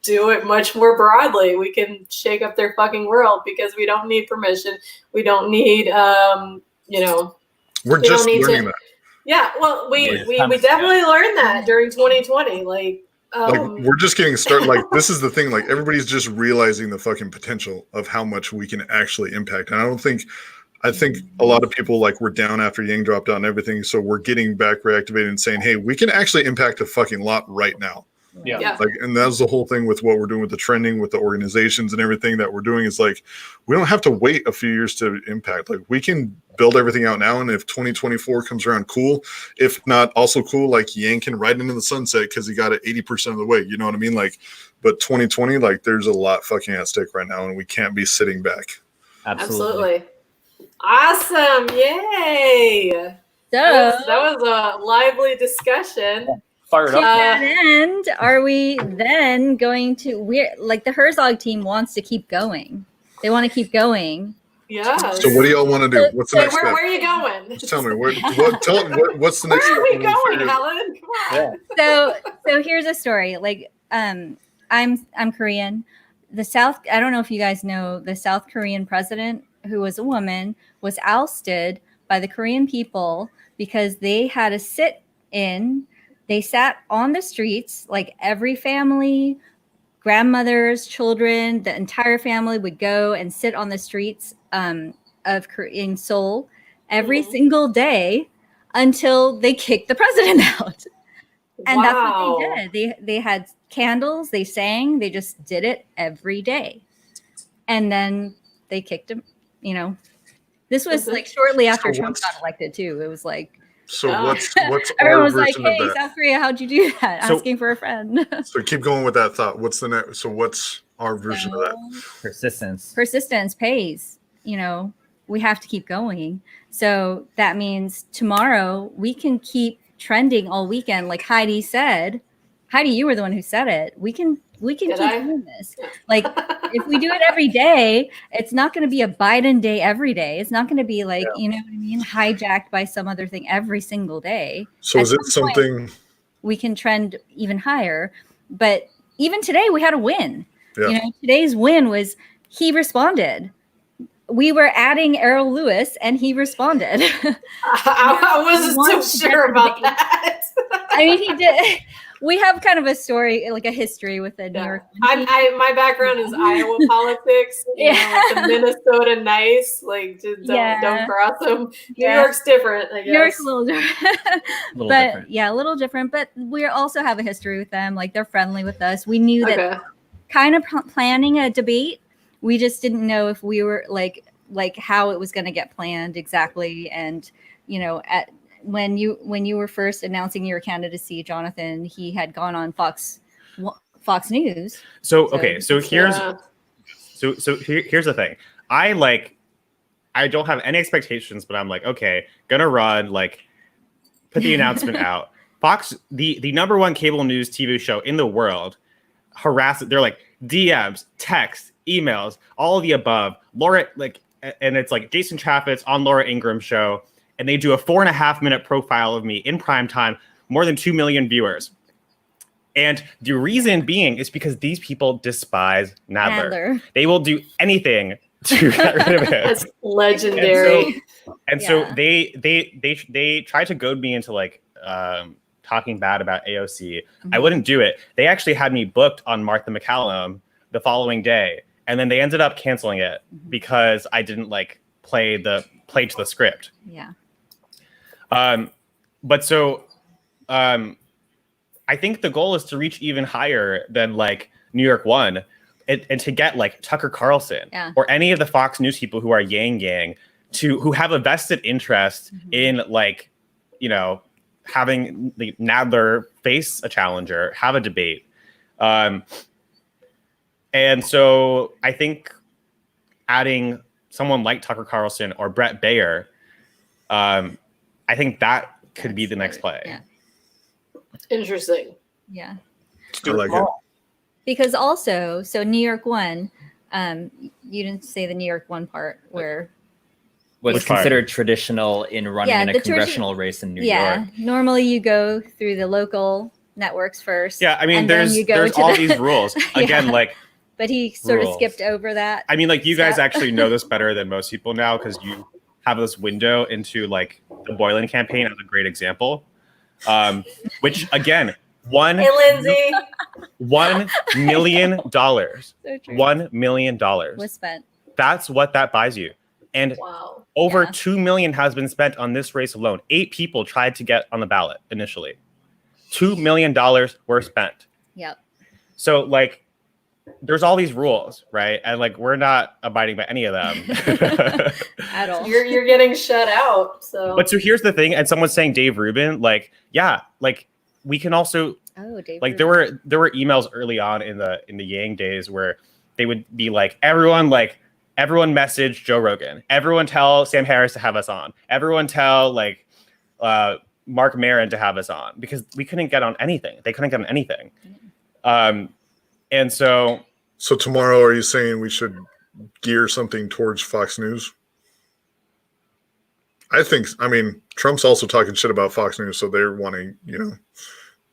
do it much more broadly. We can shake up their fucking world because we don't need permission. We don't need we're just learning that. Yeah, well, we definitely learned that during 2020. Like we're just getting started. Like this is the thing. Like everybody's just realizing the fucking potential of how much we can actually impact. And I think a lot of people like were down after Yang dropped out and everything. So we're getting back reactivated and saying, hey, we can actually impact a fucking lot right now. Yeah. Yeah. Like, and that's the whole thing with what we're doing with the trending, with the organizations and everything that we're doing is like, we don't have to wait a few years to impact. Like we can build everything out now. And if 2024 comes around, cool. If not, also cool, like yanking right into the sunset because he got it 80% of the way. You know what I mean? Like, but 2020, like there's a lot fucking at stake right now and we can't be sitting back. Absolutely. Awesome. Yay. So, That was a lively discussion. Fired to up. that end, are we then going to? We're like the Herzog team wants to keep going. They want to keep going. Yeah. So what do y'all want to do? What's the Wait, next where step? are you going? Just tell me what's the next Where are step? we going, Helen? Come on. So here's a story. Like I'm Korean. I don't know if you guys know, the South Korean president, who was a woman, was ousted by the Korean people because they had a sit-in. They sat on the streets, like every family, grandmothers, children, the entire family would go and sit on the streets in Seoul every single day until they kicked the president out. And that's what they did. They had candles, they sang, they just did it every day. And then they kicked him, This was like shortly after Trump got elected too. It was like, so what's everyone our was like, version of hey, that? South Korea, how'd you do that? So- Asking for a friend. So keep going with that thought. What's the next? So what's our version of that? Persistence. Persistence pays. We have to keep going. So that means tomorrow we can keep trending all weekend, like Heidi said. Heidi, you were the one who said it. We can keep doing this. Like if we do it every day, it's not going to be a Biden day every day. It's not going to be like, you know what I mean, hijacked by some other thing every single day. So is it something we can trend even higher? But even today we had a win. Yeah. Today's win was he responded. We were adding Errol Lewis and he responded. I wasn't so sure about that. I mean, he did. We have kind of a story, like a history with the New York. My background is Iowa politics. Like the Minnesota nice. Like, just don't cross them. New York's different, I guess. New York's a little different. Different. Yeah, a little different. But we also have a history with them. Like, they're friendly with us. We knew that kind of planning a debate. We just didn't know if we were like how it was going to get planned exactly. And, when you were first announcing your candidacy, Jonathan, he had gone on Fox News. So here's the thing. I don't have any expectations, but I'm like, okay, gonna run, like, put the announcement out. Fox, the number one cable news TV show in the world, they're like DMs, texts, emails, all of the above. Laura, and it's like Jason Chaffetz on Laura Ingram's show. And they do a 4.5-minute profile of me in prime time, more than 2 million viewers. And the reason being is because these people despise Nadler. They will do anything to get rid of it. That's legendary. And so they try to goad me into talking bad about AOC. Mm-hmm. I wouldn't do it. They actually had me booked on Martha McCallum the following day. And then they ended up canceling it because I didn't play to the script. Yeah. I think the goal is to reach even higher than New York One and to get Tucker Carlson or any of the Fox News people who are Yang Gang who have a vested interest in having the Nadler face a challenger, have a debate. And so I think adding someone like Tucker Carlson or Brett Baer, I think that could be the next play. Yeah. Interesting. Yeah. I like it. Because also, so New York One, you didn't say the New York One part where was considered traditional in running in a congressional race in New York. Yeah. Normally you go through the local networks first. Yeah, I mean, there's all these rules. Again, but he sort of skipped over that. I mean, you guys actually know this better than most people now because you have this window into the Boylan campaign as a great example. Which again, $1 million. So true. $1 million was spent. That's what that buys you. And over 2 million has been spent on this race alone. 8 people tried to get on the ballot initially. $2 million were spent. Yep. So like, there's all these rules, right? And like, we're not abiding by any of them At all. You're getting shut out. So, But so here's the thing, and someone's saying Dave Rubin, like, yeah, like we can also Dave like Rubin. there were emails early on in the Yang days where they would be like, everyone message Joe Rogan, everyone tell Sam Harris to have us on, everyone tell like Mark Maron to have us on, because we couldn't get on anything. They couldn't get on anything. And so tomorrow, are you saying we should gear something towards Fox News? I mean, Trump's also talking shit about Fox News, so they're wanting,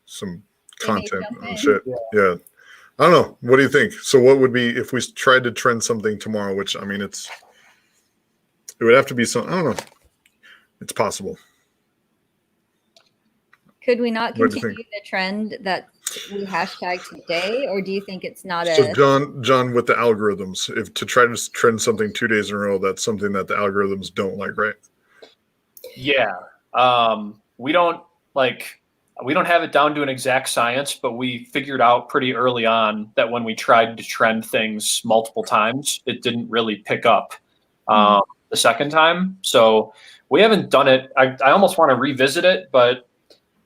some content and shit. Yeah. I don't know. What do you think? So what would be if we tried to trend something tomorrow, which, I mean, it would have to be some, I don't know. It's possible. Could we not continue the trend that we hashtag today, or do you think it's not So John, with the algorithms, if to try to trend something 2 days in a row, that's something that the algorithms don't like, right? Yeah. We don't have it down to an exact science, but we figured out pretty early on that when we tried to trend things multiple times, it didn't really pick up the second time. So we haven't done it. I almost want to revisit it, but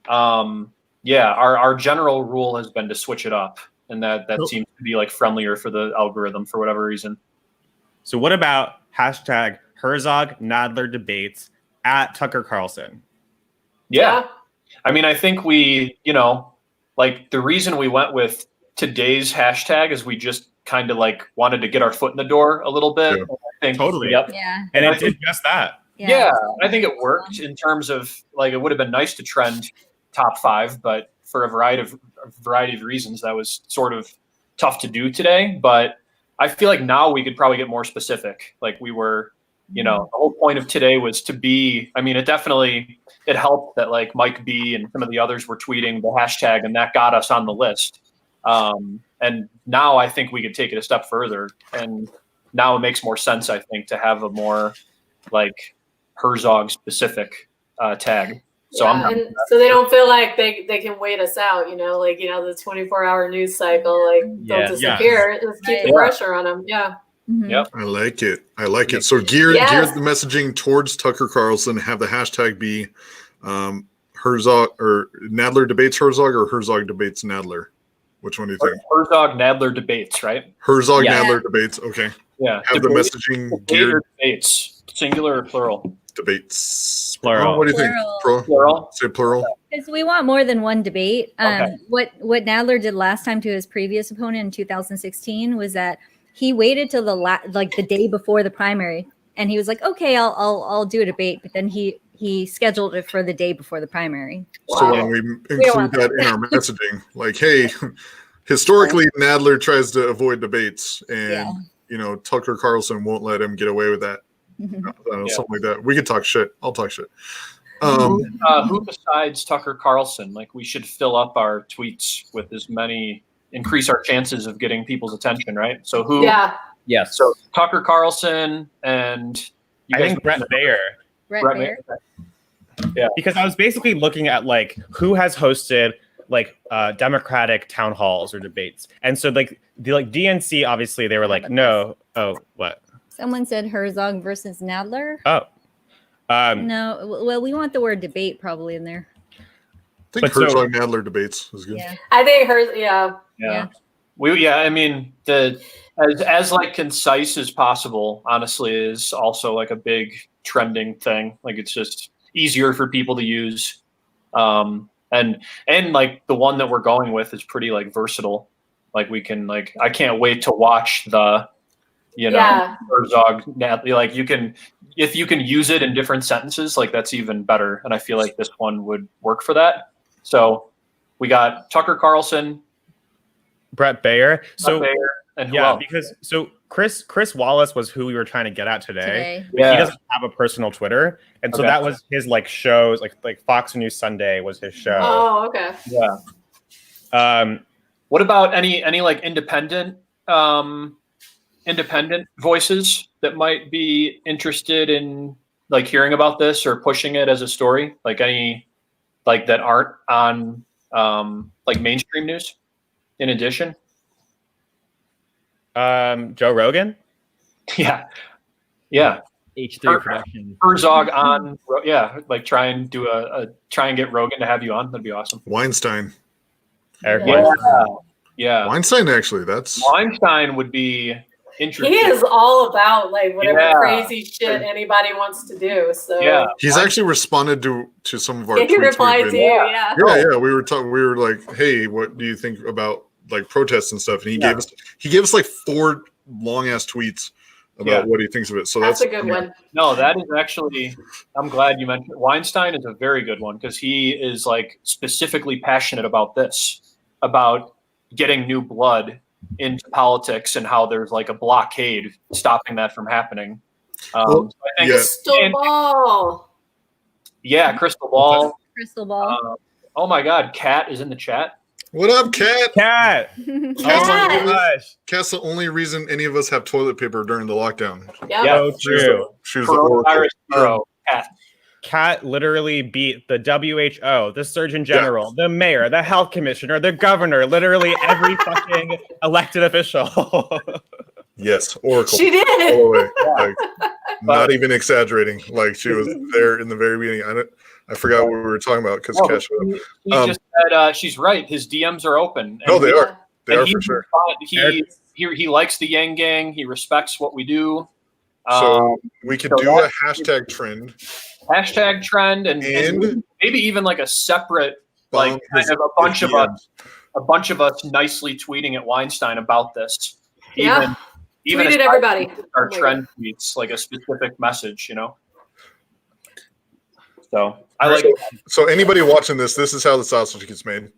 our general rule has been to switch it up, and that seems to be like friendlier for the algorithm for whatever reason. So what about hashtag Herzog Nadler debates at Tucker Carlson? Yeah. I mean, I think we, like the reason we went with today's hashtag is we just kind of like wanted to get our foot in the door a little bit. Yeah. I think, Totally. Yep. Yeah. And it did just that. Yeah, I think it worked in terms of like it would have been nice to trend top 5, but for a variety of reasons that was sort of tough to do today. But I feel like now we could probably get more specific. Like we were, the whole point of today was to be. I mean, it helped that like Mike B and some of the others were tweeting the hashtag, and that got us on the list. And now I think we could take it a step further, and now it makes more sense, I think, to have a more like Herzog specific tag. So so they don't feel like they can wait us out, the 24-hour news cycle, like they'll disappear. Let's keep the pressure on them. Yeah. Mm-hmm. Yep. I like it. So gear the messaging towards Tucker Carlson. Have the hashtag be Herzog or Nadler debates Herzog, or Herzog debates Nadler. Which one do you think? Herzog Nadler debates, right? Herzog Nadler debates. Okay. Yeah. Have the messaging geared debates, singular or plural? Debates. Plural. What do you think? Plural. Say plural. Because we want more than one debate. Okay. What Nadler did last time to his previous opponent in 2016 was that he waited till the day before the primary, and he was like, "Okay, I'll do a debate," but then he scheduled it for the day before the primary. So when we include that in our messaging, like, hey, historically Nadler tries to avoid debates, and Tucker Carlson won't let him get away with that. Something like that. We could talk shit. I'll talk shit. Who besides Tucker Carlson? Like, we should fill up our tweets with as many, increase our chances of getting people's attention, right? So who? Yeah. Yes. So Tucker Carlson and I think Brett Baer. Brett Baer. Yeah. Because I was basically looking at like who has hosted like Democratic town halls or debates, and so like the DNC obviously they were like no. Oh, what? Someone said Herzog versus Nadler. Oh. No, well, we want the word debate probably in there. I think Herzog Nadler debates is good. Yeah. I think Yeah. I mean, as like concise as possible, honestly, is also like a big trending thing. Like it's just easier for people to use. And like the one that we're going with is pretty like versatile. Like we can I can't wait to watch the Herzog, like if you can use it in different sentences, like that's even better. And I feel like this one would work for that. So we got Tucker Carlson, Brett Baer. And who else? Because Chris Wallace was who we were trying to get at today. Yeah. He doesn't have a personal Twitter, and so that was his like shows, like Fox News Sunday was his show. Oh, okay. Yeah. What about any like independent voices that might be interested in like hearing about this or pushing it as a story? Like any like that aren't on like mainstream news? in addition? Joe Rogan. Yeah. H3 production. Herzog on, like try and get Rogan to have you on. That'd be awesome. Weinstein. Eric Yeah. Weinstein. Yeah. Weinstein, actually, that's Weinstein would be interesting. He is all about like whatever crazy shit anybody wants to do. So he's actually responded to some of our he tweets. replied to you, Yeah. We were like, hey, what do you think about like protests and stuff? And he gave us like 4 long ass tweets about what he thinks of it. So that's a good one. No, that is actually, I'm glad you mentioned Weinstein is a very good one because he is like specifically passionate about this, about getting new blood into politics and how there's like a blockade stopping that from happening. So I think Crystal ball. Yeah, crystal ball. Crystal ball. Oh my God, Kat is in the chat. What up, Kat? Kat. Kat's the only reason any of us have toilet paper during the lockdown. Yep. So true. She was the oracle. Kat literally beat the WHO, the Surgeon General, the mayor, the health commissioner, the governor, literally every fucking elected official. Yes, oracle. She did. All the way. Like, not even exaggerating. Like she was there in the very beginning. I forgot what we were talking about because Cash. He just said she's right. His DMs are open. No, they are. They are for sure. He likes the Yang Gang. He respects what we do. So we could do a hashtag trend. Hashtag trend and maybe even like a separate, like kind of a bunch of us nicely tweeting at Weinstein about this. Even tweet at everybody. Our trend tweets like a specific message, So I like it. So anybody watching this is how the sausage gets made.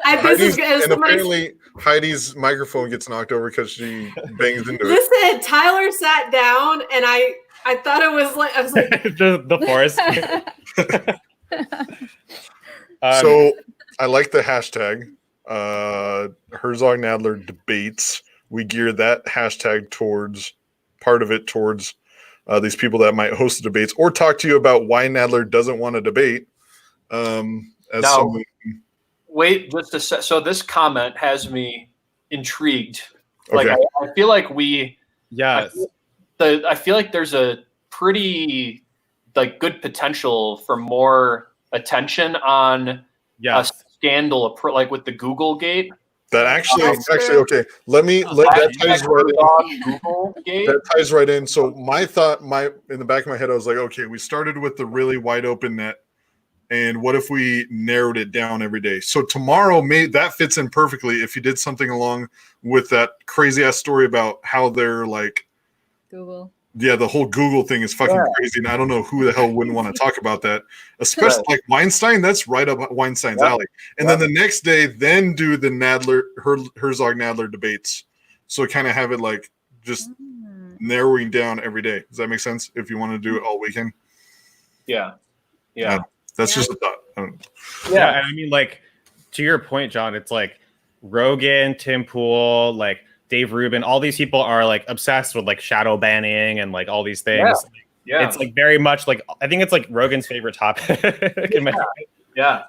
Apparently Heidi's microphone gets knocked over because she bangs into it. Listen, Tyler sat down and I thought it was like I was like the forest. So I like the hashtag Herzog Nadler debates. We gear that hashtag towards these people that might host the debates or talk to you about why Nadler doesn't want to debate. Wait just a sec. So this comment has me intrigued. Like I feel like I feel like there's a pretty like good potential for more attention on a scandal like with the Google gate. That actually okay. That ties right in. So my thought, in the back of my head, I was like, okay, we started with the really wide open net, and what if we narrowed it down every day? So tomorrow, that fits in perfectly if you did something along with that crazy ass story about how they're like Google. Yeah, the whole Google thing is fucking crazy, and I don't know who the hell wouldn't want to talk about that, especially like Weinstein. That's right up Weinstein's alley. And then the next day, then do the Herzog Nadler debates. So kind of have it like just narrowing down every day. Does that make sense? If you want to do it all weekend. Yeah. That's just a thought. And I mean, like to your point, John, it's like Rogan, Tim Pool, like Dave Rubin, all these people are like obsessed with like shadow banning and like all these things. Yeah. It's like very much like I think it's like Rogan's favorite topic. Yeah.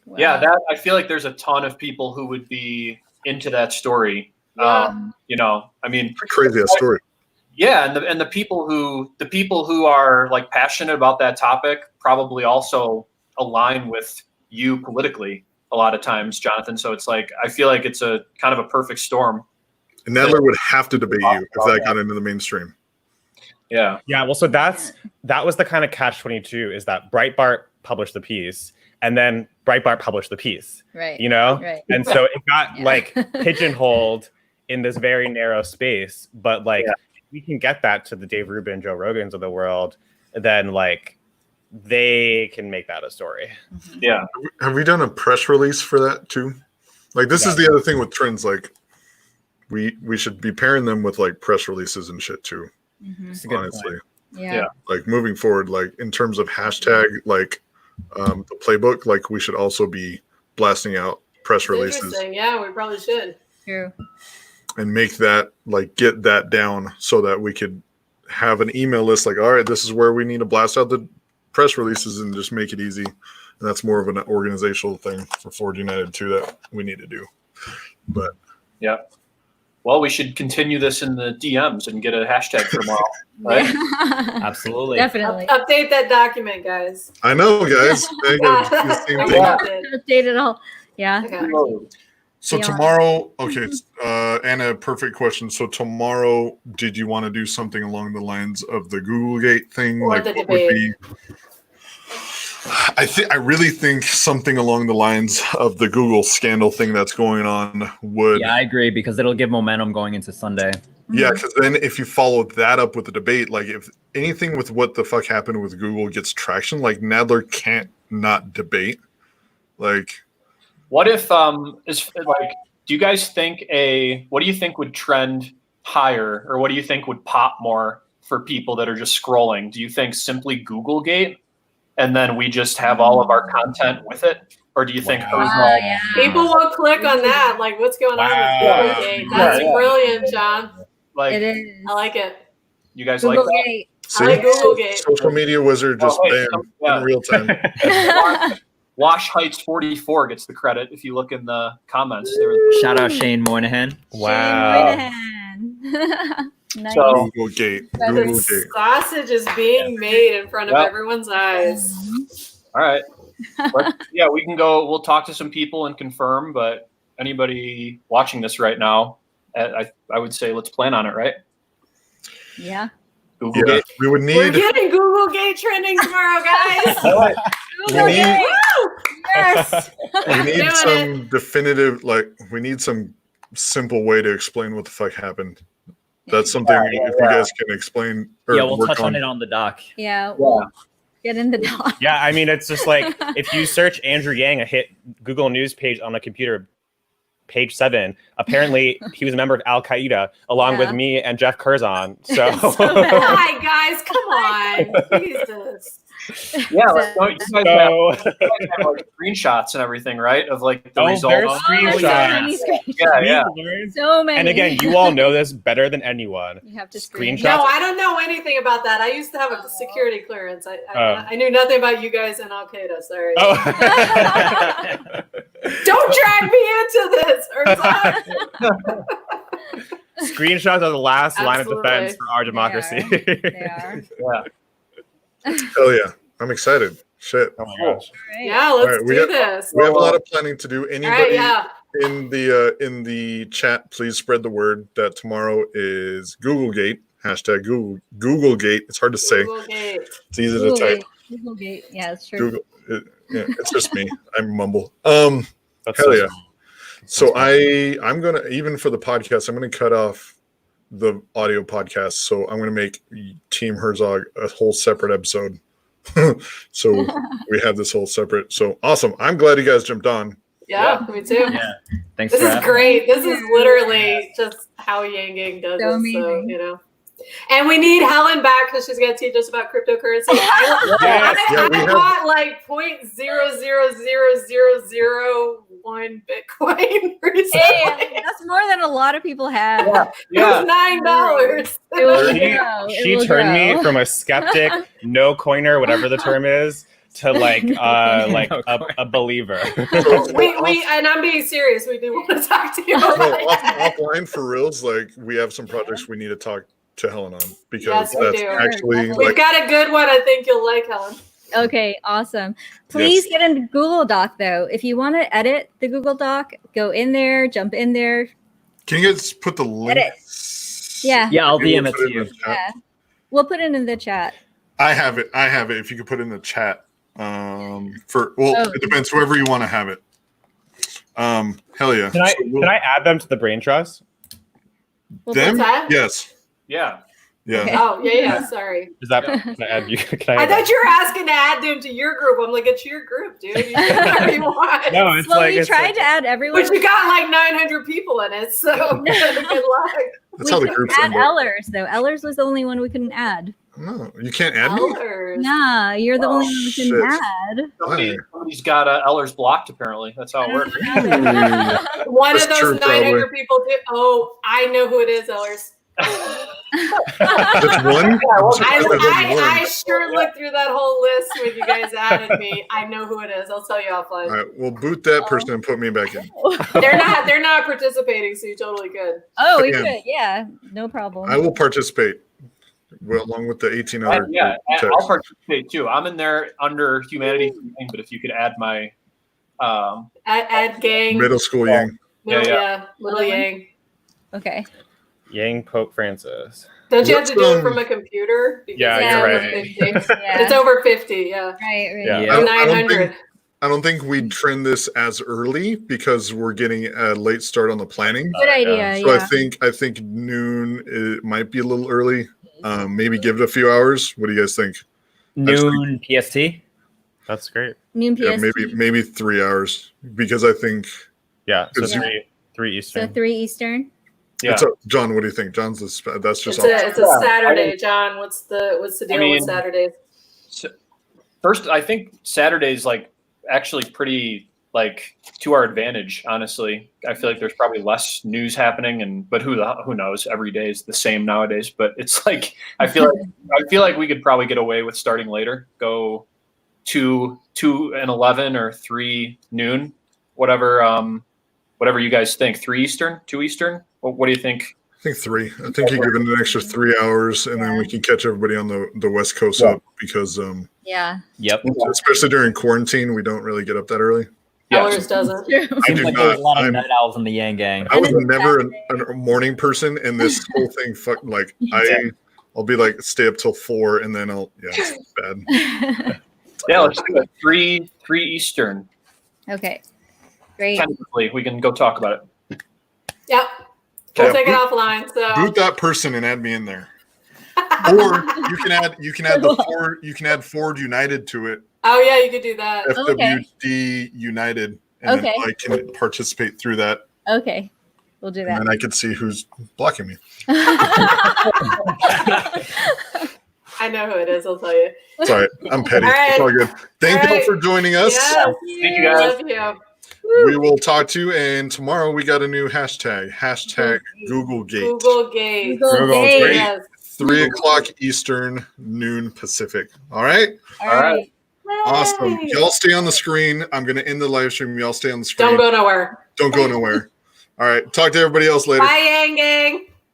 That I feel like there's a ton of people who would be into that story. I mean, crazy ass story. Yeah, and the people who are like passionate about that topic probably also align with you politically a lot of times, Jonathan. So it's like I feel like it's a kind of a perfect storm. And Nadler would have to debate you if that got into the mainstream. Yeah. Well, so that was the kind of catch-22 is that Breitbart published the piece and then Breitbart published the piece. Right. Right. And so it got like pigeonholed in this very narrow space. But like if we can get that to the Dave Rubin, Joe Rogans of the world, then like they can make that a story. Yeah. Have we done a press release for that too? Like this is the other thing with trends. Like we should be pairing them with like press releases and shit too. Honestly. Yeah. Like moving forward, like in terms of hashtag, like the playbook, like we should also be blasting out press releases. Yeah, we probably should. True. And make that like get that down so that we could have an email list like, all right, this is where we need to blast out the press releases and just make it easy. And that's more of an organizational thing for Ford United too that we need to do. But yeah. Well, we should continue this in the DMs and get a hashtag for tomorrow, right? Absolutely. Definitely. Update that document, guys. I know, guys. I gotta do the same thing. Update it all. Yeah. Okay. So Beyond. tomorrow, okay, Anna, perfect question. So tomorrow, did you want to do something along the lines of the Google Gate thing? Or the debate. I really think something along the lines of the Google scandal thing that's going on would. Yeah, I agree because it'll give momentum going into Sunday. Yeah, because then if you follow that up with the debate, like if anything with what the fuck happened with Google gets traction, like Nadler can't not debate. Like, what if is like? Do you guys think what do you think would trend higher, or what do you think would pop more for people that are just scrolling? Do you think simply Google Gate, and then we just have all of our content with it, or do you think Yeah. People will click on that? Like, what's going on with Google Gate? That's brilliant, John. like It is. I like it. you guys Google like that? Gate. I like Google Gate. Social media wizard just bam in real time. Wash Heights 44 gets the credit if you look in the comments. Shout out Shane Moynihan. Wow. Shane Moynihan. Nice. So- Google Gate. That Google This Gate. sausage is being made in front of everyone's eyes. All right. But, yeah, we can go. We'll talk to some people and confirm. But anybody watching this right now, I would say let's plan on it, right? Yeah. Google Yeah, Gate. we would We're need. getting Google Gate trending tomorrow, guys. All right. Google need- Gate. Woo! Yes. We need Doing some definitive, like, we need some simple way to explain what the fuck happened. That's something if you guys can explain. Or Yeah, we'll work touch on it on the doc. Yeah. We'll get in the doc. Yeah, I mean, it's just like if you search Andrew Yang, a hit Google News page on a computer, page 7, apparently he was a member of Al Qaeda along with me and Jeff Curzon. So, Hi, guys. Come on. Jesus. Yeah, let's go. You guys have like, screenshots and everything, right? Of like the there's results. screenshots. Yeah. So many. And again, you all know this better than anyone. You have to Screenshot. No, I don't know anything about that. I used to have a security clearance. I knew nothing about you guys and Al Qaeda. Sorry. Oh. Don't drag me into this. Screenshots are the last line of Absolutely. defense for our democracy. They are. Yeah. Hell yeah. I'm excited. Shit. Oh my gosh. Right. Yeah, let's All right, we do got- this. We have a lot of planning to do. All right, Anybody yeah. in the chat, please spread the word that tomorrow is Google Gate. Hashtag Google Gate. It's hard to say. Google Gate. It's easy Google to type. Gate. Google Gate. Yeah, it's true. Google. It's just me. I mumble. That's Hell so yeah. small. So I'm gonna, even for the podcast, I'm gonna cut off the audio podcast. So I'm gonna make Team Herzog a whole separate episode. So we have this whole separate. So awesome. I'm glad you guys jumped on. Yeah, me too. Yeah. Thanks This for is having great. This is literally just how Yang Gang does So it. So, amazing. you know. And we need Helen back because she's going to teach us about cryptocurrency. I we have- bought like 0.000001 Bitcoin recently. Hey, that's more than a lot of people have. It was $9. It will She, grow. It she will turned grow. me from a skeptic, no coiner, whatever the term is, to like a believer. We and I'm being serious. We do want to talk to you No, about that. offline for reals. Like we have some projects we need to talk to Helen on because Yes, we that's do. actually We've like got a good one. I think you'll like, Helen. Okay, awesome. Please get into Google Doc though. If you want to edit the Google Doc, go in there, jump in there. Can you guys put the link? Edit. Yeah. Yeah, I'll Maybe DM we'll it put to you. in the chat. Yeah. We'll put it in the chat. I have it. If you could put it in the chat. It depends. Whoever you want to have it. Hell yeah. Can I So we'll- can I add them to the brain trust? them? What's that? Yes. Yeah. Yeah. Okay. Oh, yeah. Sorry. Is that can I add you? Can I I add thought you were asking to add them to your group. I'm like, it's your group, dude. You do whatever you want. No, it's Well, like we it's tried like, to add everyone. But you got like 900 people in it, so good luck. That's how the we groups couldn't add end up. Ellers though. Ellers was the only one we couldn't add. No, you can't add me. Elders. Nah, you're the Oh, only one we shit. couldn't add. Somebody's got Ellers blocked, apparently. That's how it works. One That's of those true, 900 probably. people did. Oh, I know who it is, Ellers. Just one? I sure looked through that whole list when you guys added me. I know who it is. I'll tell you offline. All right, we'll boot that person and put me back in. They're not participating, so you totally could. Oh, we Damn. could. Yeah, no problem. I will participate along with the 18 other. Yeah, checks. I'll participate too. I'm in there under humanity, but if you could add my Add gang. Middle school yang. Yeah, little yang. Okay. Yang Pope Francis. Don't you have to do it from a computer? Because Yeah, it's you're over right. 50. It's over 50, yeah. Right. Yeah. Or 900. I don't think we'd trend this as early because we're getting a late start on the planning. Good idea. So Yeah. I think noon it might be a little early. Maybe give it a few hours. What do you guys think? Noon PST. That's great. Noon PST. Yeah, maybe 3 hours because I think. Yeah. So Yeah. three Eastern. So 3 Eastern. Yeah. John, what do you think? John's that's just. It's a Saturday, John. What's the deal with Saturdays? First, I think Saturday's like actually pretty like to our advantage. Honestly, I feel like there's probably less news happening, but who knows? Every day is the same nowadays. But it's like I feel like we could probably get away with starting later. Go 2 and 11 or 3 noon, whatever you guys think. 3 Eastern, 2 Eastern. What do you think? I think 3. I think you give it an extra 3 hours, and then we can catch everybody on the West Coast up because Yeah. Yep. especially during quarantine, we don't really get up that early. Ours doesn't. Seems do like there's a lot of I'm- night owls in the Yang Gang. I was And it's never a morning person, and this whole thing, I'll be like stay up till 4, and then it's bad. Yeah, let's do it. 3 Eastern. Okay. Great. Tentatively, we can go talk about it. Yep. We'll Yeah, take it offline. So Boot that person and add me in there, or you can add Ford United to it. oh yeah, you could do that. FWD United, and then Okay. I can participate through that, Okay. We'll do and that. then I can see who's blocking me. I know who it is. I'll tell you. It's all right. I'm petty. All right. It's all good. Thank All you all right. for joining us. Yes. Thank you, guys. Love you. We will talk to you, and tomorrow we got a new hashtag #GoogleGate. Google Gate. Google Gate. Gate. Yes. 3:00 Eastern, noon Pacific. All right. All All right. right. Awesome. Yay. Y'all stay on the screen. I'm going to end the live stream. Y'all stay on the screen. Don't go nowhere. Don't go nowhere. All right. Talk to everybody else later. Bye, Yang Gang.